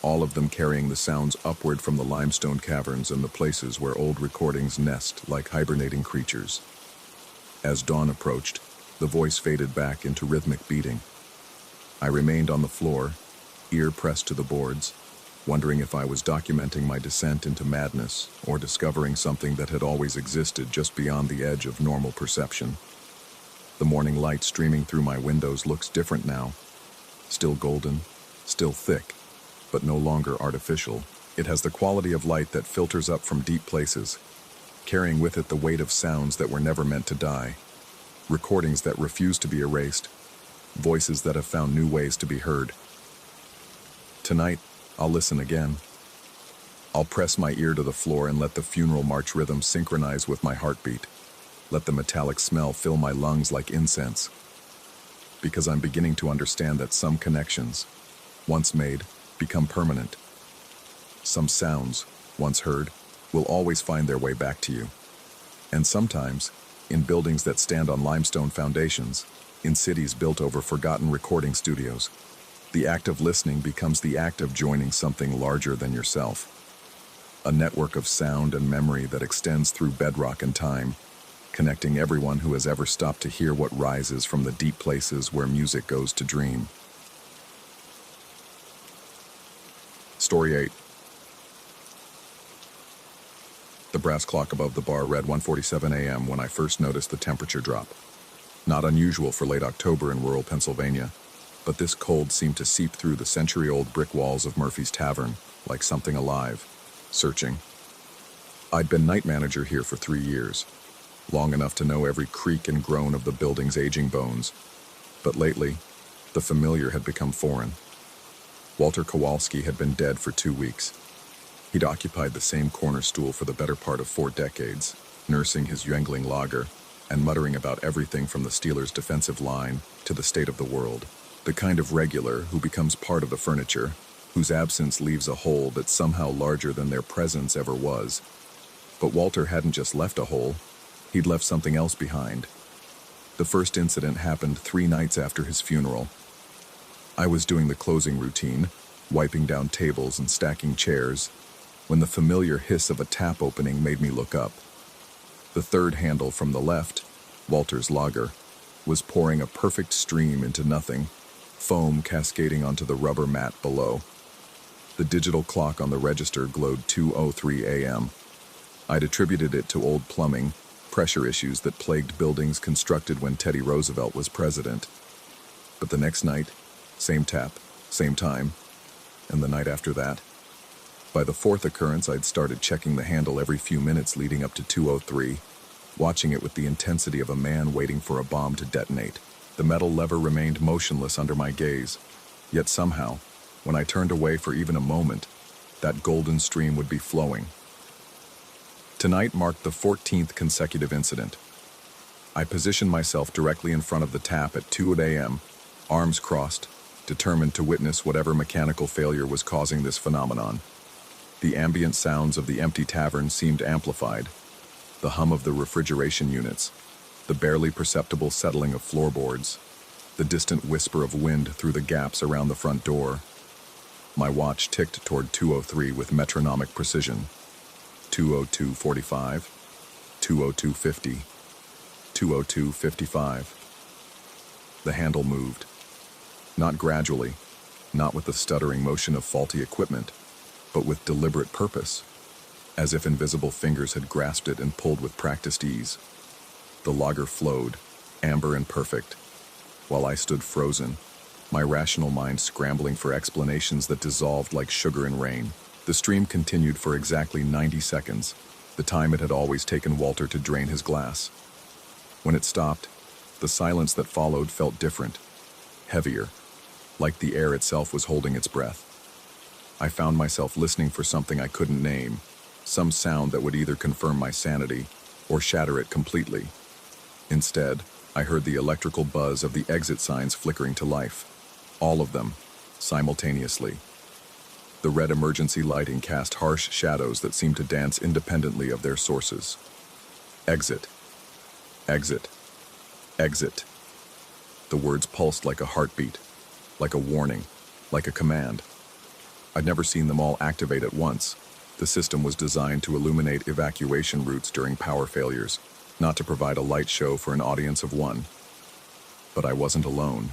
all of them carrying the sounds upward from the limestone caverns and the places where old recordings nest like hibernating creatures. As dawn approached, the voice faded back into rhythmic beating. I remained on the floor, ear pressed to the boards, wondering if I was documenting my descent into madness or discovering something that had always existed just beyond the edge of normal perception. The morning light streaming through my windows looks different now. Still golden, still thick, but no longer artificial. It has the quality of light that filters up from deep places, carrying with it the weight of sounds that were never meant to die, recordings that refuse to be erased, voices that have found new ways to be heard. Tonight, I'll listen again. I'll press my ear to the floor and let the funeral march rhythm synchronize with my heartbeat. Let the metallic smell fill my lungs like incense. Because I'm beginning to understand that some connections, once made, become permanent. Some sounds, once heard, will always find their way back to you. And sometimes, in buildings that stand on limestone foundations, in cities built over forgotten recording studios, the act of listening becomes the act of joining something larger than yourself. A network of sound and memory that extends through bedrock and time, connecting everyone who has ever stopped to hear what rises from the deep places where music goes to dream. Story 8. The brass clock above the bar read 1:47 a.m. when I first noticed the temperature drop. Not unusual for late October in rural Pennsylvania, but this cold seemed to seep through the century-old brick walls of Murphy's Tavern like something alive, searching. I'd been night manager here for 3 years, long enough to know every creak and groan of the building's aging bones. But lately, the familiar had become foreign. Walter Kowalski had been dead for 2 weeks. He'd occupied the same corner stool for the better part of 4 decades, nursing his Yuengling lager and muttering about everything from the Steelers' defensive line to the state of the world. The kind of regular who becomes part of the furniture, whose absence leaves a hole that's somehow larger than their presence ever was. But Walter hadn't just left a hole, he'd left something else behind. The first incident happened 3 nights after his funeral. I was doing the closing routine, wiping down tables and stacking chairs, when the familiar hiss of a tap opening made me look up. The third handle from the left, Walter's lager, was pouring a perfect stream into nothing, foam cascading onto the rubber mat below. The digital clock on the register glowed 2:03 a.m. I'd attributed it to old plumbing, pressure issues that plagued buildings constructed when Teddy Roosevelt was president. But the next night, same tap, same time, and the night after that. By the 4th occurrence, I'd started checking the handle every few minutes leading up to 2:03, watching it with the intensity of a man waiting for a bomb to detonate. The metal lever remained motionless under my gaze, yet somehow, when I turned away for even a moment, that golden stream would be flowing. Tonight marked the 14th consecutive incident. I positioned myself directly in front of the tap at 2 a.m., arms crossed, determined to witness whatever mechanical failure was causing this phenomenon. The ambient sounds of the empty tavern seemed amplified. The hum of the refrigeration units, the barely perceptible settling of floorboards, the distant whisper of wind through the gaps around the front door. My watch ticked toward 2:03 with metronomic precision. 2:02:45, 2:02:50, 2:02:55. The handle moved. Not gradually, not with the stuttering motion of faulty equipment, but with deliberate purpose, as if invisible fingers had grasped it and pulled with practiced ease. The lager flowed, amber and perfect, while I stood frozen, my rational mind scrambling for explanations that dissolved like sugar in rain. The stream continued for exactly 90 seconds, the time it had always taken Walter to drain his glass. When it stopped, the silence that followed felt different, heavier, like the air itself was holding its breath. I found myself listening for something I couldn't name, some sound that would either confirm my sanity or shatter it completely. Instead, I heard the electrical buzz of the exit signs flickering to life, all of them, simultaneously. The red emergency lighting cast harsh shadows that seemed to dance independently of their sources. Exit. Exit. Exit. The words pulsed like a heartbeat, like a warning, like a command. I'd never seen them all activate at once. The system was designed to illuminate evacuation routes during power failures, not to provide a light show for an audience of one. But I wasn't alone.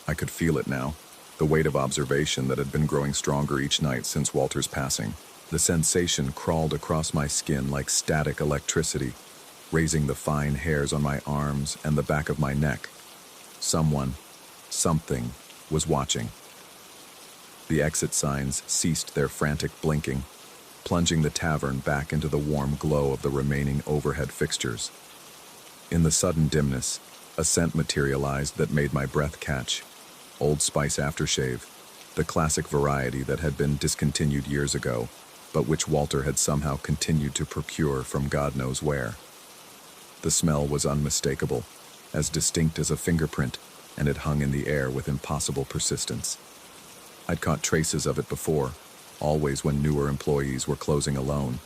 I could feel it now, the weight of observation that had been growing stronger each night since Walter's passing. The sensation crawled across my skin like static electricity, raising the fine hairs on my arms and the back of my neck. Someone, something, was watching. The exit signs ceased their frantic blinking, plunging the tavern back into the warm glow of the remaining overhead fixtures. In the sudden dimness, A scent materialized that made my breath catch. Old Spice aftershave, the classic variety that had been discontinued years ago, but which Walter had somehow continued to procure from God knows where. The smell was unmistakable, as distinct as a fingerprint, and it hung in the air with impossible persistence. I'd caught traces of it before, always when newer employees were closing alone.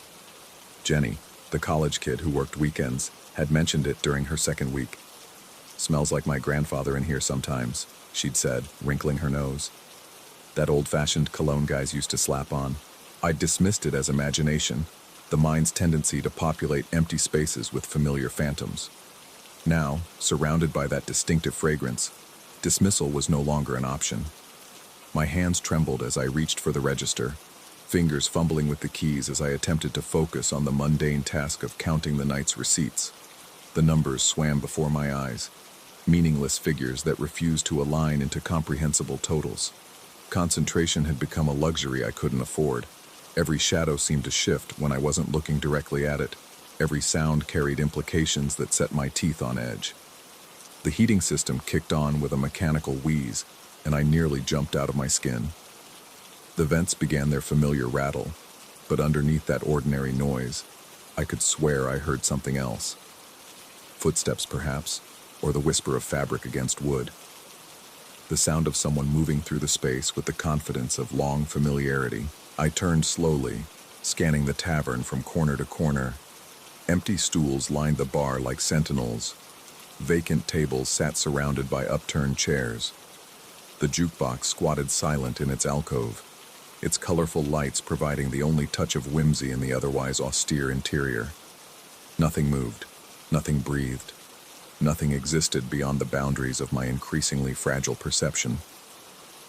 Jenny, the college kid who worked weekends, had mentioned it during her second week. "Smells like my grandfather in here sometimes," she'd said, wrinkling her nose. "That old-fashioned cologne guys used to slap on." I'd dismissed it as imagination, the mind's tendency to populate empty spaces with familiar phantoms. Now, surrounded by that distinctive fragrance, dismissal was no longer an option. My hands trembled as I reached for the register, fingers fumbling with the keys as I attempted to focus on the mundane task of counting the night's receipts. The numbers swam before my eyes, meaningless figures that refused to align into comprehensible totals. Concentration had become a luxury I couldn't afford. Every shadow seemed to shift when I wasn't looking directly at it. Every sound carried implications that set my teeth on edge. The heating system kicked on with a mechanical wheeze, and I nearly jumped out of my skin. The vents began their familiar rattle, but underneath that ordinary noise, I could swear I heard something else. Footsteps, perhaps, or the whisper of fabric against wood. The sound of someone moving through the space with the confidence of long familiarity. I turned slowly, scanning the tavern from corner to corner. Empty stools lined the bar like sentinels. Vacant tables sat surrounded by upturned chairs. The jukebox squatted silent in its alcove, its colorful lights providing the only touch of whimsy in the otherwise austere interior. Nothing moved, nothing breathed, nothing existed beyond the boundaries of my increasingly fragile perception.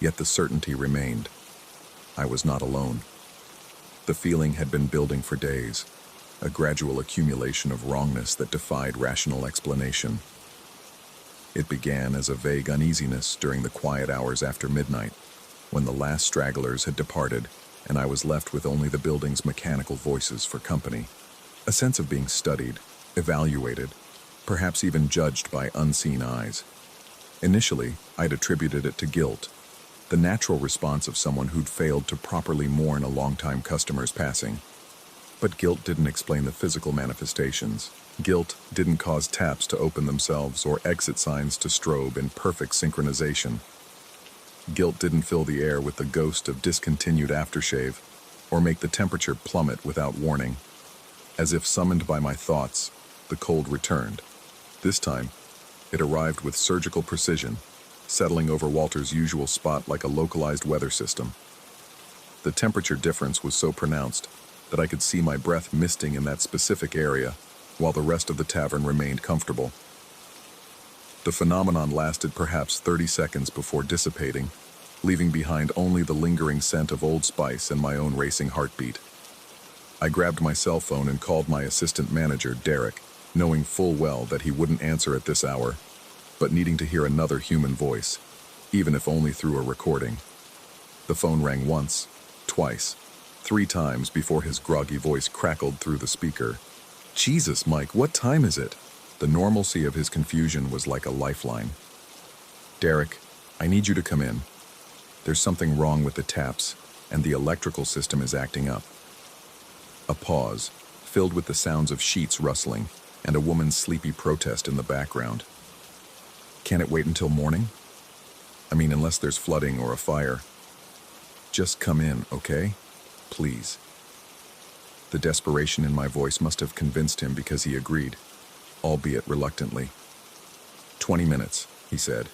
Yet the certainty remained. I was not alone. The feeling had been building for days, a gradual accumulation of wrongness that defied rational explanation. It began as a vague uneasiness during the quiet hours after midnight, when the last stragglers had departed and I was left with only the building's mechanical voices for company. A sense of being studied, evaluated, perhaps even judged by unseen eyes. Initially, I'd attributed it to guilt, the natural response of someone who'd failed to properly mourn a longtime customer's passing. But guilt didn't explain the physical manifestations. Guilt didn't cause taps to open themselves or exit signs to strobe in perfect synchronization. Guilt didn't fill the air with the ghost of discontinued aftershave or make the temperature plummet without warning. As if summoned by my thoughts, the cold returned. This time, it arrived with surgical precision, settling over Walter's usual spot like a localized weather system. The temperature difference was so pronounced that I could see my breath misting in that specific area, while the rest of the tavern remained comfortable. The phenomenon lasted perhaps 30 seconds before dissipating, leaving behind only the lingering scent of Old Spice and my own racing heartbeat. I grabbed my cell phone and called my assistant manager, Derek, knowing full well that he wouldn't answer at this hour, but needing to hear another human voice, even if only through a recording. The phone rang once, twice, 3 times before his groggy voice crackled through the speaker. "Jesus, Mike, what time is it?" The normalcy of his confusion was like a lifeline. "Derek, I need you to come in. There's something wrong with the taps, and the electrical system is acting up." A pause, filled with the sounds of sheets rustling, and a woman's sleepy protest in the background. "Can it wait until morning? I mean, unless there's flooding or a fire. Just come in, okay? Please." The desperation in my voice must have convinced him because he agreed, albeit reluctantly. 20 minutes, he said.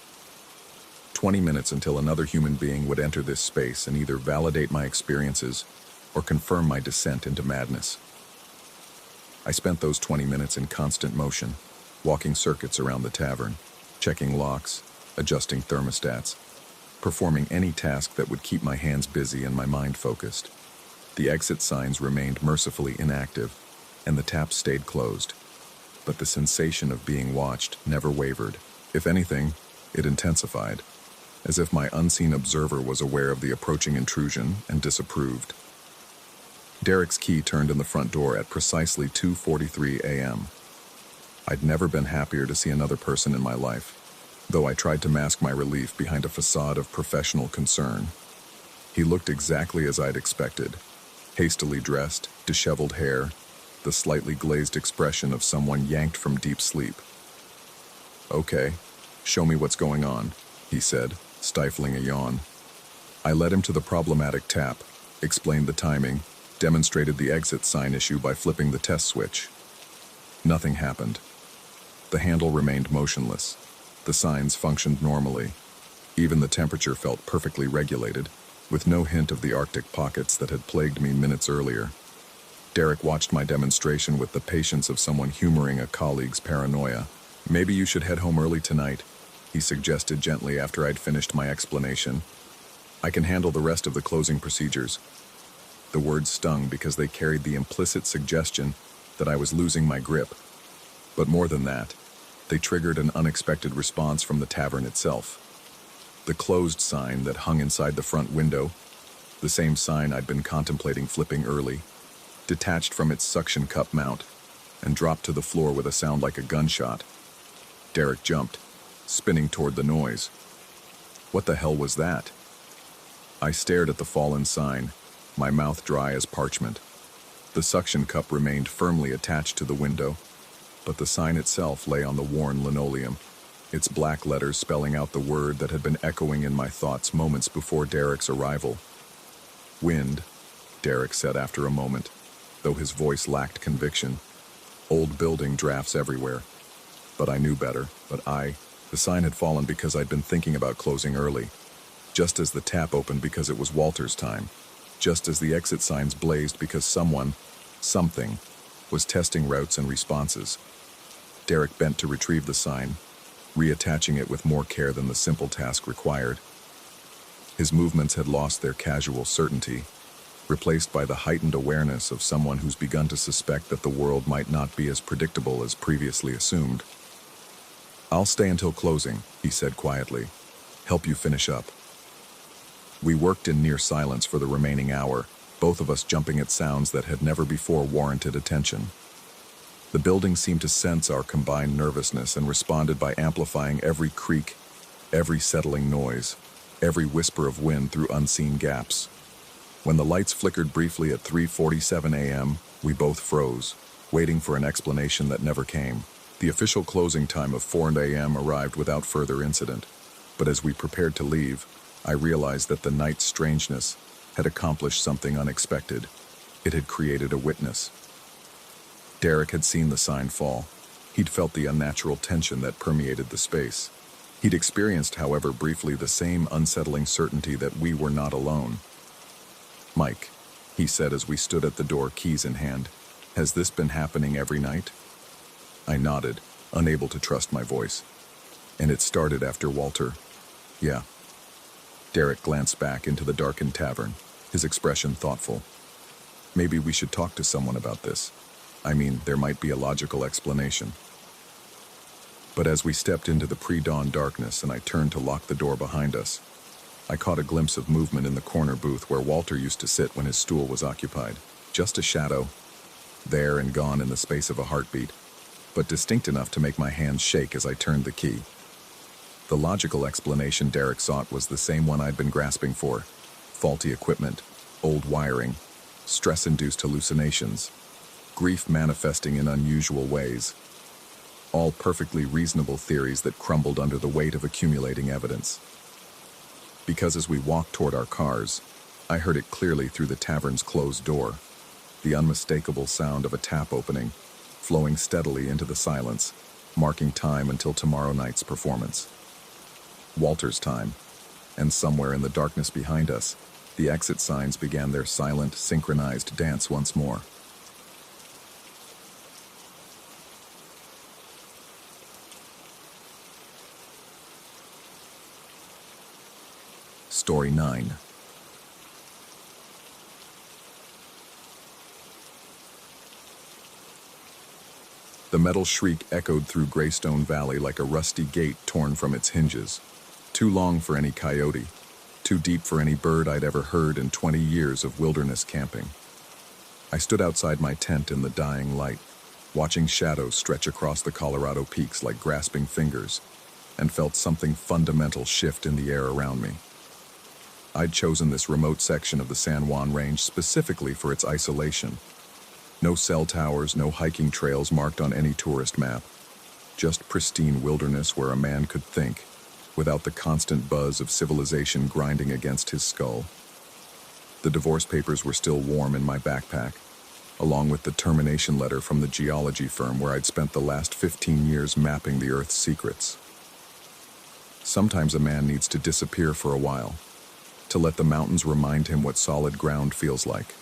20 minutes until another human being would enter this space and either validate my experiences or confirm my descent into madness. I spent those 20 minutes in constant motion, walking circuits around the tavern, checking locks, adjusting thermostats, performing any task that would keep my hands busy and my mind focused. The exit signs remained mercifully inactive, and the taps stayed closed. But the sensation of being watched never wavered. If anything, it intensified, as if my unseen observer was aware of the approaching intrusion and disapproved. Derek's key turned in the front door at precisely 2:43 a.m. I'd never been happier to see another person in my life, though I tried to mask my relief behind a facade of professional concern. He looked exactly as I'd expected. Hastily dressed, disheveled hair, the slightly glazed expression of someone yanked from deep sleep. "Okay, show me what's going on," he said, stifling a yawn. I led him to the problematic tap, explained the timing, demonstrated the exit sign issue by flipping the test switch. Nothing happened. The handle remained motionless. The signs functioned normally. Even the temperature felt perfectly regulated, with no hint of the Arctic pockets that had plagued me minutes earlier. Derek watched my demonstration with the patience of someone humoring a colleague's paranoia. "Maybe you should head home early tonight," he suggested gently after I'd finished my explanation. "I can handle the rest of the closing procedures." The words stung because they carried the implicit suggestion that I was losing my grip. But more than that, they triggered an unexpected response from the tavern itself. The closed sign that hung inside the front window, the same sign I'd been contemplating flipping early, detached from its suction cup mount and dropped to the floor with a sound like a gunshot. Derek jumped, spinning toward the noise. What the hell was that? I stared at the fallen sign, my mouth dry as parchment. The suction cup remained firmly attached to the window, but the sign itself lay on the worn linoleum, its black letters spelling out the word that had been echoing in my thoughts moments before Derek's arrival. "Wind," Derek said after a moment, though his voice lacked conviction. "Old building drafts everywhere." But I knew better. The sign had fallen because I'd been thinking about closing early. Just as the tap opened because it was Walter's time. Just as the exit signs blazed because something, was testing routes and responses. Derek bent to retrieve the sign, reattaching it with more care than the simple task required. His movements had lost their casual certainty, replaced by the heightened awareness of someone who's begun to suspect that the world might not be as predictable as previously assumed. "I'll stay until closing," he said quietly. "Help you finish up." We worked in near silence for the remaining hour, both of us jumping at sounds that had never before warranted attention. The building seemed to sense our combined nervousness and responded by amplifying every creak, every settling noise, every whisper of wind through unseen gaps. When the lights flickered briefly at 3:47 a.m., we both froze, waiting for an explanation that never came. The official closing time of 4 a.m. arrived without further incident, but as we prepared to leave, I realized that the night's strangeness had accomplished something unexpected. It had created a witness. Derek had seen the sign fall. He'd felt the unnatural tension that permeated the space. He'd experienced, however briefly, the same unsettling certainty that we were not alone. "Mike," he said as we stood at the door, keys in hand, "has this been happening every night?" I nodded, unable to trust my voice. "And it started after Walter?" "Yeah." Derek glanced back into the darkened tavern, his expression thoughtful. "Maybe we should talk to someone about this. There might be a logical explanation." But as we stepped into the pre-dawn darkness and I turned to lock the door behind us, I caught a glimpse of movement in the corner booth where Walter used to sit when his stool was occupied. Just a shadow, there and gone in the space of a heartbeat, but distinct enough to make my hands shake as I turned the key. The logical explanation Derek sought was the same one I'd been grasping for: faulty equipment, old wiring, stress-induced hallucinations, grief manifesting in unusual ways. All perfectly reasonable theories that crumbled under the weight of accumulating evidence. Because as we walked toward our cars, I heard it clearly through the tavern's closed door, the unmistakable sound of a tap opening, flowing steadily into the silence, marking time until tomorrow night's performance. Walter's time, and somewhere in the darkness behind us, the exit signs began their silent, synchronized dance once more. Story 9. The metal shriek echoed through Greystone Valley like a rusty gate torn from its hinges. Too long for any coyote, too deep for any bird I'd ever heard in 20 years of wilderness camping. I stood outside my tent in the dying light, watching shadows stretch across the Colorado peaks like grasping fingers, and felt something fundamental shift in the air around me. I'd chosen this remote section of the San Juan Range specifically for its isolation. No cell towers, no hiking trails marked on any tourist map. Just pristine wilderness where a man could think, without the constant buzz of civilization grinding against his skull. The divorce papers were still warm in my backpack, along with the termination letter from the geology firm where I'd spent the last 15 years mapping the Earth's secrets. Sometimes a man needs to disappear for a while, to let the mountains remind him what solid ground feels like.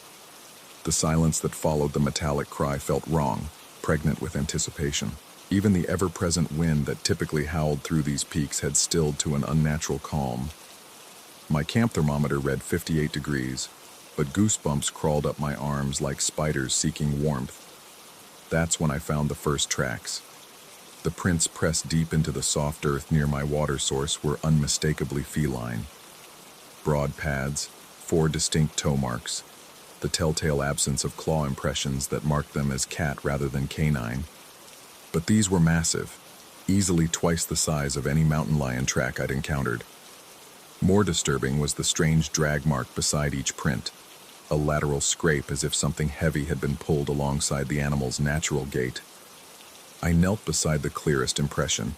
The silence that followed the metallic cry felt wrong, pregnant with anticipation. Even the ever-present wind that typically howled through these peaks had stilled to an unnatural calm. My camp thermometer read 58 degrees, but goosebumps crawled up my arms like spiders seeking warmth. That's when I found the first tracks. The prints pressed deep into the soft earth near my water source were unmistakably feline. Broad pads, 4 distinct toe marks, the telltale absence of claw impressions that marked them as cat rather than canine. But these were massive, easily twice the size of any mountain lion track I'd encountered. More disturbing was the strange drag mark beside each print, a lateral scrape as if something heavy had been pulled alongside the animal's natural gait. I knelt beside the clearest impression,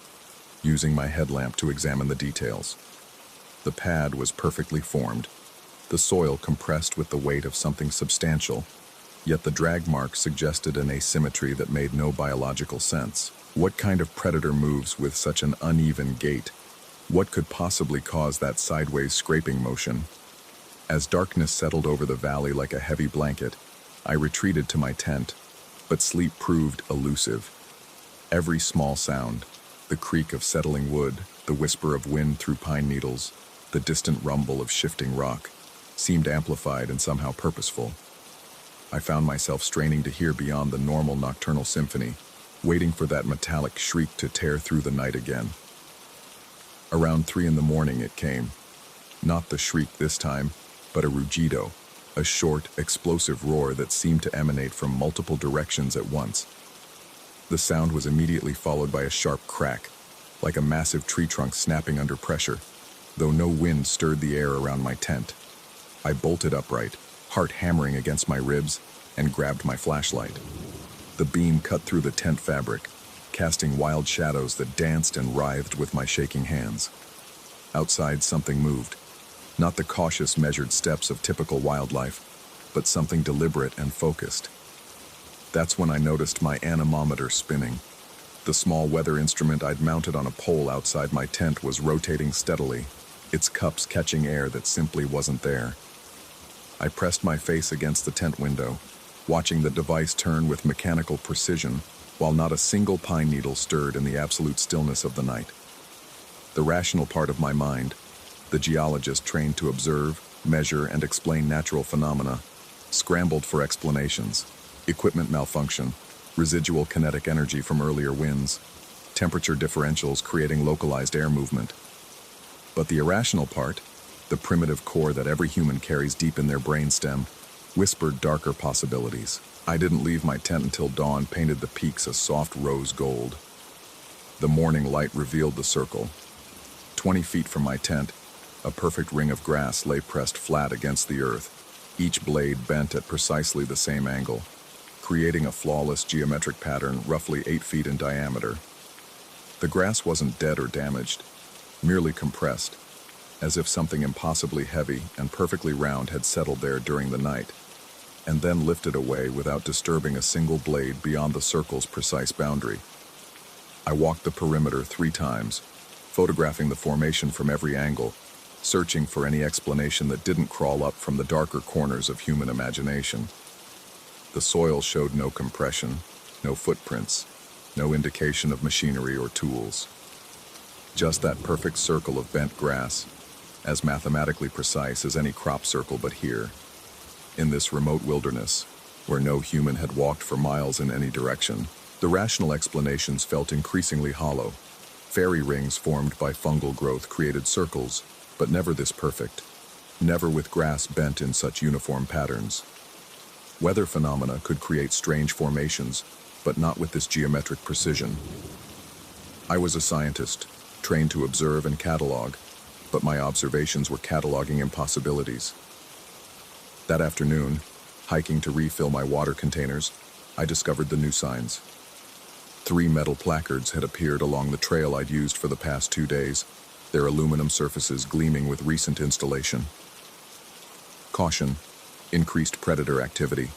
using my headlamp to examine the details. The pad was perfectly formed, the soil compressed with the weight of something substantial, yet the drag mark suggested an asymmetry that made no biological sense. What kind of predator moves with such an uneven gait? What could possibly cause that sideways scraping motion? As darkness settled over the valley like a heavy blanket, I retreated to my tent, but sleep proved elusive. Every small sound, the creak of settling wood, the whisper of wind through pine needles, the distant rumble of shifting rock, seemed amplified and somehow purposeful. I found myself straining to hear beyond the normal nocturnal symphony, waiting for that metallic shriek to tear through the night again. Around 3 a.m. it came. Not the shriek this time, but a rugido, a short, explosive roar that seemed to emanate from multiple directions at once. The sound was immediately followed by a sharp crack, like a massive tree trunk snapping under pressure, though no wind stirred the air around my tent. I bolted upright, heart hammering against my ribs, and grabbed my flashlight. The beam cut through the tent fabric, casting wild shadows that danced and writhed with my shaking hands. Outside, something moved. Not the cautious, measured steps of typical wildlife, but something deliberate and focused. That's when I noticed my anemometer spinning. The small weather instrument I'd mounted on a pole outside my tent was rotating steadily, its cups catching air that simply wasn't there. I pressed my face against the tent window, watching the device turn with mechanical precision, while not a single pine needle stirred in the absolute stillness of the night. The rational part of my mind, the geologist trained to observe, measure, and explain natural phenomena, scrambled for explanations. Equipment malfunction, residual kinetic energy from earlier winds, temperature differentials creating localized air movement. But the irrational part, the primitive core that every human carries deep in their brainstem, whispered darker possibilities. I didn't leave my tent until dawn painted the peaks a soft rose gold. The morning light revealed the circle. 20 feet from my tent, a perfect ring of grass lay pressed flat against the earth, each blade bent at precisely the same angle, creating a flawless geometric pattern roughly 8 feet in diameter. The grass wasn't dead or damaged, merely compressed, as if something impossibly heavy and perfectly round had settled there during the night, and then lifted away without disturbing a single blade beyond the circle's precise boundary. I walked the perimeter 3 times, photographing the formation from every angle, searching for any explanation that didn't crawl up from the darker corners of human imagination. The soil showed no compression, no footprints, no indication of machinery or tools. Just that perfect circle of bent grass, as mathematically precise as any crop circle but here. In this remote wilderness, where no human had walked for miles in any direction, the rational explanations felt increasingly hollow. Fairy rings formed by fungal growth created circles, but never this perfect, never with grass bent in such uniform patterns. Weather phenomena could create strange formations, but not with this geometric precision. I was a scientist, trained to observe and catalog, but my observations were cataloging impossibilities. That afternoon, hiking to refill my water containers, I discovered the new signs. 3 metal placards had appeared along the trail I'd used for the past 2 days, their aluminum surfaces gleaming with recent installation. Caution, increased predator activity.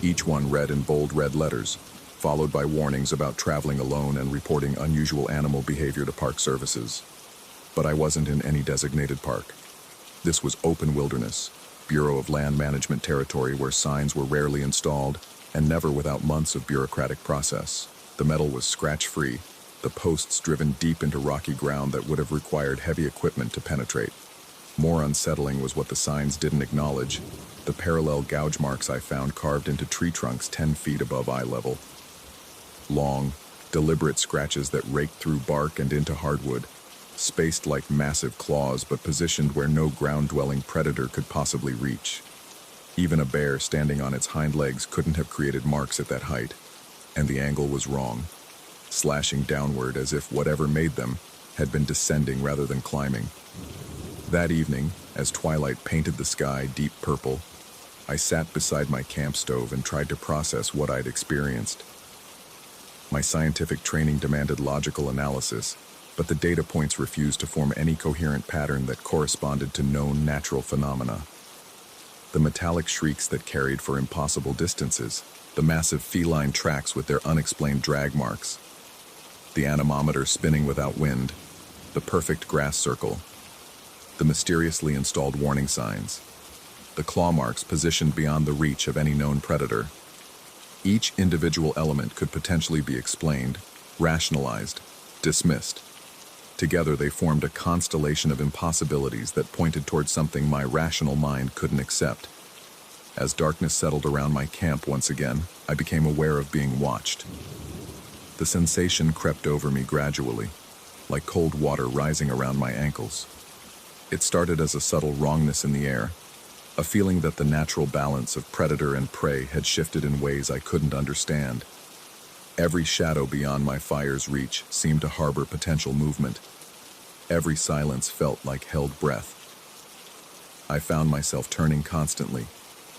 Each one read in bold red letters, followed by warnings about traveling alone and reporting unusual animal behavior to park services. But I wasn't in any designated park. This was open wilderness, Bureau of Land Management territory where signs were rarely installed and never without months of bureaucratic process. The metal was scratch-free, the posts driven deep into rocky ground that would have required heavy equipment to penetrate. More unsettling was what the signs didn't acknowledge, the parallel gouge marks I found carved into tree trunks 10 feet above eye level. Long, deliberate scratches that raked through bark and into hardwood, spaced like massive claws but positioned where no ground-dwelling predator could possibly reach. Even a bear standing on its hind legs couldn't have created marks at that height, and the angle was wrong, slashing downward as if whatever made them had been descending rather than climbing. That evening, as twilight painted the sky deep purple, I sat beside my camp stove and tried to process what I'd experienced. My scientific training demanded logical analysis, but the data points refused to form any coherent pattern that corresponded to known natural phenomena. The metallic shrieks that carried for impossible distances, the massive feline tracks with their unexplained drag marks, the anemometer spinning without wind, the perfect grass circle, the mysteriously installed warning signs, the claw marks positioned beyond the reach of any known predator. Each individual element could potentially be explained, rationalized, dismissed. Together they formed a constellation of impossibilities that pointed towards something my rational mind couldn't accept. As darkness settled around my camp once again, I became aware of being watched. The sensation crept over me gradually, like cold water rising around my ankles. It started as a subtle wrongness in the air, a feeling that the natural balance of predator and prey had shifted in ways I couldn't understand. Every shadow beyond my fire's reach seemed to harbor potential movement. Every silence felt like held breath. I found myself turning constantly,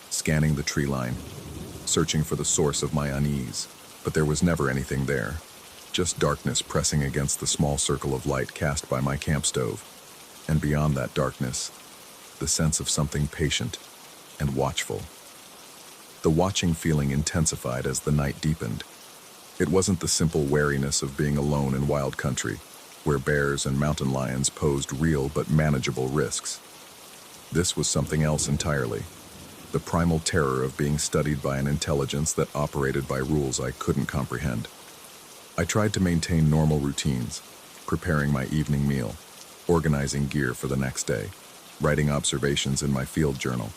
scanning the tree line, searching for the source of my unease, but there was never anything there, just darkness pressing against the small circle of light cast by my camp stove. And beyond that darkness, the sense of something patient and watchful. The watching feeling intensified as the night deepened. It wasn't the simple wariness of being alone in wild country, where bears and mountain lions posed real but manageable risks. This was something else entirely, the primal terror of being studied by an intelligence that operated by rules I couldn't comprehend. I tried to maintain normal routines, preparing my evening meal, organizing gear for the next day, writing observations in my field journal.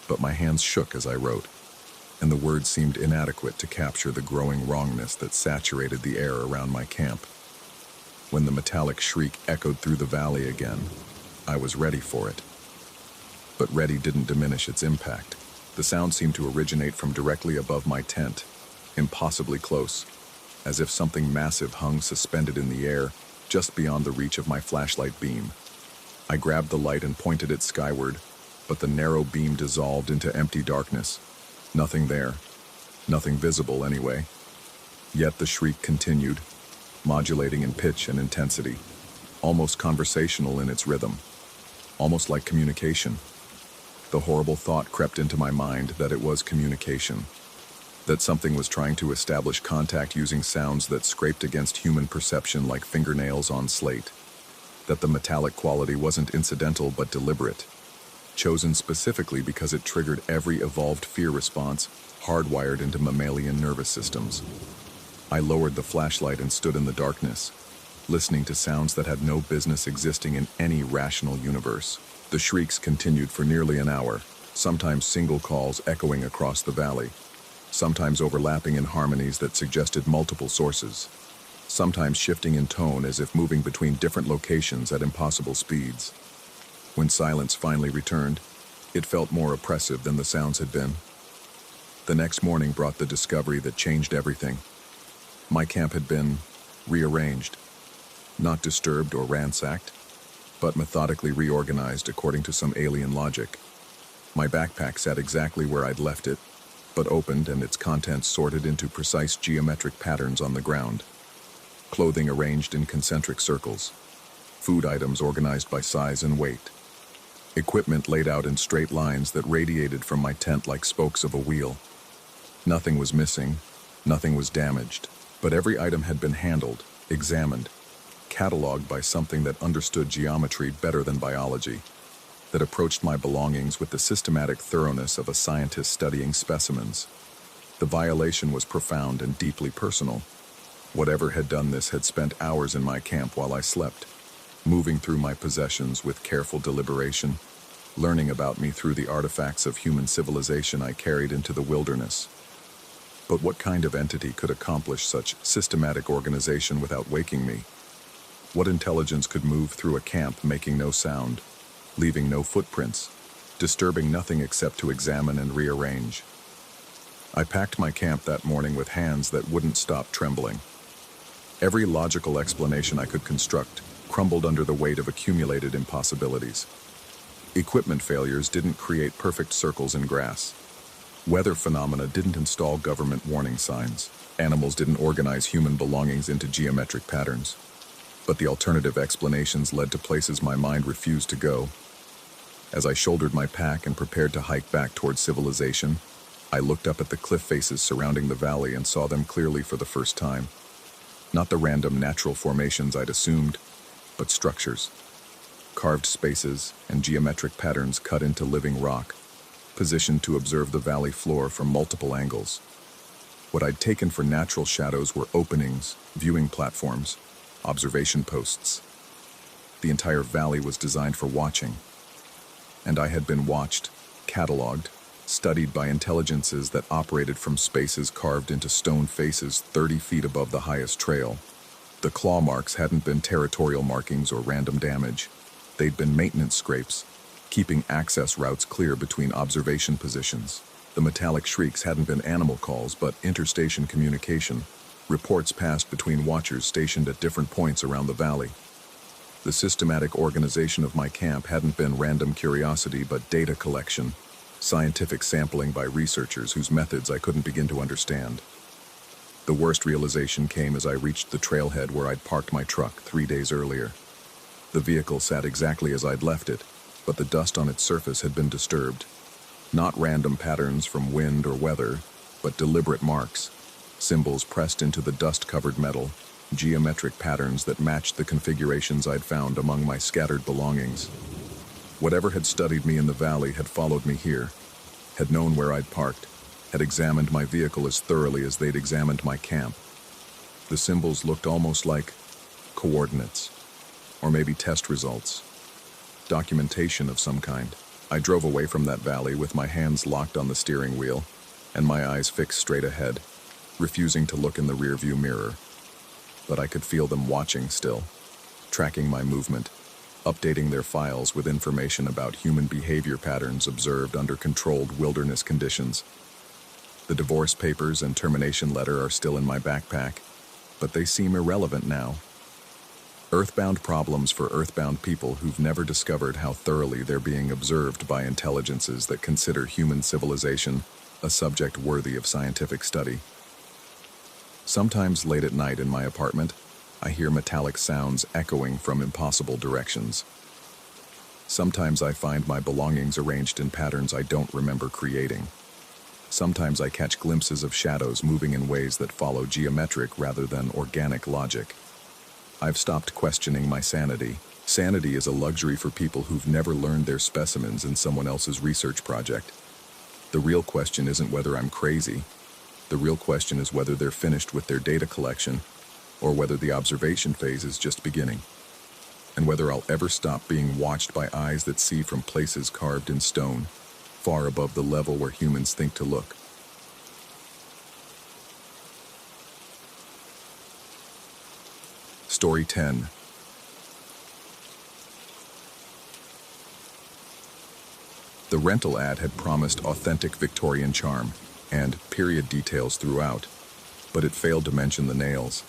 But my hands shook as I wrote, and the words seemed inadequate to capture the growing wrongness that saturated the air around my camp. When the metallic shriek echoed through the valley again, I was ready for it. But ready didn't diminish its impact. The sound seemed to originate from directly above my tent, impossibly close, as if something massive hung suspended in the air, just beyond the reach of my flashlight beam. I grabbed the light and pointed it skyward, but the narrow beam dissolved into empty darkness. Nothing there. Nothing visible, anyway. Yet the shriek continued, modulating in pitch and intensity, almost conversational in its rhythm, almost like communication. The horrible thought crept into my mind that it was communication, that something was trying to establish contact using sounds that scraped against human perception like fingernails on slate, that the metallic quality wasn't incidental but deliberate, chosen specifically because it triggered every evolved fear response hardwired into mammalian nervous systems. I lowered the flashlight and stood in the darkness, listening to sounds that had no business existing in any rational universe. The shrieks continued for nearly an hour, sometimes single calls echoing across the valley, sometimes overlapping in harmonies that suggested multiple sources, sometimes shifting in tone as if moving between different locations at impossible speeds. When silence finally returned, it felt more oppressive than the sounds had been. The next morning brought the discovery that changed everything. My camp had been rearranged, not disturbed or ransacked, but methodically reorganized according to some alien logic. My backpack sat exactly where I'd left it, but opened and its contents sorted into precise geometric patterns on the ground. Clothing arranged in concentric circles. Food items organized by size and weight. Equipment laid out in straight lines that radiated from my tent like spokes of a wheel. Nothing was missing, nothing was damaged, but every item had been handled, examined, cataloged by something that understood geometry better than biology, that approached my belongings with the systematic thoroughness of a scientist studying specimens. The violation was profound and deeply personal. Whatever had done this had spent hours in my camp while I slept, moving through my possessions with careful deliberation, learning about me through the artifacts of human civilization I carried into the wilderness. But what kind of entity could accomplish such systematic organization without waking me? What intelligence could move through a camp making no sound, leaving no footprints, disturbing nothing except to examine and rearrange? I packed my camp that morning with hands that wouldn't stop trembling. Every logical explanation I could construct crumbled under the weight of accumulated impossibilities. Equipment failures didn't create perfect circles in grass. Weather phenomena didn't install government warning signs. Animals didn't organize human belongings into geometric patterns. But the alternative explanations led to places my mind refused to go. As I shouldered my pack and prepared to hike back towards civilization, I looked up at the cliff faces surrounding the valley and saw them clearly for the first time. Not the random natural formations I'd assumed, but structures. Carved spaces and geometric patterns cut into living rock, positioned to observe the valley floor from multiple angles. What I'd taken for natural shadows were openings, viewing platforms, observation posts. The entire valley was designed for watching, and I had been watched, cataloged, studied by intelligences that operated from spaces carved into stone faces 30 feet above the highest trail. The claw marks hadn't been territorial markings or random damage. They'd been maintenance scrapes, keeping access routes clear between observation positions. The metallic shrieks hadn't been animal calls, but interstation communication. Reports passed between watchers stationed at different points around the valley. The systematic organization of my camp hadn't been random curiosity, but data collection, scientific sampling by researchers whose methods I couldn't begin to understand. The worst realization came as I reached the trailhead where I'd parked my truck 3 days earlier. The vehicle sat exactly as I'd left it, but the dust on its surface had been disturbed. Not random patterns from wind or weather, but deliberate marks, symbols pressed into the dust-covered metal, geometric patterns that matched the configurations I'd found among my scattered belongings. Whatever had studied me in the valley had followed me here, had known where I'd parked, had examined my vehicle as thoroughly as they'd examined my camp. The symbols looked almost like coordinates, or maybe test results, documentation of some kind. I drove away from that valley with my hands locked on the steering wheel and my eyes fixed straight ahead, refusing to look in the rearview mirror. But I could feel them watching still, tracking my movement, updating their files with information about human behavior patterns observed under controlled wilderness conditions. The divorce papers and termination letter are still in my backpack, but they seem irrelevant now. Earthbound problems for earthbound people who've never discovered how thoroughly they're being observed by intelligences that consider human civilization a subject worthy of scientific study. Sometimes late at night in my apartment, I hear metallic sounds echoing from impossible directions. Sometimes I find my belongings arranged in patterns I don't remember creating. Sometimes I catch glimpses of shadows moving in ways that follow geometric rather than organic logic. I've stopped questioning my sanity. Sanity is a luxury for people who've never learned their specimens in someone else's research project. The real question isn't whether I'm crazy. The real question is whether they're finished with their data collection, or whether the observation phase is just beginning, and whether I'll ever stop being watched by eyes that see from places carved in stone, far above the level where humans think to look. Story 10. The rental ad had promised authentic Victorian charm. and period details throughout, but it failed to mention the nails.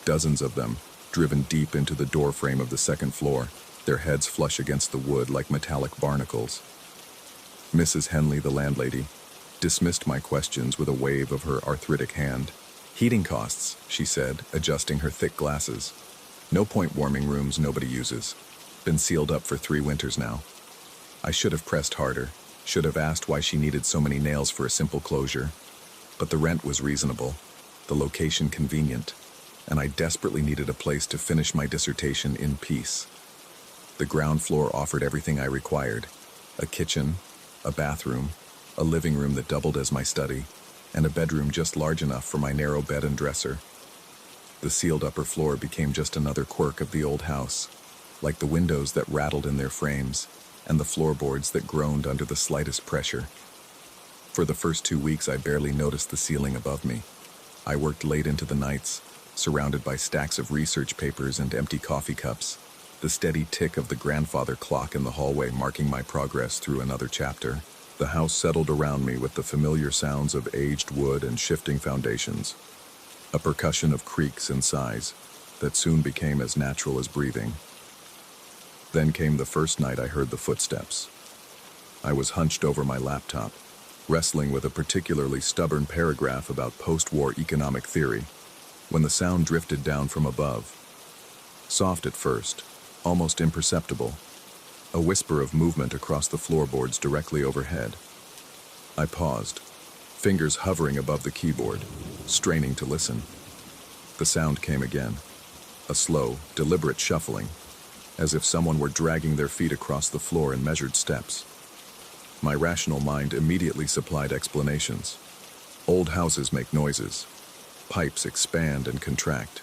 Dozens of them, driven deep into the doorframe of the second floor, their heads flush against the wood like metallic barnacles. Mrs. Henley, the landlady, dismissed my questions with a wave of her arthritic hand. "Heating costs," she said, adjusting her thick glasses. "No point warming rooms nobody uses. Been sealed up for 3 winters now." I should have pressed harder, should have asked why she needed so many nails for a simple closure. But the rent was reasonable, the location convenient, and I desperately needed a place to finish my dissertation in peace. The ground floor offered everything I required: a kitchen, a bathroom, a living room that doubled as my study, and a bedroom just large enough for my narrow bed and dresser. The sealed upper floor became just another quirk of the old house, like the windows that rattled in their frames and the floorboards that groaned under the slightest pressure. For the first 2 weeks, I barely noticed the ceiling above me. I worked late into the nights, surrounded by stacks of research papers and empty coffee cups, the steady tick of the grandfather clock in the hallway marking my progress through another chapter. The house settled around me with the familiar sounds of aged wood and shifting foundations, a percussion of creaks and sighs that soon became as natural as breathing. Then came the first night I heard the footsteps. I was hunched over my laptop, wrestling with a particularly stubborn paragraph about post-war economic theory, when the sound drifted down from above. Soft at first, almost imperceptible, a whisper of movement across the floorboards directly overhead. I paused, fingers hovering above the keyboard, straining to listen. The sound came again, a slow, deliberate shuffling, as if someone were dragging their feet across the floor in measured steps. My rational mind immediately supplied explanations. Old houses make noises. Pipes expand and contract.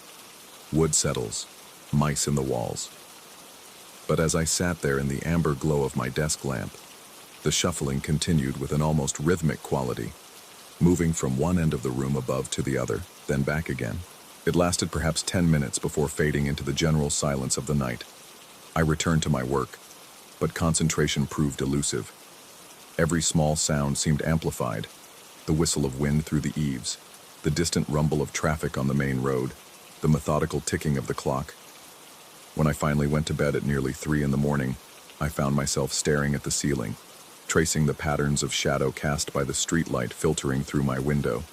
Wood settles. Mice in the walls. But as I sat there in the amber glow of my desk lamp, the shuffling continued with an almost rhythmic quality, moving from one end of the room above to the other, then back again. It lasted perhaps 10 minutes before fading into the general silence of the night. I returned to my work, but concentration proved elusive. Every small sound seemed amplified: the whistle of wind through the eaves, the distant rumble of traffic on the main road, the methodical ticking of the clock. When I finally went to bed at nearly 3 in the morning, I found myself staring at the ceiling, tracing the patterns of shadow cast by the streetlight filtering through my window.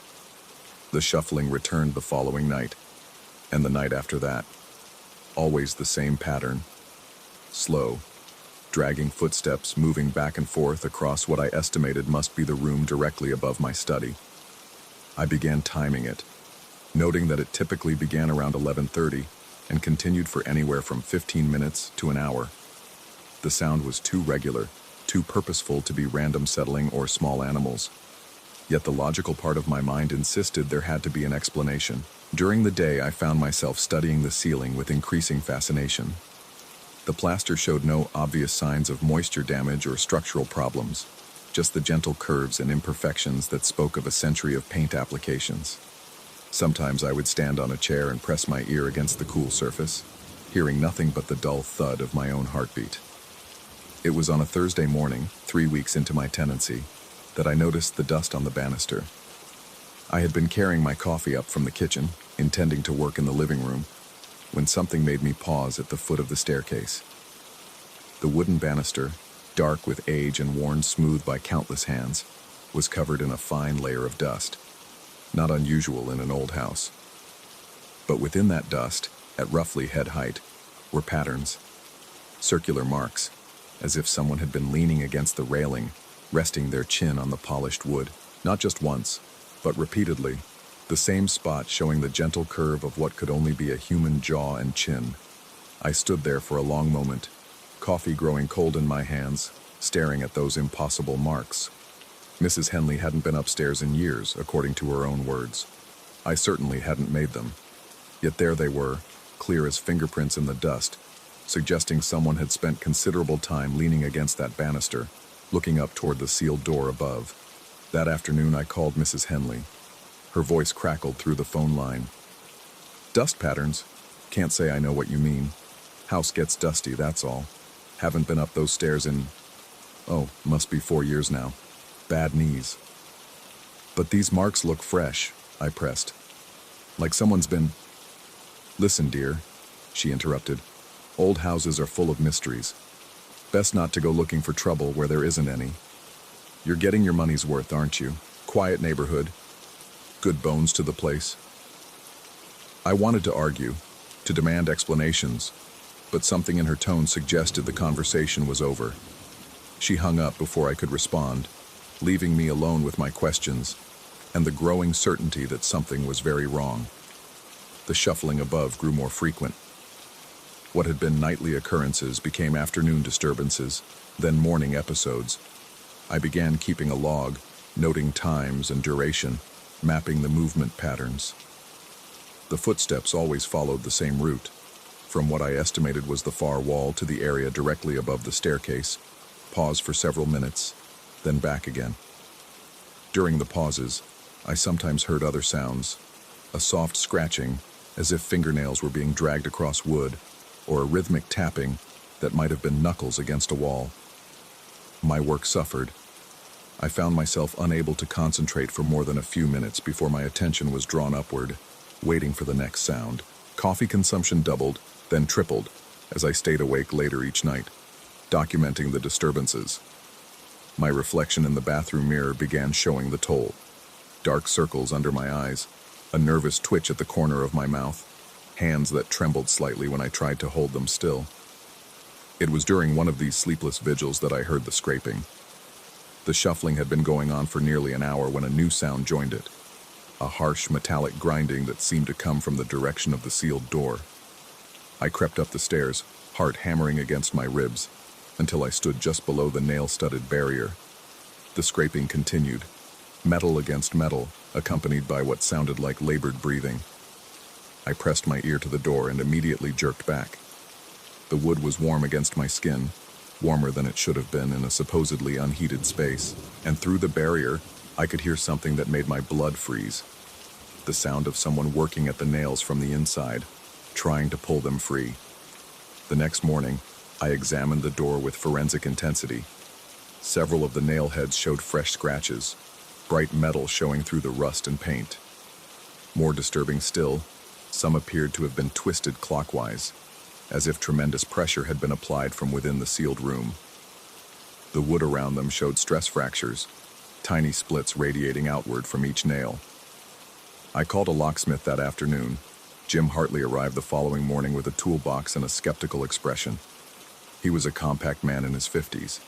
The shuffling returned the following night, and the night after that. Always the same pattern: slow, dragging footsteps moving back and forth across what I estimated must be the room directly above my study. I began timing it, noting that it typically began around 11:30 and continued for anywhere from 15 minutes to an hour. The sound was too regular, too purposeful to be random settling or small animals. Yet the logical part of my mind insisted there had to be an explanation. During the day, I found myself studying the ceiling with increasing fascination. The plaster showed no obvious signs of moisture damage or structural problems, just the gentle curves and imperfections that spoke of a century of paint applications. Sometimes I would stand on a chair and press my ear against the cool surface, hearing nothing but the dull thud of my own heartbeat. It was on a Thursday morning, 3 weeks into my tenancy, that I noticed the dust on the banister. I had been carrying my coffee up from the kitchen, intending to work in the living room, when something made me pause at the foot of the staircase. The wooden banister, dark with age and worn smooth by countless hands, was covered in a fine layer of dust, not unusual in an old house. But within that dust, at roughly head height, were patterns, circular marks, as if someone had been leaning against the railing, resting their chin on the polished wood, not just once, but repeatedly, the same spot showing the gentle curve of what could only be a human jaw and chin. I stood there for a long moment, coffee growing cold in my hands, staring at those impossible marks. Mrs. Henley hadn't been upstairs in years, according to her own words. I certainly hadn't made them. Yet there they were, clear as fingerprints in the dust, suggesting someone had spent considerable time leaning against that banister, looking up toward the sealed door above. That afternoon I called Mrs. Henley. Her voice crackled through the phone line. "Dust patterns? Can't say I know what you mean. House gets dusty, that's all. Haven't been up those stairs in, must be 4 years now. Bad knees." But these marks look fresh, I pressed. Like someone's been... Listen, dear, she interrupted. Old houses are full of mysteries. Best not to go looking for trouble where there isn't any. You're getting your money's worth, aren't you? Quiet neighborhood. Good bones to the place. I wanted to argue, to demand explanations, but something in her tone suggested the conversation was over. She hung up before I could respond, leaving me alone with my questions and the growing certainty that something was very wrong. The shuffling above grew more frequent. What had been nightly occurrences became afternoon disturbances, then morning episodes. I began keeping a log, noting times and duration, mapping the movement patterns. The footsteps always followed the same route, from what I estimated was the far wall to the area directly above the staircase, pause for several minutes, then back again. During the pauses, I sometimes heard other sounds, a soft scratching, as if fingernails were being dragged across wood, or a rhythmic tapping that might have been knuckles against a wall. My work suffered. I found myself unable to concentrate for more than a few minutes before my attention was drawn upward, waiting for the next sound. Coffee consumption doubled, then tripled, as I stayed awake later each night, documenting the disturbances. My reflection in the bathroom mirror began showing the toll. Dark circles under my eyes, a nervous twitch at the corner of my mouth, hands that trembled slightly when I tried to hold them still. It was during one of these sleepless vigils that I heard the scraping. The shuffling had been going on for nearly an hour when a new sound joined it, a harsh metallic grinding that seemed to come from the direction of the sealed door. I crept up the stairs, heart hammering against my ribs, until I stood just below the nail-studded barrier. The scraping continued, metal against metal, accompanied by what sounded like labored breathing. I pressed my ear to the door and immediately jerked back. The wood was warm against my skin, warmer than it should have been in a supposedly unheated space, and through the barrier, I could hear something that made my blood freeze. The sound of someone working at the nails from the inside, trying to pull them free. The next morning, I examined the door with forensic intensity. Several of the nail heads showed fresh scratches, bright metal showing through the rust and paint. More disturbing still, some appeared to have been twisted clockwise, as if tremendous pressure had been applied from within the sealed room. The wood around them showed stress fractures, tiny splits radiating outward from each nail. I called a locksmith that afternoon. Jim Hartley arrived the following morning with a toolbox and a skeptical expression. He was a compact man in his 50s,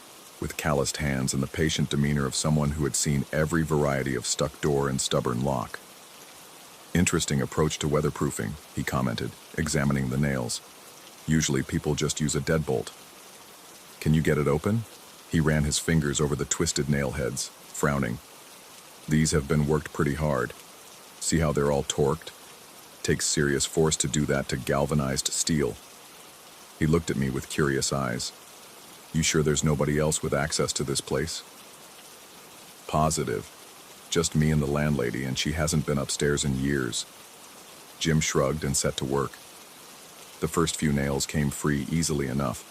with calloused hands and the patient demeanor of someone who had seen every variety of stuck door and stubborn lock. Interesting approach to weatherproofing, he commented, examining the nails. Usually people just use a deadbolt. Can you get it open? He ran his fingers over the twisted nail heads, frowning. These have been worked pretty hard. See how they're all torqued? Takes serious force to do that to galvanized steel. He looked at me with curious eyes. You sure there's nobody else with access to this place? Positive. Just me and the landlady, and she hasn't been upstairs in years. Jim shrugged and set to work. The first few nails came free easily enough,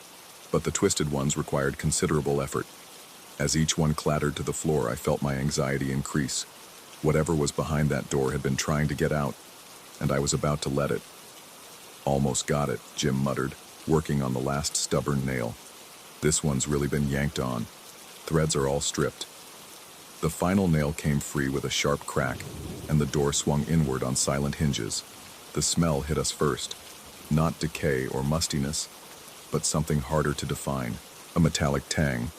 but the twisted ones required considerable effort. As each one clattered to the floor, I felt my anxiety increase. Whatever was behind that door had been trying to get out, and I was about to let it. Almost got it, Jim muttered, working on the last stubborn nail. This one's really been yanked on. Threads are all stripped. The final nail came free with a sharp crack, and the door swung inward on silent hinges. The smell hit us first. Not decay or mustiness, but something harder to define. A metallic tang,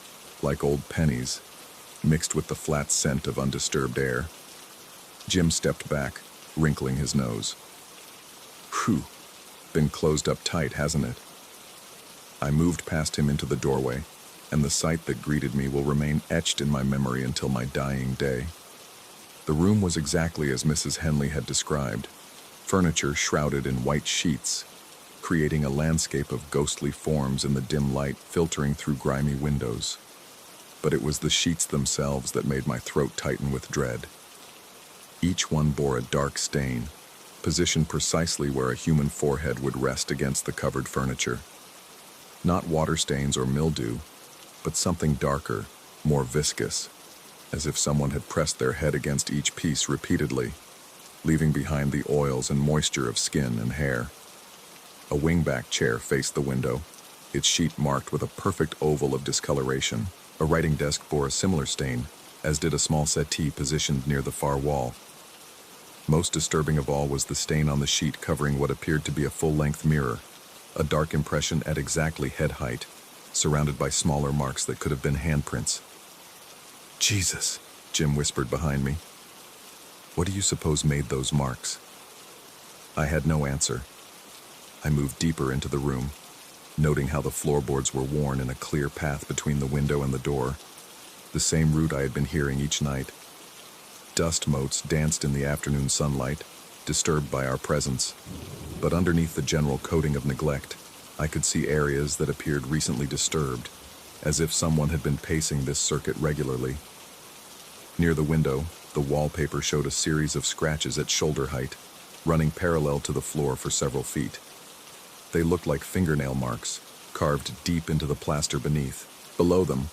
like old pennies, mixed with the flat scent of undisturbed air. Jim stepped back, wrinkling his nose. Whew, been closed up tight, hasn't it? I moved past him into the doorway, and the sight that greeted me will remain etched in my memory until my dying day. The room was exactly as Mrs. Henley had described, furniture shrouded in white sheets, creating a landscape of ghostly forms in the dim light filtering through grimy windows. But it was the sheets themselves that made my throat tighten with dread. Each one bore a dark stain, positioned precisely where a human forehead would rest against the covered furniture. Not water stains or mildew, but something darker, more viscous. as if someone had pressed their head against each piece repeatedly, leaving behind the oils and moisture of skin and hair. A wingback chair faced the window, its sheet marked with a perfect oval of discoloration. A writing desk bore a similar stain, as did a small settee positioned near the far wall. Most disturbing of all was the stain on the sheet covering what appeared to be a full-length mirror, a dark impression at exactly head height, surrounded by smaller marks that could have been handprints. "Jesus," Jim whispered behind me. "What do you suppose made those marks?" I had no answer. I moved deeper into the room, noting how the floorboards were worn in a clear path between the window and the door, the same route I had been hearing each night. Dust motes danced in the afternoon sunlight, disturbed by our presence, but underneath the general coating of neglect, I could see areas that appeared recently disturbed, as if someone had been pacing this circuit regularly. Near the window, the wallpaper showed a series of scratches at shoulder height, running parallel to the floor for several feet. They looked like fingernail marks, carved deep into the plaster beneath. Below them,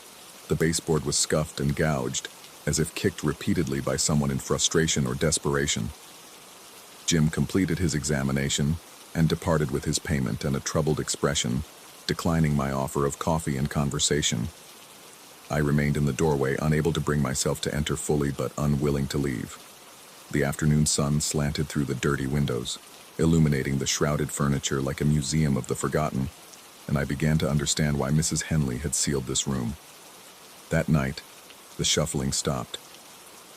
the baseboard was scuffed and gouged, as if kicked repeatedly by someone in frustration or desperation. Jim completed his examination and departed with his payment and a troubled expression, declining my offer of coffee and conversation. I remained in the doorway, unable to bring myself to enter fully but unwilling to leave. The afternoon sun slanted through the dirty windows, illuminating the shrouded furniture like a museum of the forgotten, and I began to understand why Mrs. Henley had sealed this room. That night, the shuffling stopped.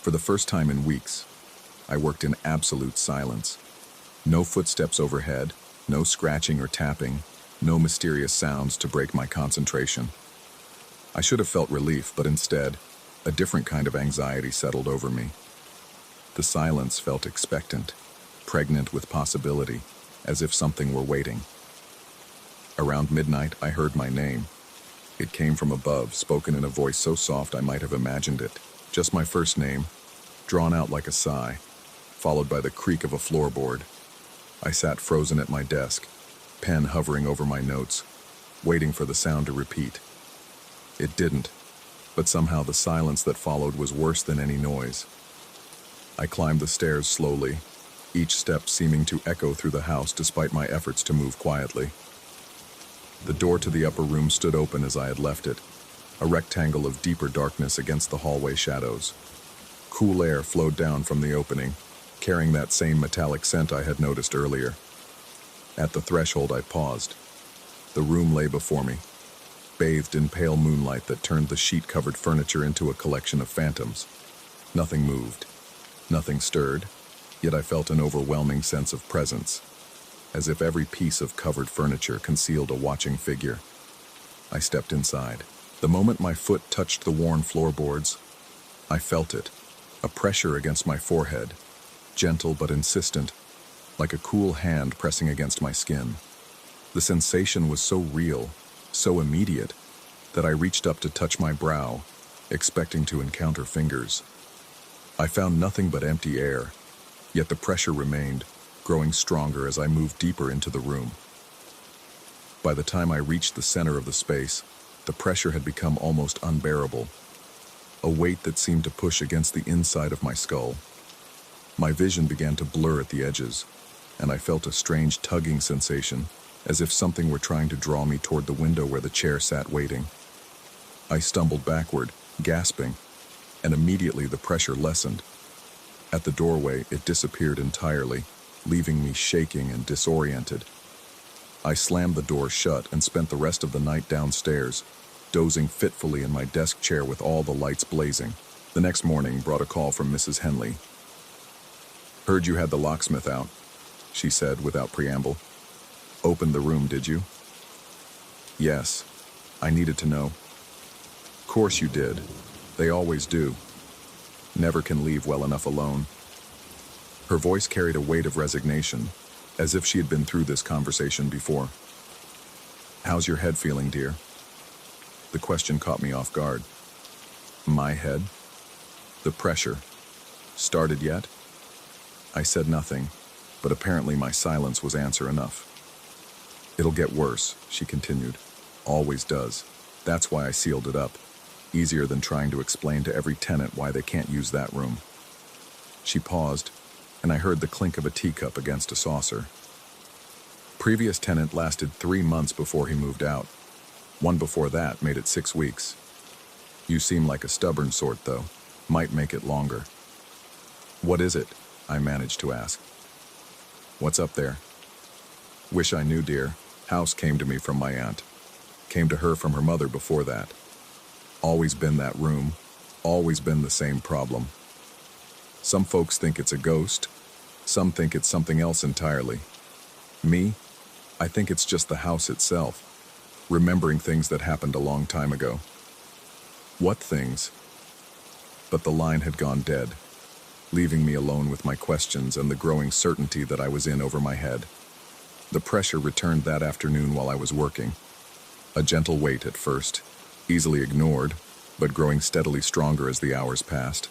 For the first time in weeks, I worked in absolute silence. No footsteps overhead, no scratching or tapping, no mysterious sounds to break my concentration. I should have felt relief, but instead, a different kind of anxiety settled over me. The silence felt expectant, pregnant with possibility, as if something were waiting. Around midnight, I heard my name. It came from above, spoken in a voice so soft I might have imagined it. Just my first name, drawn out like a sigh, followed by the creak of a floorboard. I sat frozen at my desk, pen hovering over my notes, waiting for the sound to repeat. It didn't, but somehow the silence that followed was worse than any noise. I climbed the stairs slowly, each step seeming to echo through the house despite my efforts to move quietly. The door to the upper room stood open as I had left it, a rectangle of deeper darkness against the hallway shadows. Cool air flowed down from the opening, carrying that same metallic scent I had noticed earlier. At the threshold, I paused. The room lay before me, bathed in pale moonlight that turned the sheet-covered furniture into a collection of phantoms. Nothing moved, nothing stirred, yet I felt an overwhelming sense of presence, as if every piece of covered furniture concealed a watching figure. I stepped inside. The moment my foot touched the worn floorboards, I felt it, a pressure against my forehead, gentle but insistent, like a cool hand pressing against my skin. The sensation was so real, so immediate, that I reached up to touch my brow, expecting to encounter fingers. I found nothing but empty air, yet the pressure remained, growing stronger as I moved deeper into the room. By the time I reached the center of the space, the pressure had become almost unbearable, a weight that seemed to push against the inside of my skull. My vision began to blur at the edges, and I felt a strange tugging sensation, as if something were trying to draw me toward the window where the chair sat waiting. I stumbled backward, gasping, and immediately the pressure lessened. At the doorway, it disappeared entirely, leaving me shaking and disoriented. I slammed the door shut and spent the rest of the night downstairs, dozing fitfully in my desk chair with all the lights blazing. The next morning brought a call from Mrs. Henley. "Heard you had the locksmith out," she said without preamble. "Opened the room, did you?" "Yes. I needed to know." "Course you did. They always do. Never can leave well enough alone." Her voice carried a weight of resignation, as if she had been through this conversation before. "How's your head feeling, dear?" The question caught me off guard. My head? The pressure. Started yet? I said nothing, but apparently my silence was answer enough. "It'll get worse," she continued. "Always does. That's why I sealed it up. easier than trying to explain to every tenant why they can't use that room. She paused, and I heard the clink of a teacup against a saucer. Previous tenant lasted 3 months before he moved out. One before that made it 6 weeks. You seem like a stubborn sort, though. Might make it longer. What is it? I managed to ask. What's up there? Wish I knew, dear. House came to me from my aunt. Came to her from her mother before that. Always been that room. Always been the same problem. Some folks think it's a ghost. Some think it's something else entirely. Me? I think it's just the house itself. Remembering things that happened a long time ago. What things? But the line had gone dead, leaving me alone with my questions and the growing certainty that I was in over my head. The pressure returned that afternoon while I was working. A gentle weight at first, easily ignored, but growing steadily stronger as the hours passed.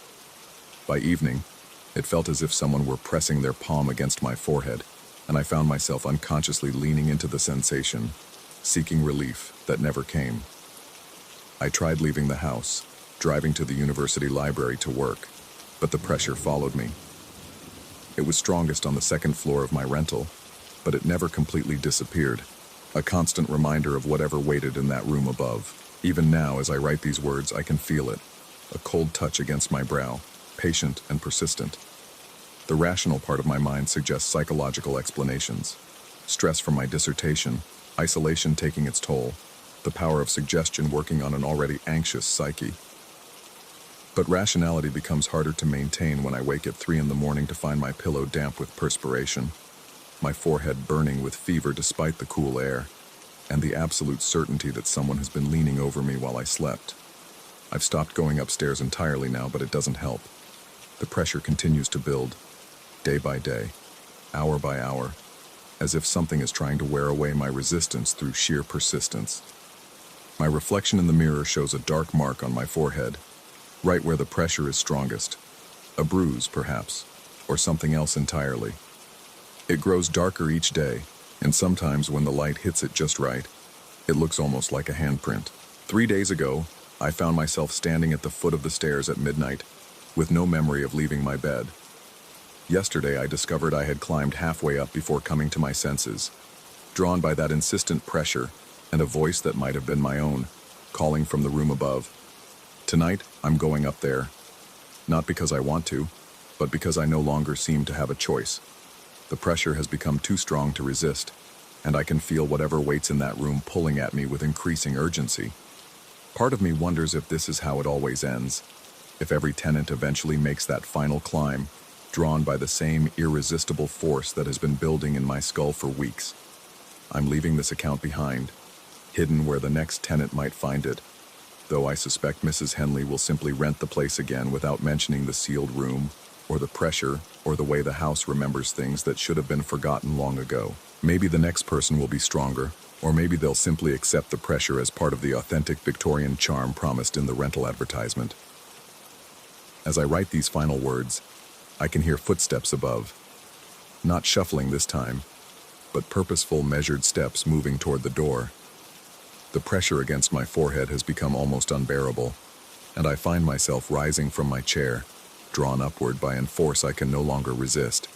By evening, it felt as if someone were pressing their palm against my forehead, and I found myself unconsciously leaning into the sensation, seeking relief that never came. I tried leaving the house, driving to the university library to work, but the pressure followed me. It was strongest on the second floor of my rental, but it never completely disappeared, a constant reminder of whatever waited in that room above. Even now, as I write these words, I can feel it, a cold touch against my brow, patient and persistent. The rational part of my mind suggests psychological explanations. Stress from my dissertation, isolation taking its toll, the power of suggestion working on an already anxious psyche. But rationality becomes harder to maintain when I wake at 3 a.m. to find my pillow damp with perspiration, my forehead burning with fever despite the cool air, and the absolute certainty that someone has been leaning over me while I slept. I've stopped going upstairs entirely now, but it doesn't help. The pressure continues to build, day by day, hour by hour, as if something is trying to wear away my resistance through sheer persistence. My reflection in the mirror shows a dark mark on my forehead, right where the pressure is strongest. A bruise, perhaps, or something else entirely. It grows darker each day, and sometimes when the light hits it just right, it looks almost like a handprint. 3 days ago, I found myself standing at the foot of the stairs at midnight, with no memory of leaving my bed. Yesterday, I discovered I had climbed halfway up before coming to my senses, drawn by that insistent pressure and a voice that might have been my own, calling from the room above. Tonight, I'm going up there, not because I want to, but because I no longer seem to have a choice. The pressure has become too strong to resist, and I can feel whatever waits in that room pulling at me with increasing urgency. Part of me wonders if this is how it always ends, if every tenant eventually makes that final climb, drawn by the same irresistible force that has been building in my skull for weeks. I'm leaving this account behind, hidden where the next tenant might find it, though I suspect Mrs. Henley will simply rent the place again without mentioning the sealed room, or the pressure, or the way the house remembers things that should have been forgotten long ago. Maybe the next person will be stronger, or maybe they'll simply accept the pressure as part of the authentic Victorian charm promised in the rental advertisement. As I write these final words, I can hear footsteps above. Not shuffling this time, but purposeful, measured steps moving toward the door. The pressure against my forehead has become almost unbearable, and I find myself rising from my chair, drawn upward by a force I can no longer resist.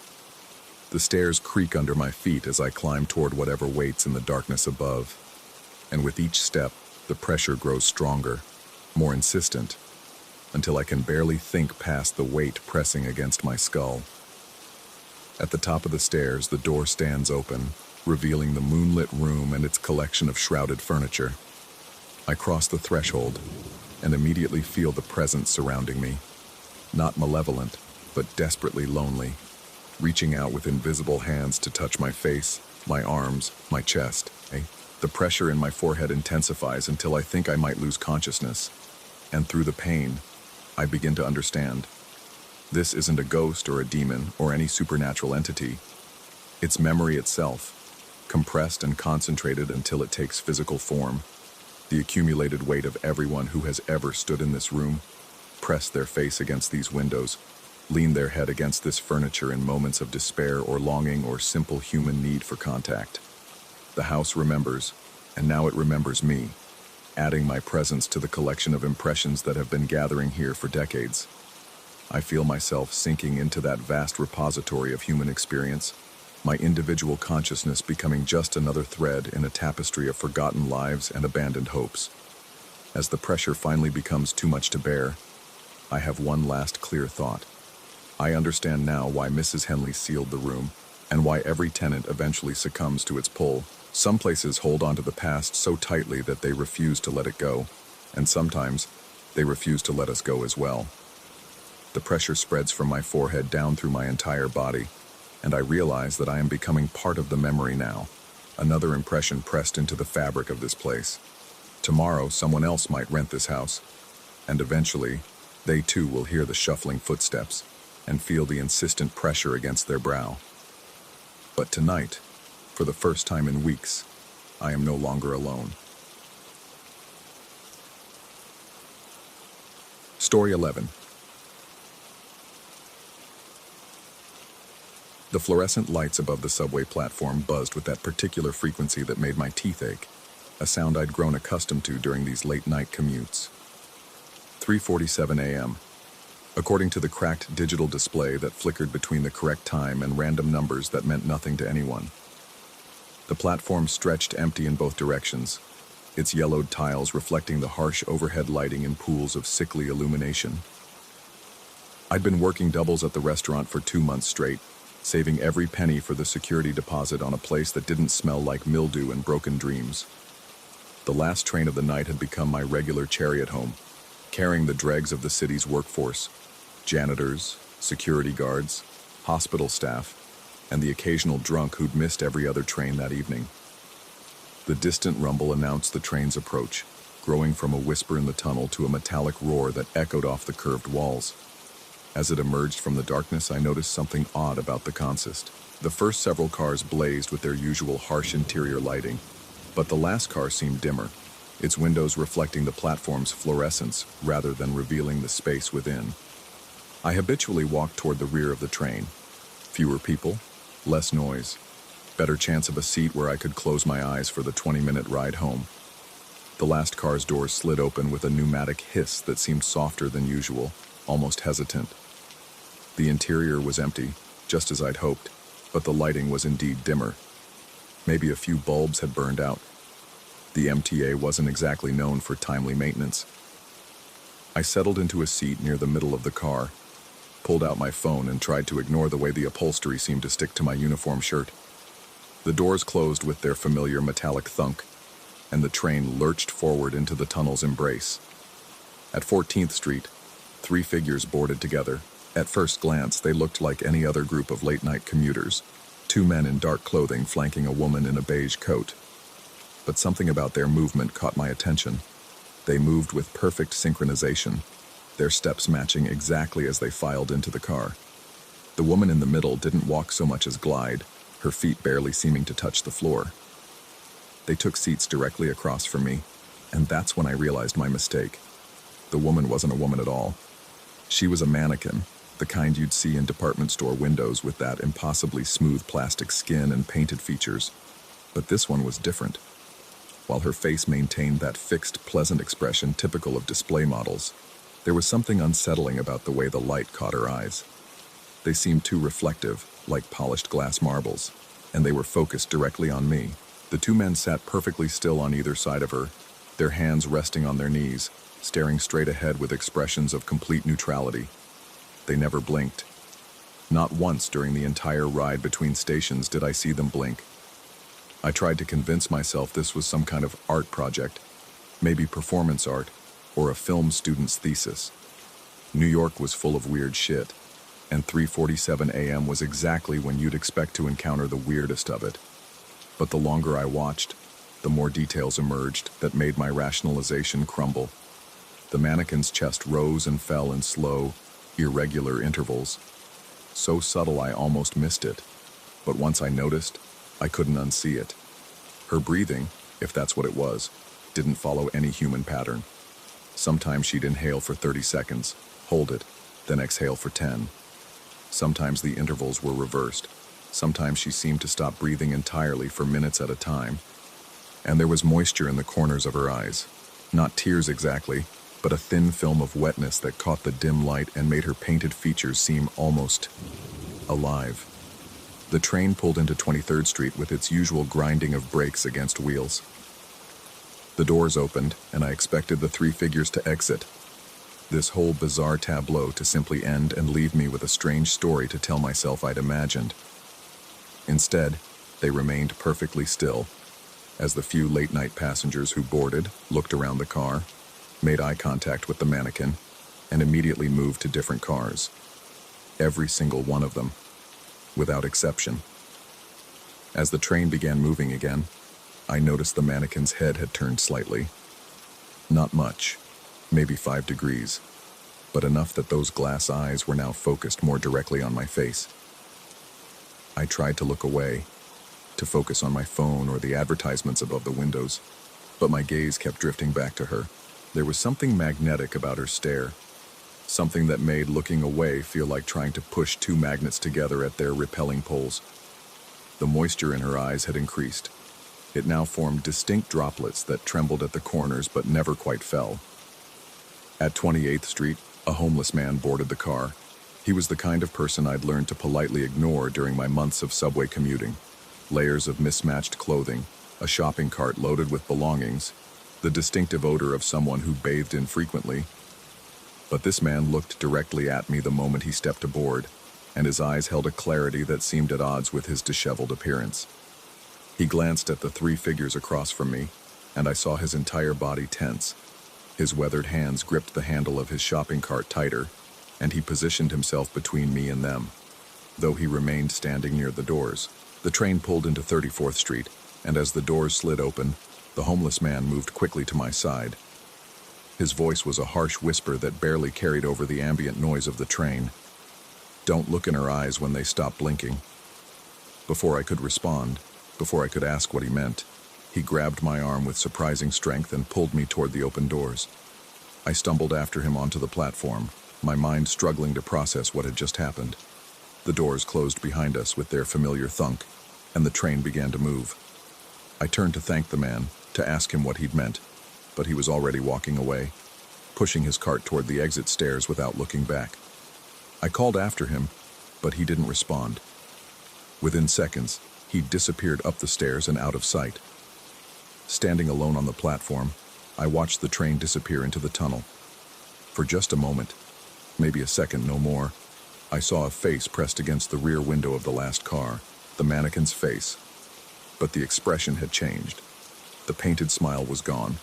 The stairs creak under my feet as I climb toward whatever waits in the darkness above, and with each step, the pressure grows stronger, more insistent, until I can barely think past the weight pressing against my skull. At the top of the stairs, the door stands open, revealing the moonlit room and its collection of shrouded furniture. I cross the threshold and immediately feel the presence surrounding me, not malevolent, but desperately lonely, reaching out with invisible hands to touch my face, my arms, my chest. The pressure in my forehead intensifies until I think I might lose consciousness, and through the pain, I begin to understand. This isn't a ghost or a demon or any supernatural entity. It's memory itself, compressed and concentrated until it takes physical form. The accumulated weight of everyone who has ever stood in this room, pressed their face against these windows, leaned their head against this furniture in moments of despair or longing or simple human need for contact. The house remembers, and now it remembers me. adding my presence to the collection of impressions that have been gathering here for decades. I feel myself sinking into that vast repository of human experience, my individual consciousness becoming just another thread in a tapestry of forgotten lives and abandoned hopes. As the pressure finally becomes too much to bear, I have one last clear thought. I understand now why Mrs. Henley sealed the room, and why every tenant eventually succumbs to its pull. Some places hold onto the past so tightly that they refuse to let it go, and sometimes they refuse to let us go as well. The pressure spreads from my forehead down through my entire body, and I realize that I am becoming part of the memory now, another impression pressed into the fabric of this place. Tomorrow, someone else might rent this house, and eventually, they too will hear the shuffling footsteps and feel the insistent pressure against their brow. But tonight, for the first time in weeks, I am no longer alone. Story 11. The fluorescent lights above the subway platform buzzed with that particular frequency that made my teeth ache, a sound I'd grown accustomed to during these late-night commutes. 3:47 a.m. According to the cracked digital display that flickered between the correct time and random numbers that meant nothing to anyone. The platform stretched empty in both directions, its yellowed tiles reflecting the harsh overhead lighting in pools of sickly illumination. I'd been working doubles at the restaurant for 2 months straight, saving every penny for the security deposit on a place that didn't smell like mildew and broken dreams. The last train of the night had become my regular chariot home, carrying the dregs of the city's workforce, janitors, security guards, hospital staff, and the occasional drunk who'd missed every other train that evening. The distant rumble announced the train's approach, growing from a whisper in the tunnel to a metallic roar that echoed off the curved walls. As it emerged from the darkness, I noticed something odd about the consist. The first several cars blazed with their usual harsh interior lighting, but the last car seemed dimmer, its windows reflecting the platform's fluorescence rather than revealing the space within. I habitually walked toward the rear of the train. Fewer people, less noise, better chance of a seat where I could close my eyes for the 20-minute ride home. The last car's door slid open with a pneumatic hiss that seemed softer than usual, almost hesitant. The interior was empty, just as I'd hoped, but the lighting was indeed dimmer. Maybe a few bulbs had burned out. The MTA wasn't exactly known for timely maintenance. I settled into a seat near the middle of the car, pulled out my phone and tried to ignore the way the upholstery seemed to stick to my uniform shirt. The doors closed with their familiar metallic thunk, and the train lurched forward into the tunnel's embrace. At 14th Street, 3 figures boarded together. At first glance, they looked like any other group of late-night commuters, 2 men in dark clothing flanking a woman in a beige coat. But something about their movement caught my attention. They moved with perfect synchronization, their steps matching exactly as they filed into the car. The woman in the middle didn't walk so much as glide, her feet barely seeming to touch the floor. They took seats directly across from me, and that's when I realized my mistake. The woman wasn't a woman at all. She was a mannequin, the kind you'd see in department store windows with that impossibly smooth plastic skin and painted features. But this one was different. While her face maintained that fixed, pleasant expression typical of display models, there was something unsettling about the way the light caught her eyes. They seemed too reflective, like polished glass marbles, and they were focused directly on me. The 2 men sat perfectly still on either side of her, their hands resting on their knees, staring straight ahead with expressions of complete neutrality. They never blinked. Not once during the entire ride between stations did I see them blink. I tried to convince myself this was some kind of art project, maybe performance art, or a film student's thesis. New York was full of weird shit, and 3:47 a.m. was exactly when you'd expect to encounter the weirdest of it. But the longer I watched, the more details emerged that made my rationalization crumble. The mannequin's chest rose and fell in slow, irregular intervals. So subtle I almost missed it, but once I noticed, I couldn't unsee it. Her breathing, if that's what it was, didn't follow any human pattern. Sometimes she'd inhale for 30 seconds, hold it, then exhale for 10. Sometimes the intervals were reversed. Sometimes she seemed to stop breathing entirely for minutes at a time. And there was moisture in the corners of her eyes. Not tears exactly, but a thin film of wetness that caught the dim light and made her painted features seem almost alive. The train pulled into 23rd Street with its usual grinding of brakes against wheels. The doors opened, and I expected the three figures to exit. This whole bizarre tableau to simply end and leave me with a strange story to tell myself I'd imagined. Instead, they remained perfectly still, as the few late-night passengers who boarded looked around the car, made eye contact with the mannequin, and immediately moved to different cars. Every single one of them, without exception. As the train began moving again, I noticed the mannequin's head had turned slightly. Not much, maybe 5 degrees, but enough that those glass eyes were now focused more directly on my face. I tried to look away, to focus on my phone or the advertisements above the windows, but my gaze kept drifting back to her. There was something magnetic about her stare, something that made looking away feel like trying to push two magnets together at their repelling poles. The moisture in her eyes had increased. It now formed distinct droplets that trembled at the corners but never quite fell. At 28th Street, a homeless man boarded the car. He was the kind of person I'd learned to politely ignore during my months of subway commuting. Layers of mismatched clothing, a shopping cart loaded with belongings, the distinctive odor of someone who bathed infrequently. But this man looked directly at me the moment he stepped aboard, and his eyes held a clarity that seemed at odds with his disheveled appearance. He glanced at the three figures across from me, and I saw his entire body tense. His weathered hands gripped the handle of his shopping cart tighter, and he positioned himself between me and them, though he remained standing near the doors. The train pulled into 34th Street, and as the doors slid open, the homeless man moved quickly to my side. His voice was a harsh whisper that barely carried over the ambient noise of the train. "Don't look in her eyes when they stop blinking." Before I could respond, before I could ask what he meant, he grabbed my arm with surprising strength and pulled me toward the open doors. I stumbled after him onto the platform, my mind struggling to process what had just happened. The doors closed behind us with their familiar thunk, and the train began to move. I turned to thank the man, to ask him what he'd meant, but he was already walking away, pushing his cart toward the exit stairs without looking back. I called after him, but he didn't respond. Within seconds, he'd disappeared up the stairs and out of sight. Standing alone on the platform, I watched the train disappear into the tunnel. For just a moment, maybe a second, no more, I saw a face pressed against the rear window of the last car, the mannequin's face. But the expression had changed. The painted smile was gone,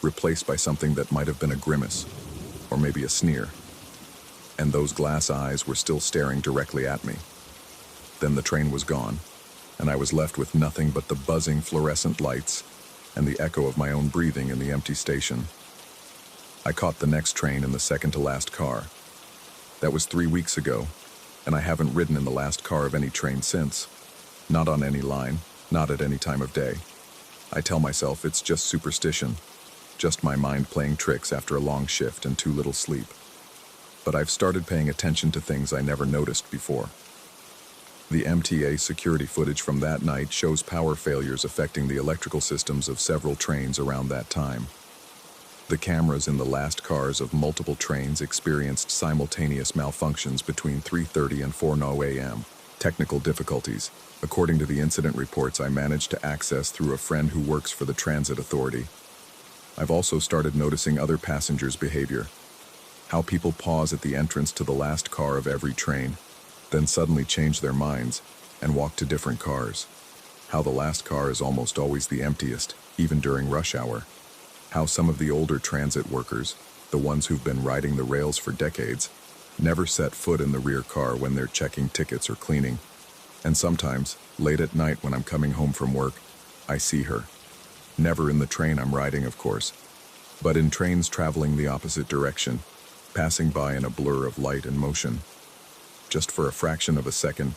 replaced by something that might have been a grimace, or maybe a sneer. And those glass eyes were still staring directly at me. Then the train was gone, and I was left with nothing but the buzzing fluorescent lights and the echo of my own breathing in the empty station. I caught the next train in the second-to-last car. That was 3 weeks ago, and I haven't ridden in the last car of any train since. Not on any line, not at any time of day. I tell myself it's just superstition, just my mind playing tricks after a long shift and too little sleep. But I've started paying attention to things I never noticed before. The MTA security footage from that night shows power failures affecting the electrical systems of several trains around that time. The cameras in the last cars of multiple trains experienced simultaneous malfunctions between 3:30 and 4:00 a.m. Technical difficulties, according to the incident reports I managed to access through a friend who works for the Transit Authority. I've also started noticing other passengers' behavior. How people pause at the entrance to the last car of every train, then suddenly change their minds and walk to different cars. How the last car is almost always the emptiest, even during rush hour. How some of the older transit workers, the ones who've been riding the rails for decades, never set foot in the rear car when they're checking tickets or cleaning. And sometimes, late at night when I'm coming home from work, I see her. Never in the train I'm riding, of course, but in trains traveling the opposite direction, passing by in a blur of light and motion. Just for a fraction of a second,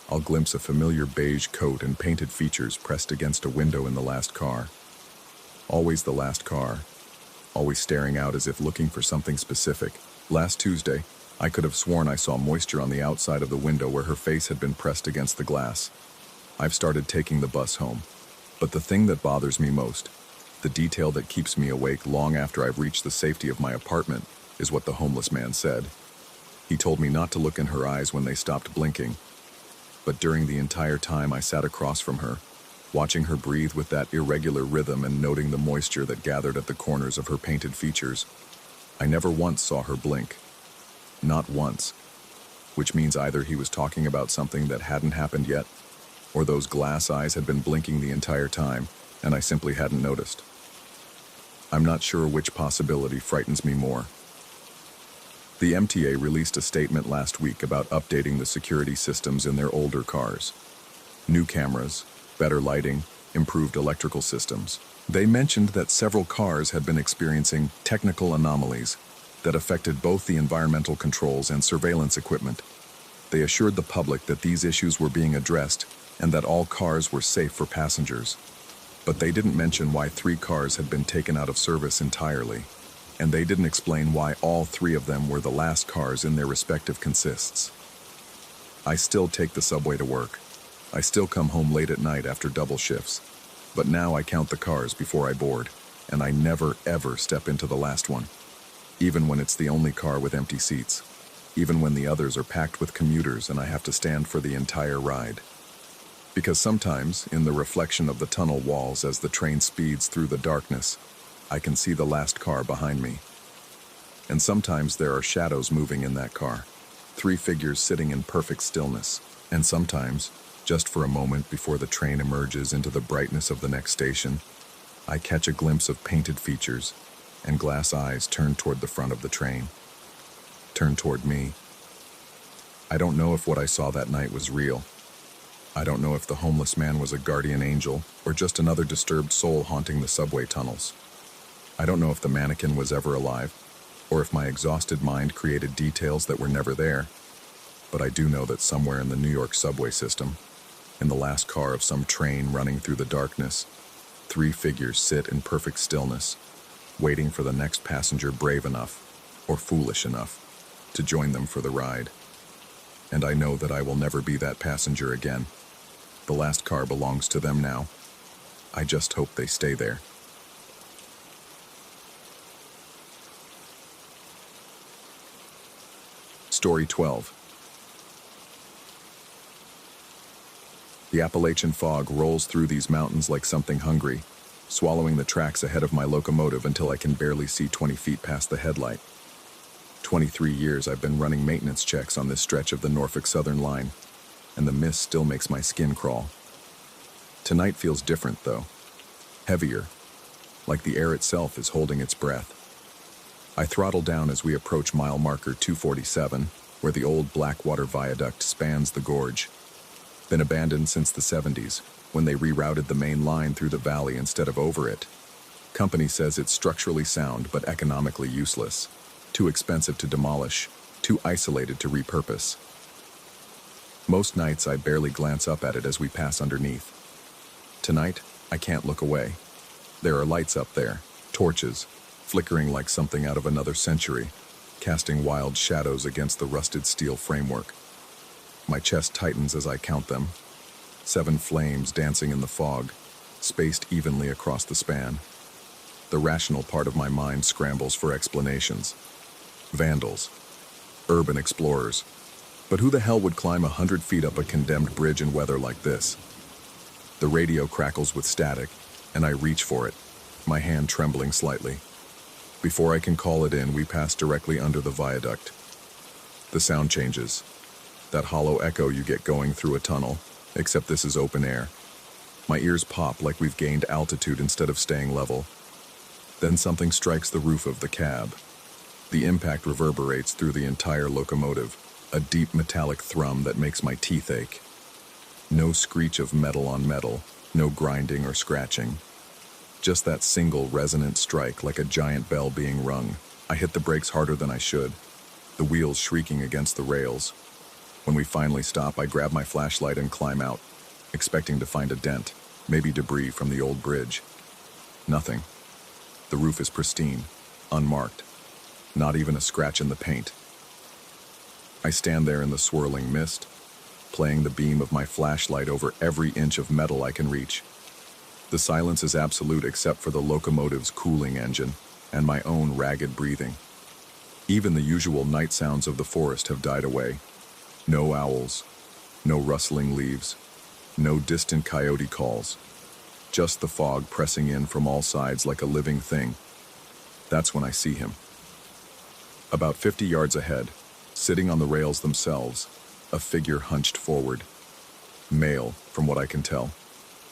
I'll glimpse a familiar beige coat and painted features pressed against a window in the last car. Always the last car, always staring out as if looking for something specific. Last Tuesday, I could have sworn I saw moisture on the outside of the window where her face had been pressed against the glass. I've started taking the bus home, but the thing that bothers me most The detail that keeps me awake long after I've reached the safety of my apartment is what the homeless man said. He told me not to look in her eyes when they stopped blinking, but during the entire time I sat across from her, watching her breathe with that irregular rhythm and noting the moisture that gathered at the corners of her painted features, I never once saw her blink. Not once. Which means either he was talking about something that hadn't happened yet, or those glass eyes had been blinking the entire time, and I simply hadn't noticed. I'm not sure which possibility frightens me more. The MTA released a statement last week about updating the security systems in their older cars. New cameras, better lighting, improved electrical systems. They mentioned that several cars had been experiencing technical anomalies that affected both the environmental controls and surveillance equipment. They assured the public that these issues were being addressed and that all cars were safe for passengers. But they didn't mention why 3 cars had been taken out of service entirely, and they didn't explain why all 3 of them were the last cars in their respective consists. I still take the subway to work. I still come home late at night after double shifts, but now I count the cars before I board, and I never ever step into the last one, even when it's the only car with empty seats, even when the others are packed with commuters and I have to stand for the entire ride. Because sometimes, in the reflection of the tunnel walls as the train speeds through the darkness, I can see the last car behind me. And sometimes there are shadows moving in that car, 3 figures sitting in perfect stillness. And sometimes, just for a moment before the train emerges into the brightness of the next station, I catch a glimpse of painted features and glass eyes turned toward the front of the train, turned toward me. I don't know if what I saw that night was real. I don't know if the homeless man was a guardian angel or just another disturbed soul haunting the subway tunnels. I don't know if the mannequin was ever alive, or if my exhausted mind created details that were never there, but I do know that somewhere in the New York subway system, in the last car of some train running through the darkness, 3 figures sit in perfect stillness, waiting for the next passenger brave enough, or foolish enough, to join them for the ride. And I know that I will never be that passenger again. The last car belongs to them now. I just hope they stay there. Story 12. The Appalachian fog rolls through these mountains like something hungry, swallowing the tracks ahead of my locomotive until I can barely see 20 feet past the headlight. 23 years I've been running maintenance checks on this stretch of the Norfolk Southern line, and the mist still makes my skin crawl. Tonight feels different, though. Heavier, like the air itself is holding its breath. I throttle down as we approach mile marker 247, where the old Blackwater Viaduct spans the gorge. Been abandoned since the 70s, when they rerouted the main line through the valley instead of over it. Company says it's structurally sound but economically useless. Too expensive to demolish, too isolated to repurpose. Most nights I barely glance up at it as we pass underneath. Tonight, I can't look away. There are lights up there, torches, flickering like something out of another century, casting wild shadows against the rusted steel framework. My chest tightens as I count them. 7 flames dancing in the fog, spaced evenly across the span. The rational part of my mind scrambles for explanations. Vandals. Urban explorers. But who the hell would climb 100 feet up a condemned bridge in weather like this? The radio crackles with static, and I reach for it, my hand trembling slightly. Before I can call it in, we pass directly under the viaduct. The sound changes. That hollow echo you get going through a tunnel, except this is open air. My ears pop like we've gained altitude instead of staying level. Then something strikes the roof of the cab. The impact reverberates through the entire locomotive, a deep metallic thrum that makes my teeth ache. No screech of metal on metal, no grinding or scratching. Just that single resonant strike like a giant bell being rung. I hit the brakes harder than I should, the wheels shrieking against the rails. When we finally stop, I grab my flashlight and climb out, expecting to find a dent, maybe debris from the old bridge. Nothing. The roof is pristine, unmarked. Not even a scratch in the paint. I stand there in the swirling mist, playing the beam of my flashlight over every inch of metal I can reach. The silence is absolute except for the locomotive's cooling engine and my own ragged breathing. Even the usual night sounds of the forest have died away. No owls, no rustling leaves, no distant coyote calls. Just the fog pressing in from all sides like a living thing. That's when I see him. About 50 yards ahead, sitting on the rails themselves, a figure hunched forward. Male, from what I can tell,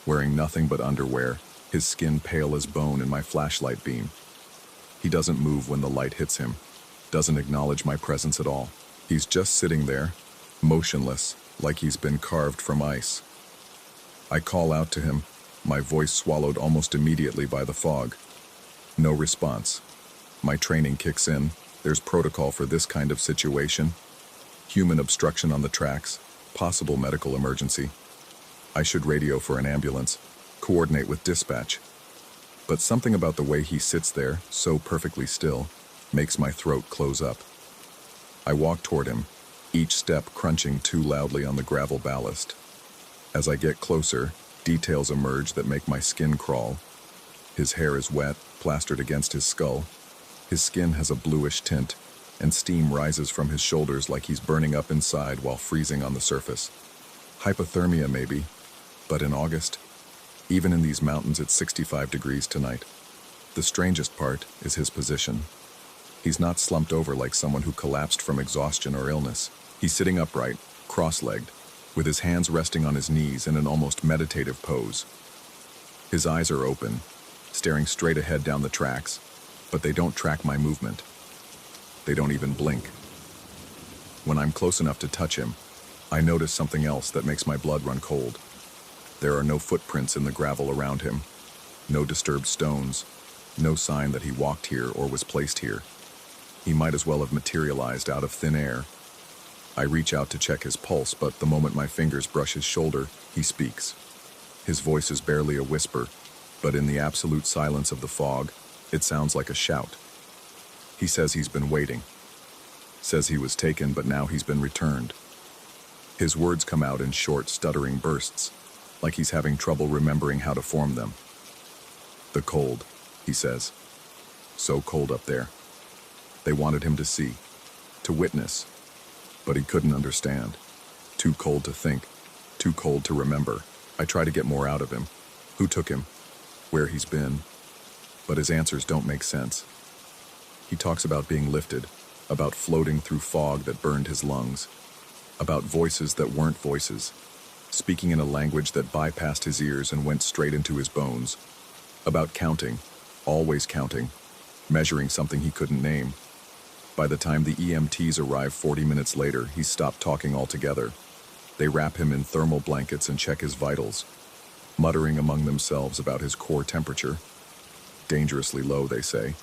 wearing nothing but underwear, his skin pale as bone in my flashlight beam. He doesn't move when the light hits him, doesn't acknowledge my presence at all. He's just sitting there, motionless, like he's been carved from ice. I call out to him, my voice swallowed almost immediately by the fog. No response. My training kicks in. There's protocol for this kind of situation. Human obstruction on the tracks, possible medical emergency. I should radio for an ambulance, coordinate with dispatch. But something about the way he sits there, so perfectly still, makes my throat close up. I walk toward him, each step crunching too loudly on the gravel ballast. As I get closer, details emerge that make my skin crawl. His hair is wet, plastered against his skull. His skin has a bluish tint, and steam rises from his shoulders like he's burning up inside while freezing on the surface. Hypothermia, maybe, but in August, even in these mountains, it's 65 degrees tonight. The strangest part is his position. He's not slumped over like someone who collapsed from exhaustion or illness. He's sitting upright, cross-legged, with his hands resting on his knees in an almost meditative pose. His eyes are open, staring straight ahead down the tracks, but they don't track my movement. They don't even blink. When I'm close enough to touch him, I notice something else that makes my blood run cold. There are no footprints in the gravel around him, no disturbed stones, no sign that he walked here or was placed here. He might as well have materialized out of thin air. I reach out to check his pulse, but the moment my fingers brush his shoulder, he speaks. His voice is barely a whisper, but in the absolute silence of the fog, it sounds like a shout. He says he's been waiting. Says he was taken, but now he's been returned. His words come out in short, stuttering bursts, like he's having trouble remembering how to form them. The cold, he says. So cold up there. They wanted him to see, to witness, but he couldn't understand. Too cold to think, too cold to remember. I try to get more out of him. Who took him? Where he's been? But his answers don't make sense. He talks about being lifted, about floating through fog that burned his lungs, about voices that weren't voices, speaking in a language that bypassed his ears and went straight into his bones, about counting, always counting, measuring something he couldn't name. By the time the EMTs arrive 40 minutes later, he's stopped talking altogether. They wrap him in thermal blankets and check his vitals, muttering among themselves about his core temperature. Dangerously low, they say,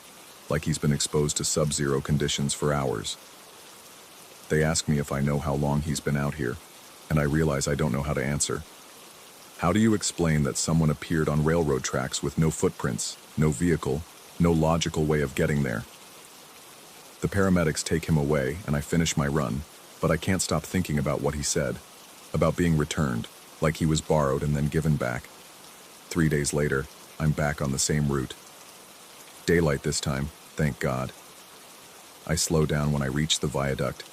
like he's been exposed to sub-zero conditions for hours. They ask me if I know how long he's been out here, and I realize I don't know how to answer. How do you explain that someone appeared on railroad tracks with no footprints, no vehicle, no logical way of getting there? The paramedics take him away, and I finish my run, but I can't stop thinking about what he said, about being returned, like he was borrowed and then given back. 3 days later, I'm back on the same route. Daylight this time, thank God. I slow down when I reach the viaduct,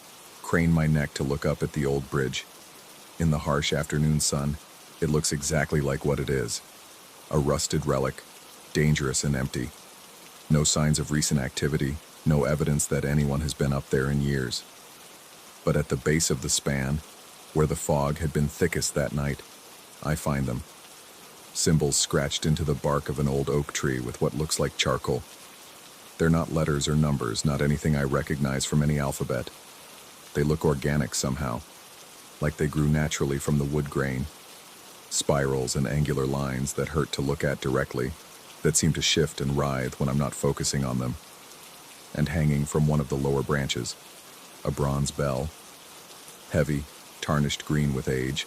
crane my neck to look up at the old bridge. In the harsh afternoon sun, it looks exactly like what it is. A rusted relic, dangerous and empty. No signs of recent activity, no evidence that anyone has been up there in years. But at the base of the span, where the fog had been thickest that night, I find them. Symbols scratched into the bark of an old oak tree with what looks like charcoal. They're not letters or numbers, not anything I recognize from any alphabet. They look organic somehow, like they grew naturally from the wood grain. Spirals and angular lines that hurt to look at directly, that seem to shift and writhe when I'm not focusing on them. And hanging from one of the lower branches, a bronze bell, heavy, tarnished green with age,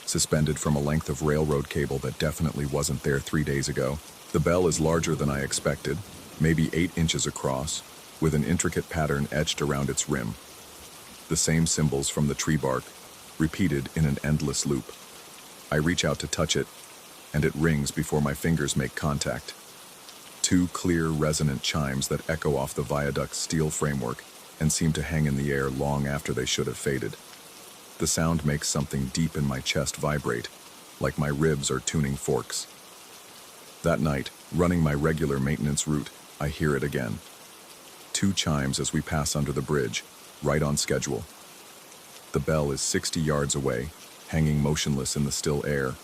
suspended from a length of railroad cable that definitely wasn't there 3 days ago. The bell is larger than I expected, maybe 8 inches across, with an intricate pattern etched around its rim. The same symbols from the tree bark, repeated in an endless loop. I reach out to touch it, and it rings before my fingers make contact. Two clear, resonant chimes that echo off the viaduct's steel framework and seem to hang in the air long after they should have faded. The sound makes something deep in my chest vibrate, like my ribs are tuning forks. That night, running my regular maintenance route, I hear it again. Two chimes as we pass under the bridge, right on schedule. The bell is 60 yards away, hanging motionless in the still air,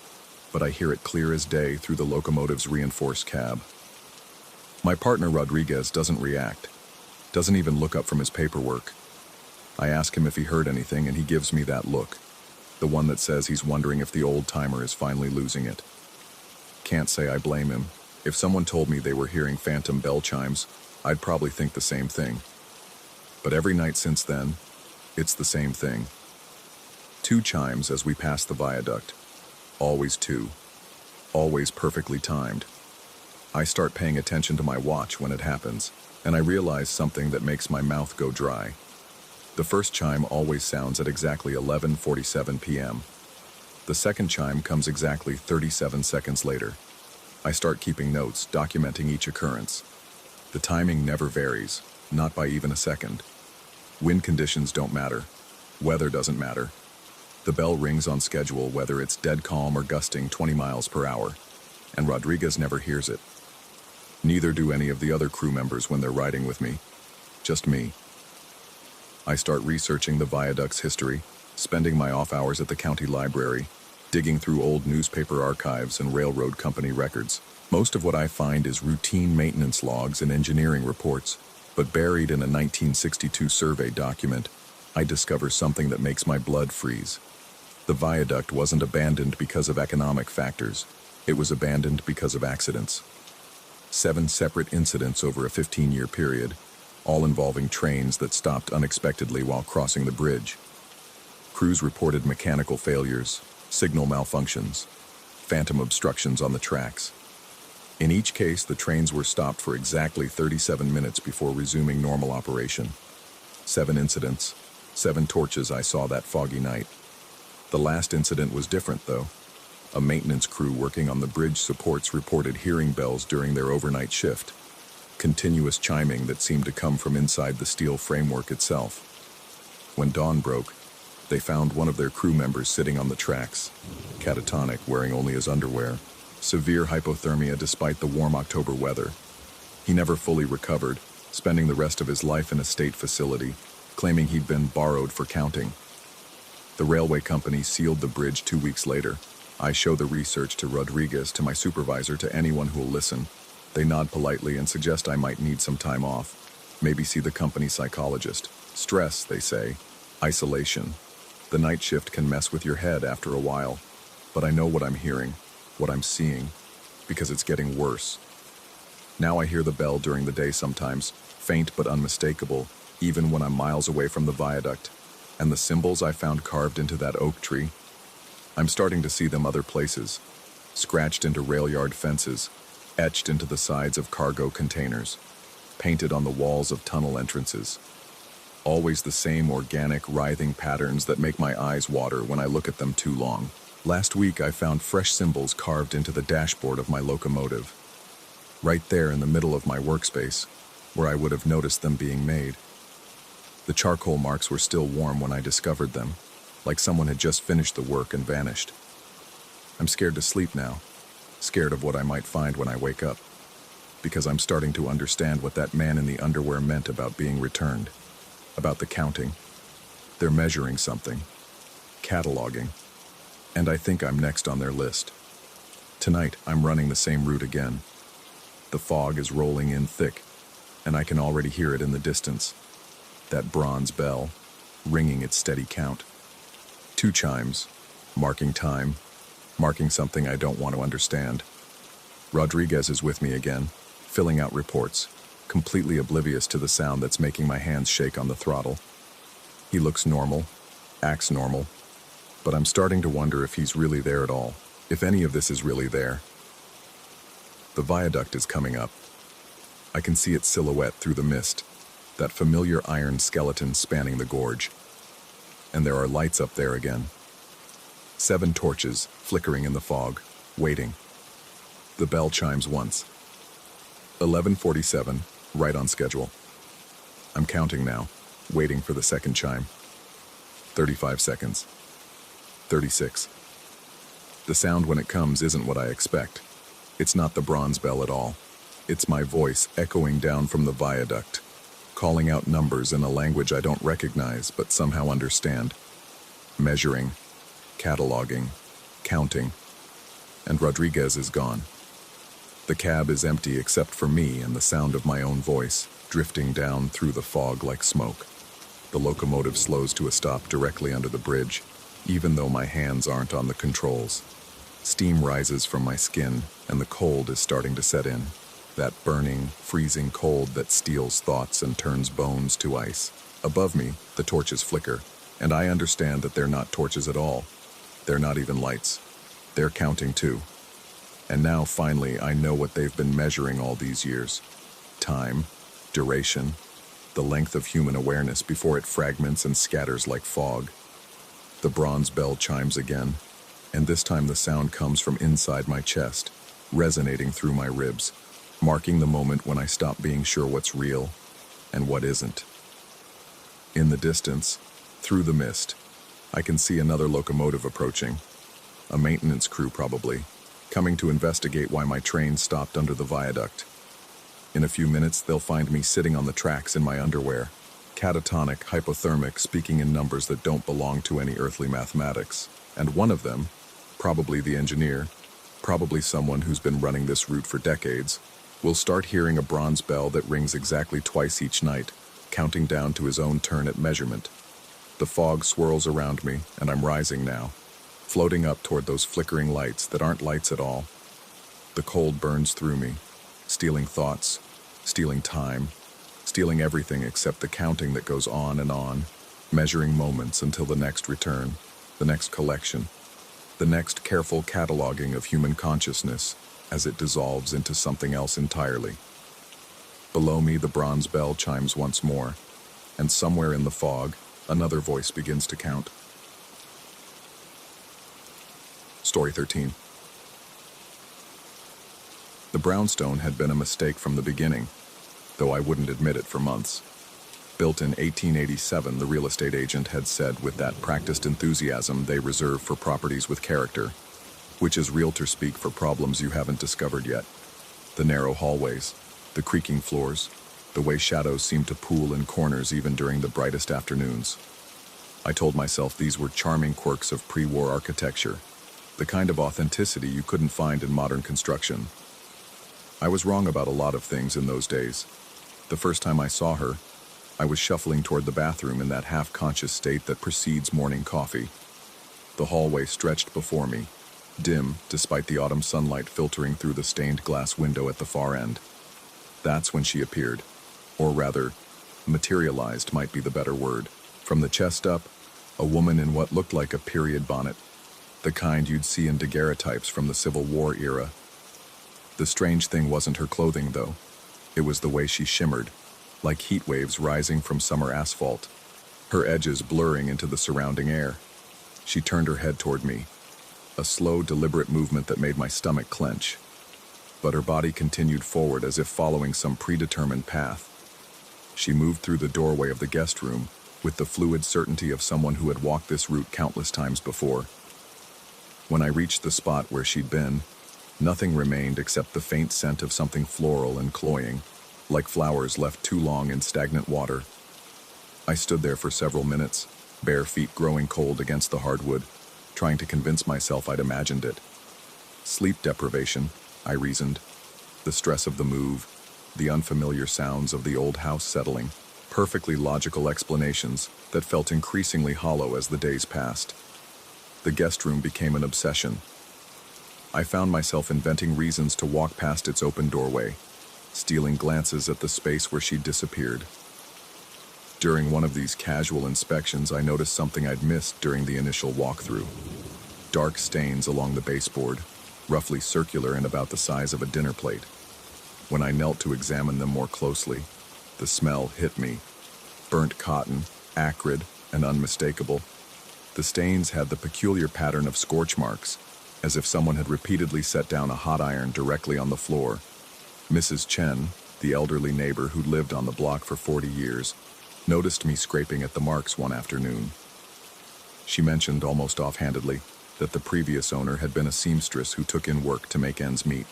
but I hear it clear as day through the locomotive's reinforced cab. My partner Rodriguez doesn't react, doesn't even look up from his paperwork. I ask him if he heard anything, and he gives me that look, the one that says he's wondering if the old-timer is finally losing it. Can't say I blame him. If someone told me they were hearing phantom bell chimes, I'd probably think the same thing. But every night since then, it's the same thing. Two chimes as we pass the viaduct. Always two. Always perfectly timed. I start paying attention to my watch when it happens, and I realize something that makes my mouth go dry. The first chime always sounds at exactly 11:47 p.m. The second chime comes exactly 37 seconds later. I start keeping notes, documenting each occurrence. The timing never varies, not by even a second. Wind conditions don't matter. Weather doesn't matter. The bell rings on schedule whether it's dead calm or gusting 20 miles per hour, and Rodriguez never hears it. Neither do any of the other crew members when they're riding with me. Just me. I start researching the viaduct's history, spending my off hours at the county library, digging through old newspaper archives and railroad company records. Most of what I find is routine maintenance logs and engineering reports, but buried in a 1962 survey document, I discover something that makes my blood freeze. The viaduct wasn't abandoned because of economic factors. It was abandoned because of accidents. 7 separate incidents over a 15-year period, all involving trains that stopped unexpectedly while crossing the bridge. Crews reported mechanical failures, signal malfunctions, phantom obstructions on the tracks. In each case, the trains were stopped for exactly 37 minutes before resuming normal operation. 7 incidents, 7 torches I saw that foggy night. The last incident was different, though. A maintenance crew working on the bridge supports reported hearing bells during their overnight shift. Continuous chiming that seemed to come from inside the steel framework itself. When dawn broke, they found one of their crew members sitting on the tracks, catatonic, wearing only his underwear. Severe hypothermia despite the warm October weather. He never fully recovered, spending the rest of his life in a state facility, claiming he'd been borrowed for counting. The railway company sealed the bridge 2 weeks later. I show the research to Rodriguez, to my supervisor, to anyone who'll listen. They nod politely and suggest I might need some time off. Maybe see the company psychologist. Stress, they say. Isolation. The night shift can mess with your head after a while. But I know what I'm hearing, what I'm seeing, because it's getting worse. Now I hear the bell during the day sometimes, faint but unmistakable, even when I'm miles away from the viaduct. And the symbols I found carved into that oak tree, I'm starting to see them other places, scratched into rail yard fences, etched into the sides of cargo containers, painted on the walls of tunnel entrances. Always the same organic, writhing patterns that make my eyes water when I look at them too long. Last week I found fresh symbols carved into the dashboard of my locomotive, right there in the middle of my workspace, where I would have noticed them being made. The charcoal marks were still warm when I discovered them, like someone had just finished the work and vanished. I'm scared to sleep now, scared of what I might find when I wake up, because I'm starting to understand what that man in the underwear meant about being returned, about the counting. They're measuring something, cataloging, and I think I'm next on their list. Tonight, I'm running the same route again. The fog is rolling in thick, and I can already hear it in the distance. That bronze bell, ringing its steady count. 2 chimes, marking time, marking something I don't want to understand. Rodriguez is with me again, filling out reports, completely oblivious to the sound that's making my hands shake on the throttle. He looks normal, acts normal, but I'm starting to wonder if he's really there at all, if any of this is really there. The viaduct is coming up. I can see its silhouette through the mist, that familiar iron skeleton spanning the gorge. And there are lights up there again. 7 torches flickering in the fog, waiting. The bell chimes once. 11:47, right on schedule. I'm counting now, waiting for the second chime. 35 seconds. 36. The sound when it comes isn't what I expect. It's not the bronze bell at all. It's my voice echoing down from the viaduct, calling out numbers in a language I don't recognize but somehow understand. Measuring, cataloging, counting. And Rodriguez is gone. The cab is empty except for me and the sound of my own voice, drifting down through the fog like smoke. The locomotive slows to a stop directly under the bridge, even though my hands aren't on the controls. Steam rises from my skin, and the cold is starting to set in. That burning, freezing cold that steals thoughts and turns bones to ice. Above me, the torches flicker, and I understand that they're not torches at all. They're not even lights. They're counting too. And now, finally, I know what they've been measuring all these years. Time, duration, the length of human awareness before it fragments and scatters like fog. The bronze bell chimes again, and this time the sound comes from inside my chest, resonating through my ribs, marking the moment when I stop being sure what's real and what isn't. In the distance, through the mist, I can see another locomotive approaching. A maintenance crew probably, coming to investigate why my train stopped under the viaduct. In a few minutes, they'll find me sitting on the tracks in my underwear, catatonic, hypothermic, speaking in numbers that don't belong to any earthly mathematics. And one of them, probably the engineer, probably someone who's been running this route for decades, will start hearing a bronze bell that rings exactly twice each night, counting down to his own turn at measurement. The fog swirls around me, and I'm rising now, floating up toward those flickering lights that aren't lights at all. The cold burns through me, stealing thoughts, stealing time, stealing everything except the counting that goes on, measuring moments until the next return, the next collection, the next careful cataloging of human consciousness as it dissolves into something else entirely. Below me, the bronze bell chimes once more, and somewhere in the fog, another voice begins to count. Story 13. The brownstone had been a mistake from the beginning, though I wouldn't admit it for months. Built in 1887, the real estate agent had said with that practiced enthusiasm they reserve for properties with character, which is realtor speak for problems you haven't discovered yet. The narrow hallways, the creaking floors, the way shadows seemed to pool in corners even during the brightest afternoons. I told myself these were charming quirks of pre-war architecture, the kind of authenticity you couldn't find in modern construction. I was wrong about a lot of things in those days. The first time I saw her, I was shuffling toward the bathroom in that half-conscious state that precedes morning coffee. The hallway stretched before me, dim despite the autumn sunlight filtering through the stained glass window at the far end. That's when she appeared, or rather, materialized might be the better word. From the chest up, a woman in what looked like a period bonnet, the kind you'd see in daguerreotypes from the Civil War era. The strange thing wasn't her clothing, though. It was the way she shimmered, like heat waves rising from summer asphalt, her edges blurring into the surrounding air. She turned her head toward me, a slow, deliberate movement that made my stomach clench. But her body continued forward as if following some predetermined path. She moved through the doorway of the guest room with the fluid certainty of someone who had walked this route countless times before. When I reached the spot where she'd been, nothing remained except the faint scent of something floral and cloying, like flowers left too long in stagnant water. I stood there for several minutes, bare feet growing cold against the hardwood, trying to convince myself I'd imagined it. Sleep deprivation, I reasoned. The stress of the move, the unfamiliar sounds of the old house settling, perfectly logical explanations that felt increasingly hollow as the days passed. The guest room became an obsession. I found myself inventing reasons to walk past its open doorway, stealing glances at the space where she'd disappeared. During one of these casual inspections, I noticed something I'd missed during the initial walkthrough. Dark stains along the baseboard, roughly circular and about the size of a dinner plate. When I knelt to examine them more closely, the smell hit me. Burnt cotton, acrid and unmistakable. The stains had the peculiar pattern of scorch marks, as if someone had repeatedly set down a hot iron directly on the floor. Mrs. Chen, the elderly neighbor who'd lived on the block for 40 years, noticed me scraping at the marks one afternoon. She mentioned almost offhandedly that the previous owner had been a seamstress who took in work to make ends meet.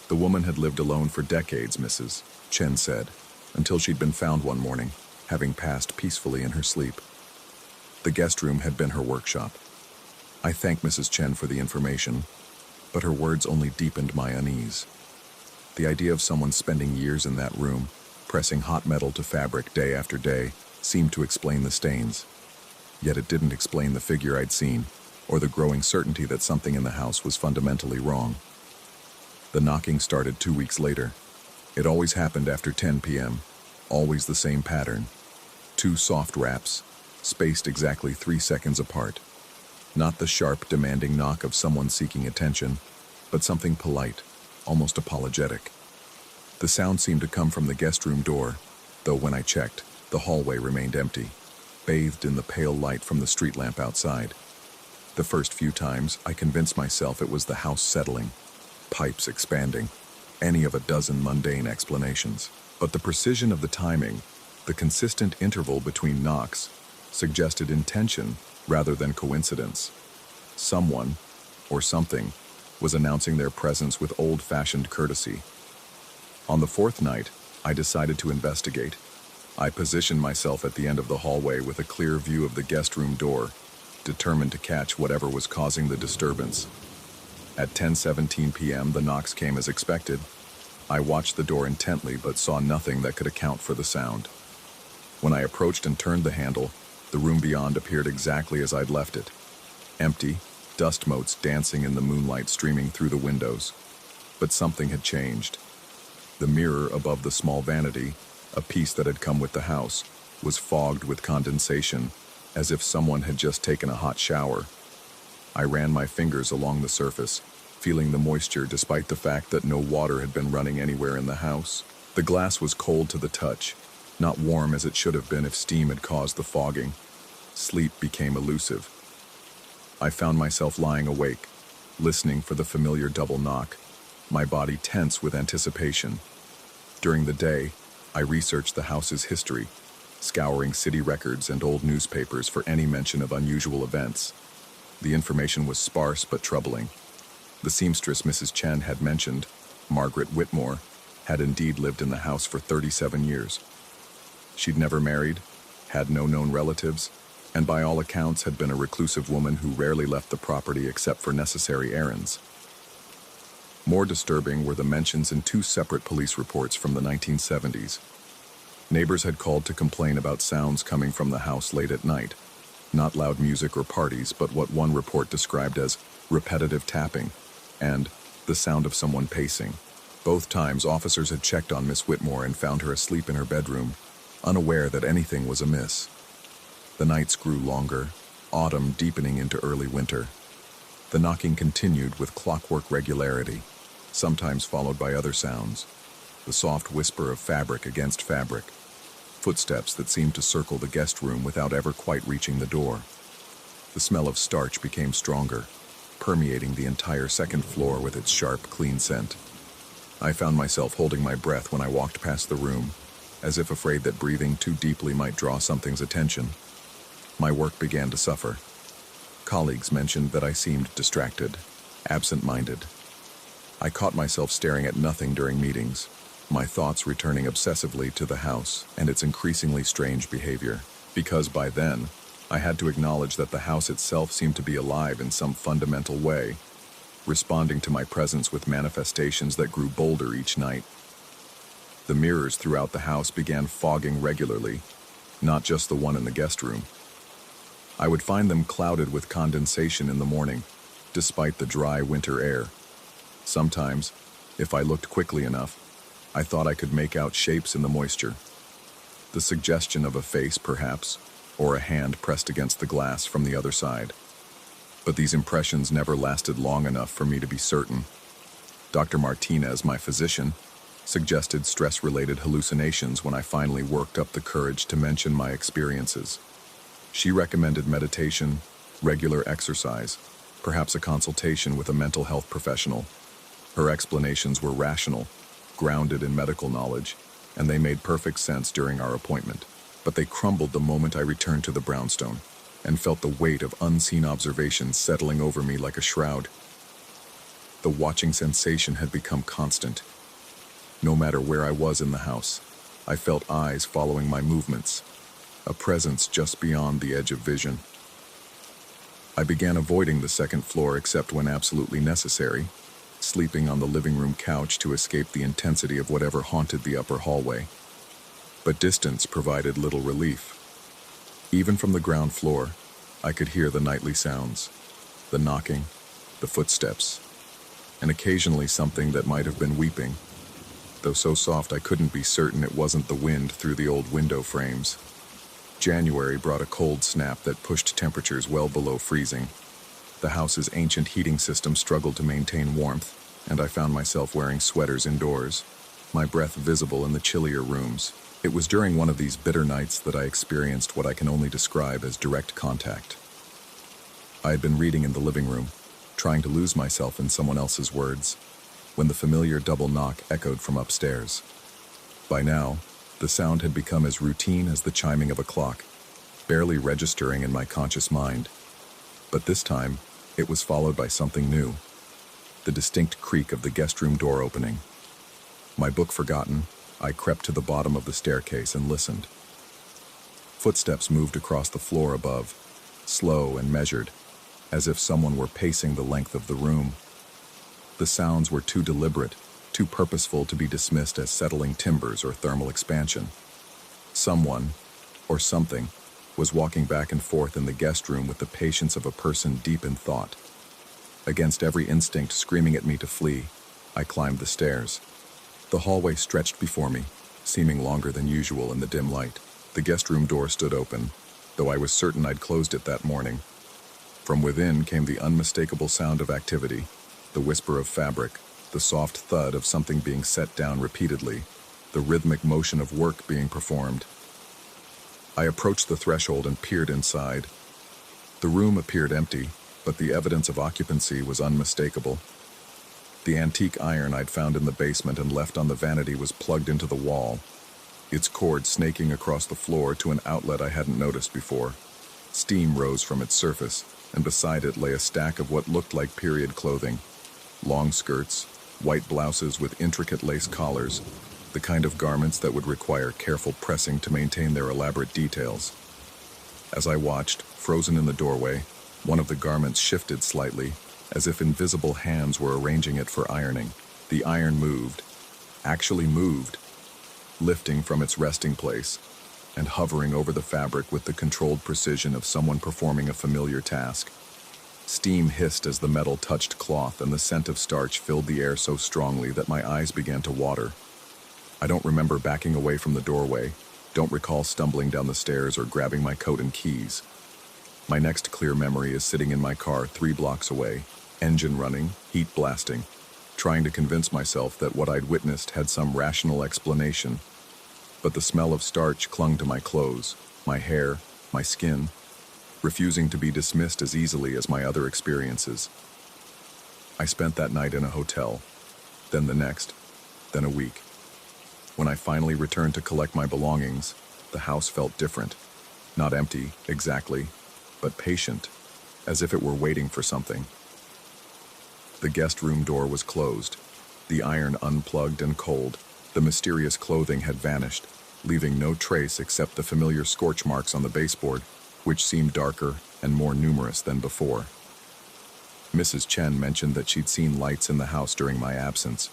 The woman had lived alone for decades, Mrs. Chen said, until she'd been found one morning, having passed peacefully in her sleep. The guest room had been her workshop. I thanked Mrs. Chen for the information, but her words only deepened my unease. The idea of someone spending years in that room, pressing hot metal to fabric day after day, seemed to explain the stains. Yet it didn't explain the figure I'd seen, or the growing certainty that something in the house was fundamentally wrong. The knocking started 2 weeks later. It always happened after 10 p.m., always the same pattern. 2 soft raps, spaced exactly 3 seconds apart. Not the sharp, demanding knock of someone seeking attention, but something polite, almost apologetic. The sound seemed to come from the guest room door, though when I checked, the hallway remained empty, bathed in the pale light from the street lamp outside. The first few times, I convinced myself it was the house settling, pipes expanding, any of a dozen mundane explanations. But the precision of the timing, the consistent interval between knocks, suggested intention rather than coincidence. Someone, or something, was announcing their presence with old-fashioned courtesy. On the 4th night, I decided to investigate. I positioned myself at the end of the hallway with a clear view of the guest room door, determined to catch whatever was causing the disturbance. At 10:17 p.m., the knocks came as expected. I watched the door intently but saw nothing that could account for the sound. When I approached and turned the handle, the room beyond appeared exactly as I'd left it. Empty, dust motes dancing in the moonlight streaming through the windows. But something had changed. The mirror above the small vanity, a piece that had come with the house, was fogged with condensation, as if someone had just taken a hot shower. I ran my fingers along the surface, feeling the moisture despite the fact that no water had been running anywhere in the house. The glass was cold to the touch, not warm as it should have been if steam had caused the fogging. Sleep became elusive. I found myself lying awake, listening for the familiar double knock, my body tense with anticipation. During the day, I researched the house's history, scouring city records and old newspapers for any mention of unusual events. The information was sparse but troubling. The seamstress Mrs. Chen had mentioned, Margaret Whitmore, had indeed lived in the house for 37 years. She'd never married, had no known relatives, and by all accounts had been a reclusive woman who rarely left the property except for necessary errands. More disturbing were the mentions in 2 separate police reports from the 1970s. Neighbors had called to complain about sounds coming from the house late at night, not loud music or parties, but what one report described as repetitive tapping and the sound of someone pacing. Both times, officers had checked on Miss Whitmore and found her asleep in her bedroom, unaware that anything was amiss. The nights grew longer, autumn deepening into early winter. The knocking continued with clockwork regularity, sometimes followed by other sounds. The soft whisper of fabric against fabric, footsteps that seemed to circle the guest room without ever quite reaching the door. The smell of starch became stronger, permeating the entire second floor with its sharp, clean scent. I found myself holding my breath when I walked past the room, as if afraid that breathing too deeply might draw something's attention. My work began to suffer. Colleagues mentioned that I seemed distracted, absent-minded. I caught myself staring at nothing during meetings, my thoughts returning obsessively to the house and its increasingly strange behavior, because by then, I had to acknowledge that the house itself seemed to be alive in some fundamental way, responding to my presence with manifestations that grew bolder each night. The mirrors throughout the house began fogging regularly, not just the one in the guest room. I would find them clouded with condensation in the morning, despite the dry winter air. Sometimes, if I looked quickly enough, I thought I could make out shapes in the moisture. The suggestion of a face, perhaps, or a hand pressed against the glass from the other side. But these impressions never lasted long enough for me to be certain. Dr. Martinez, my physician, suggested stress-related hallucinations when I finally worked up the courage to mention my experiences. She recommended meditation, regular exercise, perhaps a consultation with a mental health professional. Her explanations were rational, grounded in medical knowledge, and they made perfect sense during our appointment. But they crumbled the moment I returned to the brownstone and felt the weight of unseen observations settling over me like a shroud. The watching sensation had become constant. No matter where I was in the house, I felt eyes following my movements, a presence just beyond the edge of vision. I began avoiding the second floor except when absolutely necessary, sleeping on the living room couch to escape the intensity of whatever haunted the upper hallway. But distance provided little relief. Even from the ground floor, I could hear the nightly sounds, the knocking, the footsteps, and occasionally something that might have been weeping, though so soft I couldn't be certain it wasn't the wind through the old window frames. January brought a cold snap that pushed temperatures well below freezing. The house's ancient heating system struggled to maintain warmth, and I found myself wearing sweaters indoors, my breath visible in the chillier rooms. It was during one of these bitter nights that I experienced what I can only describe as direct contact. I had been reading in the living room, trying to lose myself in someone else's words, when the familiar double knock echoed from upstairs. By now, the sound had become as routine as the chiming of a clock, barely registering in my conscious mind. But this time, it was followed by something new, the distinct creak of the guest room door opening. My book forgotten, I crept to the bottom of the staircase and listened. Footsteps moved across the floor above, slow and measured, as if someone were pacing the length of the room. The sounds were too deliberate, too purposeful to be dismissed as settling timbers or thermal expansion. Someone, or something, was walking back and forth in the guest room with the patience of a person deep in thought. Against every instinct screaming at me to flee, I climbed the stairs. The hallway stretched before me, seeming longer than usual in the dim light. The guest room door stood open, though I was certain I'd closed it that morning. From within came the unmistakable sound of activity, the whisper of fabric, the soft thud of something being set down repeatedly, the rhythmic motion of work being performed. I approached the threshold and peered inside. The room appeared empty, but the evidence of occupancy was unmistakable. The antique iron I'd found in the basement and left on the vanity was plugged into the wall, its cord snaking across the floor to an outlet I hadn't noticed before. Steam rose from its surface, and beside it lay a stack of what looked like period clothing. Long skirts, white blouses with intricate lace collars, the kind of garments that would require careful pressing to maintain their elaborate details. As I watched, frozen in the doorway, one of the garments shifted slightly, as if invisible hands were arranging it for ironing. The iron moved, actually moved, lifting from its resting place and hovering over the fabric with the controlled precision of someone performing a familiar task. Steam hissed as the metal touched cloth, and the scent of starch filled the air so strongly that my eyes began to water. I don't remember backing away from the doorway, don't recall stumbling down the stairs or grabbing my coat and keys. My next clear memory is sitting in my car 3 blocks away, engine running, heat blasting, trying to convince myself that what I'd witnessed had some rational explanation. But the smell of starch clung to my clothes, my hair, my skin, refusing to be dismissed as easily as my other experiences. I spent that night in a hotel, then the next, then a week. When I finally returned to collect my belongings, the house felt different. Not empty, exactly, but patient, as if it were waiting for something. The guest room door was closed, the iron unplugged and cold. The mysterious clothing had vanished, leaving no trace except the familiar scorch marks on the baseboard, which seemed darker and more numerous than before. Mrs. Chen mentioned that she'd seen lights in the house during my absence,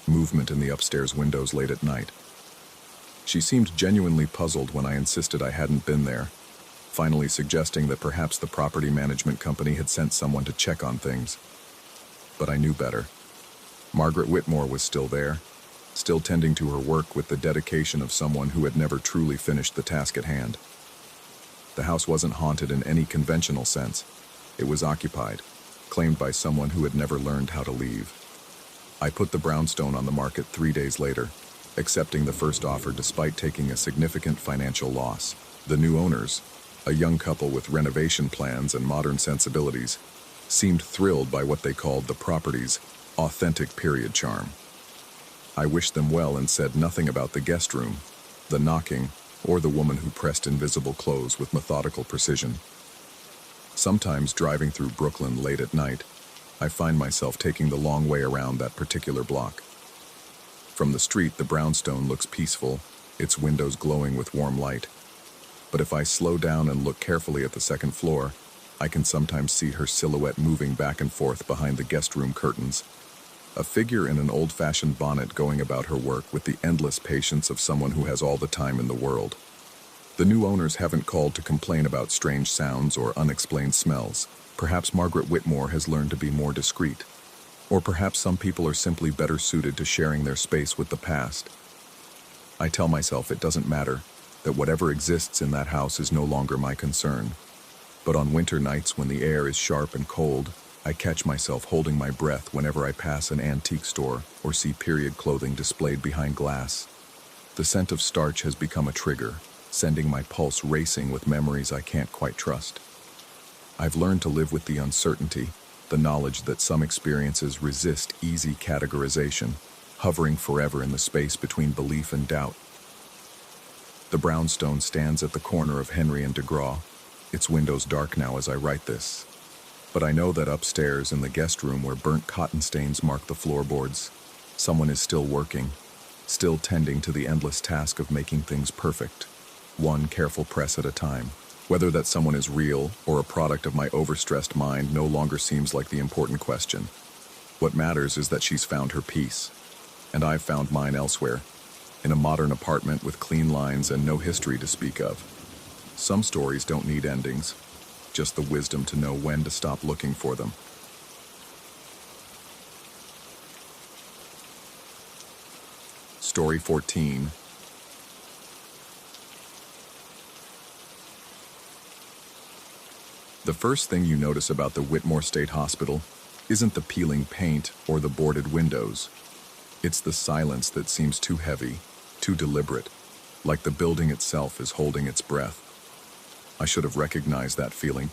movement in the upstairs windows late at night. She seemed genuinely puzzled when I insisted I hadn't been there, finally suggesting that perhaps the property management company had sent someone to check on things. But I knew better. Margaret Whitmore was still there, still tending to her work with the dedication of someone who had never truly finished the task at hand. The house wasn't haunted in any conventional sense. It was occupied, claimed by someone who had never learned how to leave. I put the brownstone on the market 3 days later, accepting the first offer despite taking a significant financial loss. The new owners, a young couple with renovation plans and modern sensibilities, seemed thrilled by what they called the property's authentic period charm. I wished them well and said nothing about the guest room, the knocking, or the woman who pressed invisible clothes with methodical precision. Sometimes driving through Brooklyn late at night, I find myself taking the long way around that particular block. From the street, the brownstone looks peaceful, its windows glowing with warm light. But if I slow down and look carefully at the second floor, I can sometimes see her silhouette moving back and forth behind the guest room curtains. A figure in an old-fashioned bonnet going about her work with the endless patience of someone who has all the time in the world. The new owners haven't called to complain about strange sounds or unexplained smells. Perhaps Margaret Whitmore has learned to be more discreet. Or perhaps some people are simply better suited to sharing their space with the past. I tell myself it doesn't matter, that whatever exists in that house is no longer my concern. But on winter nights when the air is sharp and cold, I catch myself holding my breath whenever I pass an antique store or see period clothing displayed behind glass. The scent of starch has become a trigger, sending my pulse racing with memories I can't quite trust. I've learned to live with the uncertainty, the knowledge that some experiences resist easy categorization, hovering forever in the space between belief and doubt. The brownstone stands at the corner of Henry and DeGraw, its windows dark now as I write this. But I know that upstairs in the guest room where burnt cotton stains mark the floorboards, someone is still working, still tending to the endless task of making things perfect, one careful press at a time. Whether that someone is real or a product of my overstressed mind no longer seems like the important question. What matters is that she's found her peace, and I've found mine elsewhere, in a modern apartment with clean lines and no history to speak of. Some stories don't need endings, just the wisdom to know when to stop looking for them. Story 14. The first thing you notice about the Whitmore State Hospital isn't the peeling paint or the boarded windows. It's the silence that seems too heavy, too deliberate, like the building itself is holding its breath. I should have recognized that feeling,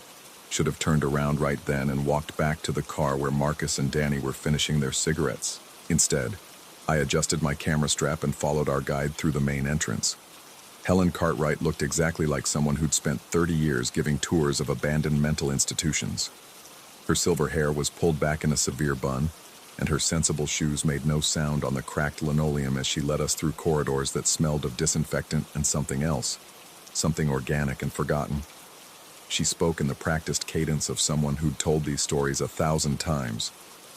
should have turned around right then and walked back to the car where Marcus and Danny were finishing their cigarettes. Instead, I adjusted my camera strap and followed our guide through the main entrance. Helen Cartwright looked exactly like someone who'd spent 30 years giving tours of abandoned mental institutions. Her silver hair was pulled back in a severe bun, and her sensible shoes made no sound on the cracked linoleum as she led us through corridors that smelled of disinfectant and something else, something organic and forgotten. She spoke in the practiced cadence of someone who'd told these stories 1,000 times,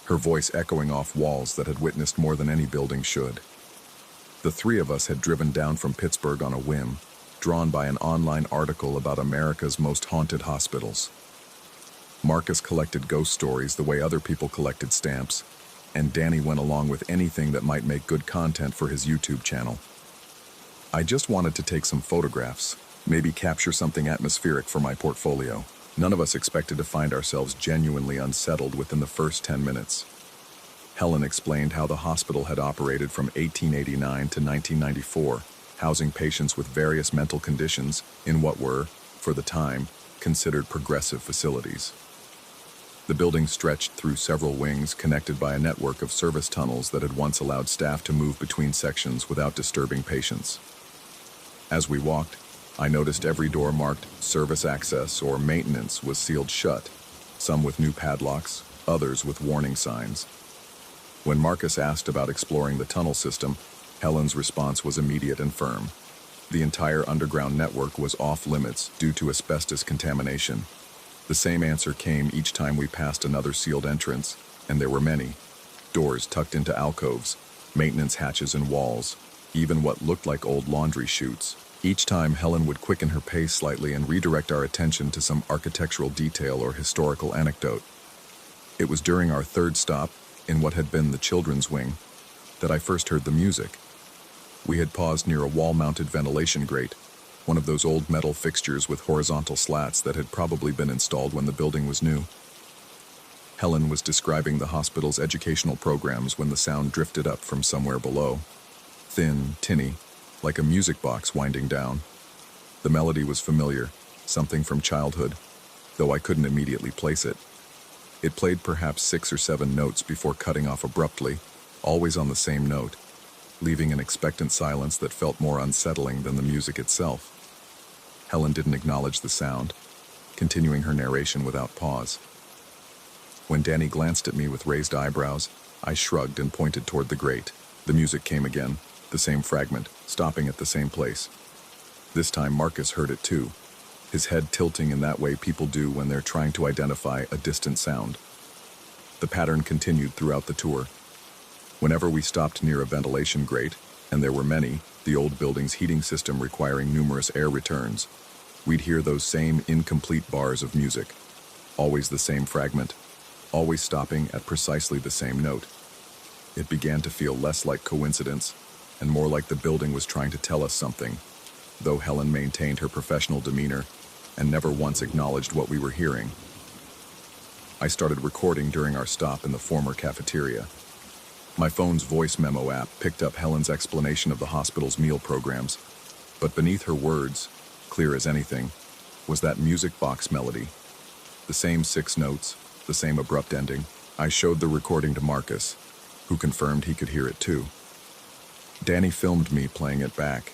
her voice echoing off walls that had witnessed more than any building should. The three of us had driven down from Pittsburgh on a whim, drawn by an online article about America's most haunted hospitals. Marcus collected ghost stories the way other people collected stamps, and Danny went along with anything that might make good content for his YouTube channel. I just wanted to take some photographs, maybe capture something atmospheric for my portfolio. None of us expected to find ourselves genuinely unsettled within the first 10 minutes. Helen explained how the hospital had operated from 1889 to 1994, housing patients with various mental conditions in what were, for the time, considered progressive facilities. The building stretched through several wings connected by a network of service tunnels that had once allowed staff to move between sections without disturbing patients. As we walked, I noticed every door marked service access or maintenance was sealed shut, some with new padlocks, others with warning signs. When Marcus asked about exploring the tunnel system, Helen's response was immediate and firm. The entire underground network was off limits due to asbestos contamination. The same answer came each time we passed another sealed entrance, and there were many. Doors tucked into alcoves, maintenance hatches in walls, even what looked like old laundry chutes. Each time Helen would quicken her pace slightly and redirect our attention to some architectural detail or historical anecdote. It was during our third stop, in what had been the children's wing, that I first heard the music. We had paused near a wall-mounted ventilation grate, one of those old metal fixtures with horizontal slats that had probably been installed when the building was new. Helen was describing the hospital's educational programs when the sound drifted up from somewhere below. Thin, tinny, like a music box winding down. The melody was familiar, something from childhood, though I couldn't immediately place it. It played perhaps 6 or 7 notes before cutting off abruptly, always on the same note, leaving an expectant silence that felt more unsettling than the music itself. Helen didn't acknowledge the sound, continuing her narration without pause. When Danny glanced at me with raised eyebrows, I shrugged and pointed toward the grate. The music came again, the same fragment, stopping at the same place. This time Marcus heard it too, his head tilting in that way people do when they're trying to identify a distant sound. The pattern continued throughout the tour. Whenever we stopped near a ventilation grate, and there were many, the old building's heating system requiring numerous air returns, we'd hear those same incomplete bars of music, always the same fragment, always stopping at precisely the same note. It began to feel less like coincidence and more like the building was trying to tell us something, though Helen maintained her professional demeanor and never once acknowledged what we were hearing. I started recording during our stop in the former cafeteria. My phone's voice memo app picked up Helen's explanation of the hospital's meal programs, but beneath her words, clear as anything, was that music box melody. The same 6 notes, the same abrupt ending. I showed the recording to Marcus, who confirmed he could hear it too. Danny filmed me playing it back,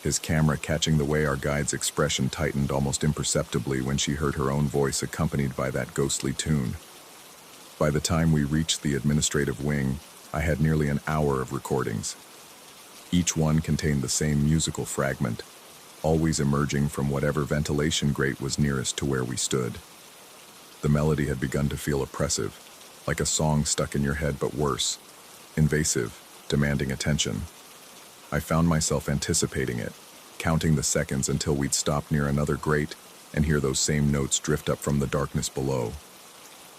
his camera catching the way our guide's expression tightened almost imperceptibly when she heard her own voice accompanied by that ghostly tune. By the time we reached the administrative wing, I had nearly an hour of recordings. Each one contained the same musical fragment, always emerging from whatever ventilation grate was nearest to where we stood. The melody had begun to feel oppressive, like a song stuck in your head but worse, invasive, demanding attention. I found myself anticipating it, counting the seconds until we'd stop near another grate and hear those same notes drift up from the darkness below.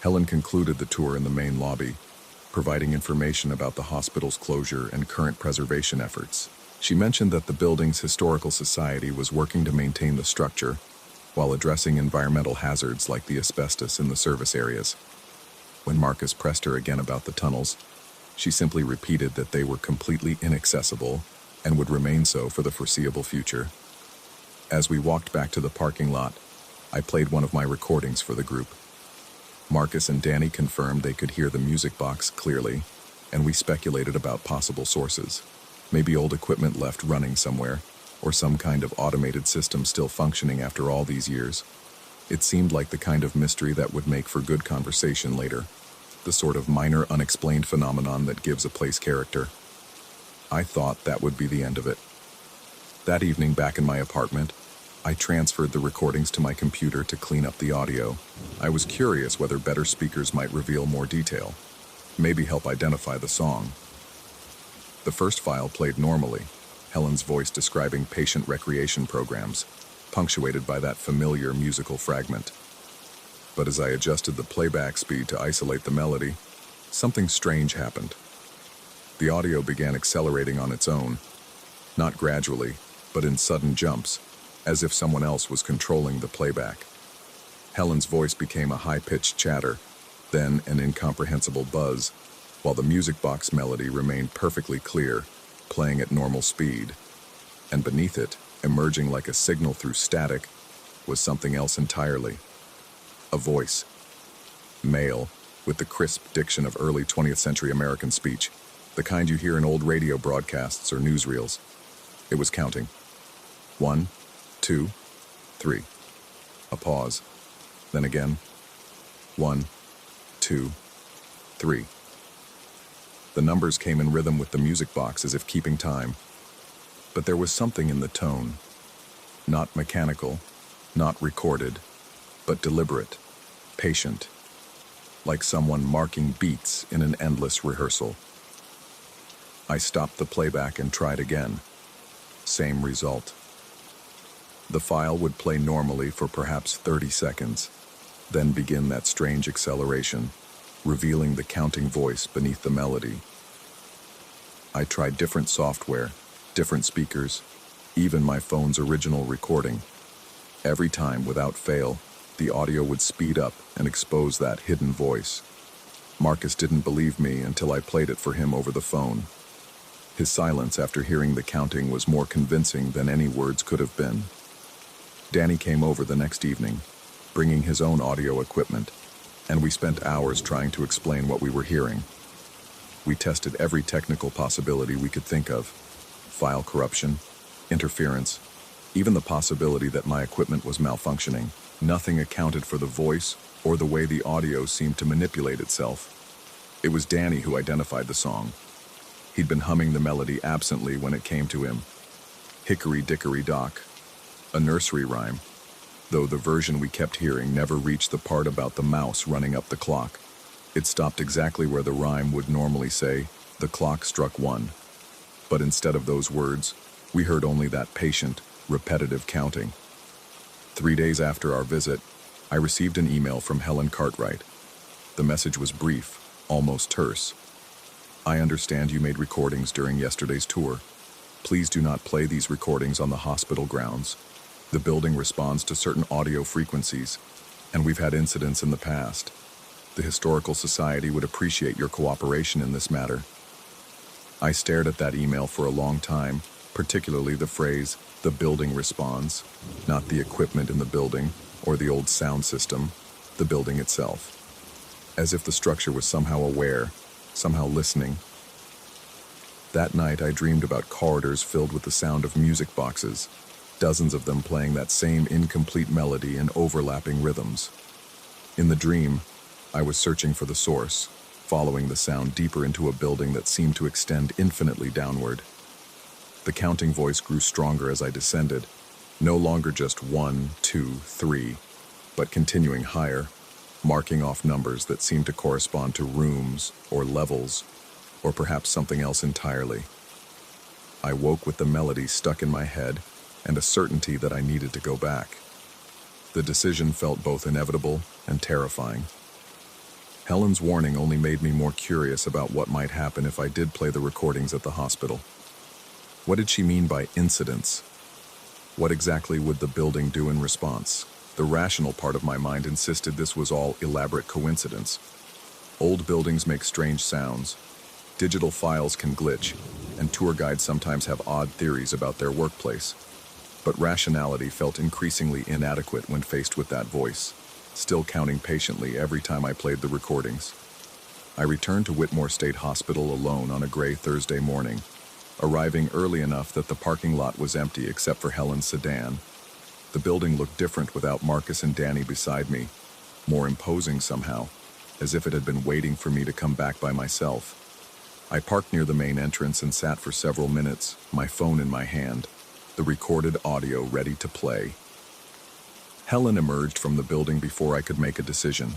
Helen concluded the tour in the main lobby, providing information about the hospital's closure and current preservation efforts. She mentioned that the building's historical society was working to maintain the structure while addressing environmental hazards like the asbestos in the service areas. When Marcus pressed her again about the tunnels, she simply repeated that they were completely inaccessible and would remain so for the foreseeable future. As we walked back to the parking lot, I played one of my recordings for the group. Marcus and Danny confirmed they could hear the music box clearly, and we speculated about possible sources. Maybe old equipment left running somewhere, or some kind of automated system still functioning after all these years. It seemed like the kind of mystery that would make for good conversation later, the sort of minor unexplained phenomenon that gives a place character. I thought that would be the end of it. That evening back in my apartment, I transferred the recordings to my computer to clean up the audio. I was curious whether better speakers might reveal more detail, maybe help identify the song. The first file played normally, Helen's voice describing patient recreation programs, punctuated by that familiar musical fragment. But as I adjusted the playback speed to isolate the melody, something strange happened. The audio began accelerating on its own, not gradually, but in sudden jumps, as if someone else was controlling the playback. Helen's voice became a high-pitched chatter, then an incomprehensible buzz, while the music box melody remained perfectly clear, playing at normal speed. And beneath it, emerging like a signal through static, was something else entirely. A voice. Male, with the crisp diction of early 20th century American speech, the kind you hear in old radio broadcasts or newsreels. It was counting. 1, 2, 3. A pause. Then again. 1, 2, 3. The numbers came in rhythm with the music box as if keeping time. But there was something in the tone. Not mechanical, not recorded, but deliberate, patient, like someone marking beats in an endless rehearsal. I stopped the playback and tried again. Same result. The file would play normally for perhaps 30 seconds, then begin that strange acceleration, revealing the counting voice beneath the melody. I tried different software, different speakers, even my phone's original recording. Every time, without fail, the audio would speed up and expose that hidden voice. Marcus didn't believe me until I played it for him over the phone. His silence after hearing the counting was more convincing than any words could have been. Danny came over the next evening, bringing his own audio equipment. and we spent hours trying to explain what we were hearing. We tested every technical possibility we could think of: file corruption, interference, even the possibility that my equipment was malfunctioning. Nothing accounted for the voice or the way the audio seemed to manipulate itself. It was Danny who identified the song. He'd been humming the melody absently when it came to him. Hickory dickory dock, a nursery rhyme, though the version we kept hearing never reached the part about the mouse running up the clock. It stopped exactly where the rhyme would normally say, "The clock struck 1." But instead of those words, we heard only that patient, repetitive counting. 3 days after our visit, I received an email from Helen Cartwright. The message was brief, almost terse. "I understand you made recordings during yesterday's tour. Please do not play these recordings on the hospital grounds. The building responds to certain audio frequencies, and we've had incidents in the past. The Historical Society would appreciate your cooperation in this matter." I stared at that email for a long time, particularly the phrase, "the building responds," not the equipment in the building or the old sound system, the building itself. As if the structure was somehow aware, somehow listening. That night I dreamed about corridors filled with the sound of music boxes, dozens of them playing that same incomplete melody in overlapping rhythms. In the dream, I was searching for the source, following the sound deeper into a building that seemed to extend infinitely downward. The counting voice grew stronger as I descended, no longer just 1, 2, 3, but continuing higher, marking off numbers that seemed to correspond to rooms or levels, or perhaps something else entirely. I woke with the melody stuck in my head and a certainty that I needed to go back. The decision felt both inevitable and terrifying. Helen's warning only made me more curious about what might happen if I did play the recordings at the hospital. What did she mean by incidents? What exactly would the building do in response? The rational part of my mind insisted this was all elaborate coincidence. Old buildings make strange sounds. Digital files can glitch, and tour guides sometimes have odd theories about their workplace. But rationality felt increasingly inadequate when faced with that voice, still counting patiently every time I played the recordings. I returned to Whitmore State Hospital alone on a gray Thursday morning, arriving early enough that the parking lot was empty except for Helen's sedan. The building looked different without Marcus and Danny beside me, more imposing somehow, as if it had been waiting for me to come back by myself. I parked near the main entrance and sat for several minutes, my phone in my hand, the recorded audio ready to play. Helen emerged from the building before I could make a decision.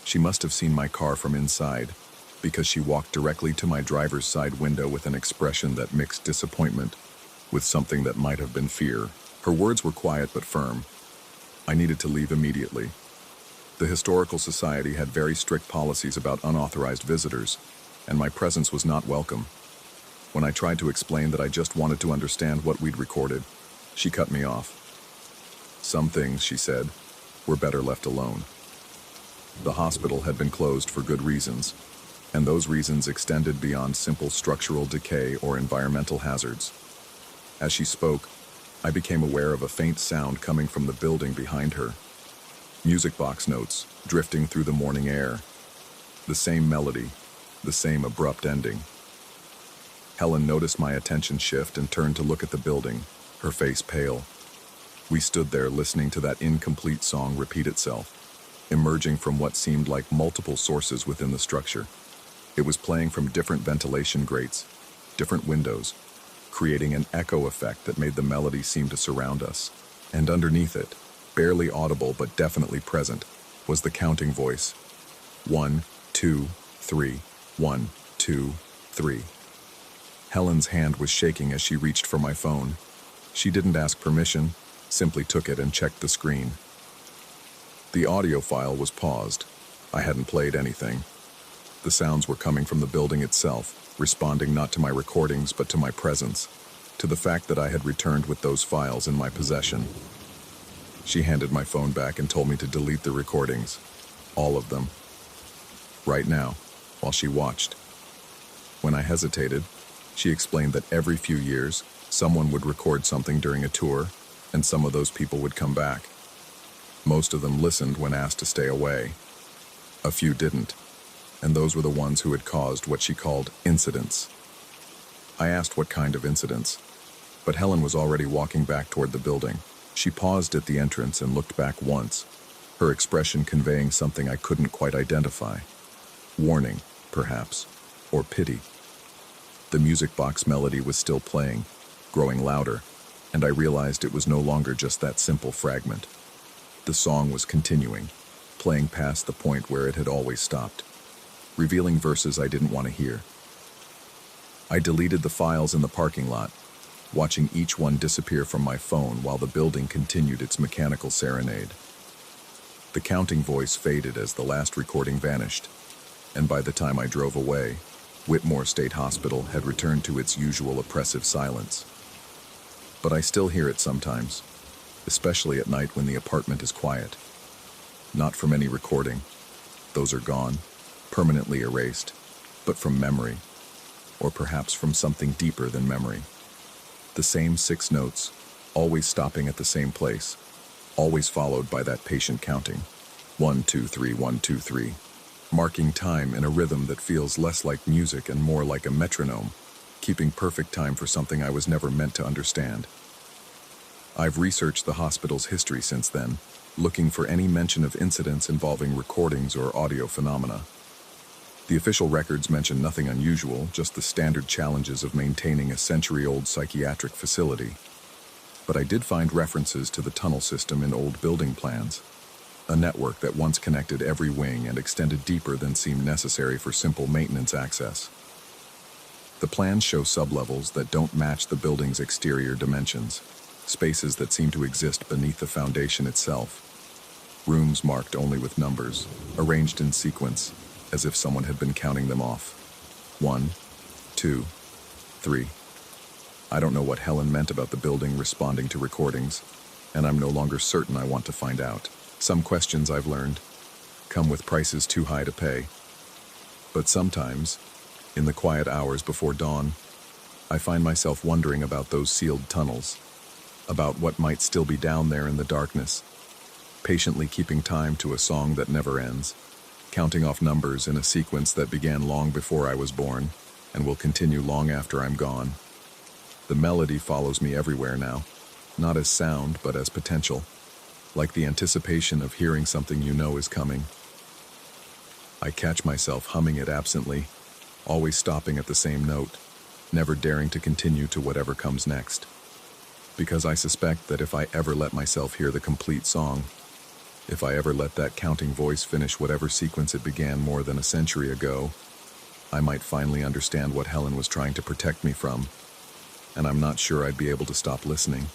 She must have seen my car from inside, because she walked directly to my driver's side window with an expression that mixed disappointment with something that might have been fear. Her words were quiet but firm. I needed to leave immediately. The Historical Society had very strict policies about unauthorized visitors, and my presence was not welcome. When I tried to explain that I just wanted to understand what we'd recorded, she cut me off. Some things, she said, were better left alone. The hospital had been closed for good reasons, and those reasons extended beyond simple structural decay or environmental hazards. As she spoke, I became aware of a faint sound coming from the building behind her. Music box notes drifting through the morning air. The same melody, the same abrupt ending. Helen noticed my attention shift and turned to look at the building, her face pale. We stood there listening to that incomplete song repeat itself, emerging from what seemed like multiple sources within the structure. It was playing from different ventilation grates, different windows, creating an echo effect that made the melody seem to surround us. And underneath it, barely audible but definitely present, was the counting voice. 1, 2, 3, 1, 2, 3. Helen's hand was shaking as she reached for my phone. She didn't ask permission, simply took it and checked the screen. The audio file was paused. I hadn't played anything. The sounds were coming from the building itself, responding not to my recordings but to my presence, to the fact that I had returned with those files in my possession. She handed my phone back and told me to delete the recordings, all of them, right now, while she watched. When I hesitated, she explained that every few years, someone would record something during a tour, and some of those people would come back. Most of them listened when asked to stay away. A few didn't, and those were the ones who had caused what she called incidents. I asked what kind of incidents, but Helen was already walking back toward the building. She paused at the entrance and looked back once, her expression conveying something I couldn't quite identify. Warning, perhaps, or pity. The music box melody was still playing, growing louder, and I realized it was no longer just that simple fragment. The song was continuing, playing past the point where it had always stopped, revealing verses I didn't want to hear. I deleted the files in the parking lot, watching each one disappear from my phone while the building continued its mechanical serenade. The counting voice faded as the last recording vanished, and by the time I drove away, Whitmore State Hospital had returned to its usual oppressive silence. But I still hear it sometimes, especially at night when the apartment is quiet. Not from any recording. Those are gone, permanently erased, but from memory, or perhaps from something deeper than memory. The same 6 notes, always stopping at the same place, always followed by that patient counting. 1, 2, 3, 1, 2, 3. Marking time in a rhythm that feels less like music and more like a metronome, keeping perfect time for something I was never meant to understand. I've researched the hospital's history since then, looking for any mention of incidents involving recordings or audio phenomena. The official records mention nothing unusual, just the standard challenges of maintaining a century-old psychiatric facility. But I did find references to the tunnel system in old building plans, a network that once connected every wing and extended deeper than seemed necessary for simple maintenance access. The plans show sublevels that don't match the building's exterior dimensions, spaces that seem to exist beneath the foundation itself. Rooms marked only with numbers, arranged in sequence, as if someone had been counting them off. 1, 2, 3. I don't know what Helen meant about the building responding to recordings, and I'm no longer certain I want to find out. Some questions, I've learned, come with prices too high to pay. But sometimes, in the quiet hours before dawn, I find myself wondering about those sealed tunnels, about what might still be down there in the darkness, patiently keeping time to a song that never ends, counting off numbers in a sequence that began long before I was born and will continue long after I'm gone. The melody follows me everywhere now, not as sound but as potential, like the anticipation of hearing something you know is coming. I catch myself humming it absently, always stopping at the same note, never daring to continue to whatever comes next. Because I suspect that if I ever let myself hear the complete song, if I ever let that counting voice finish whatever sequence it began more than a century ago, I might finally understand what Helen was trying to protect me from, and I'm not sure I'd be able to stop listening.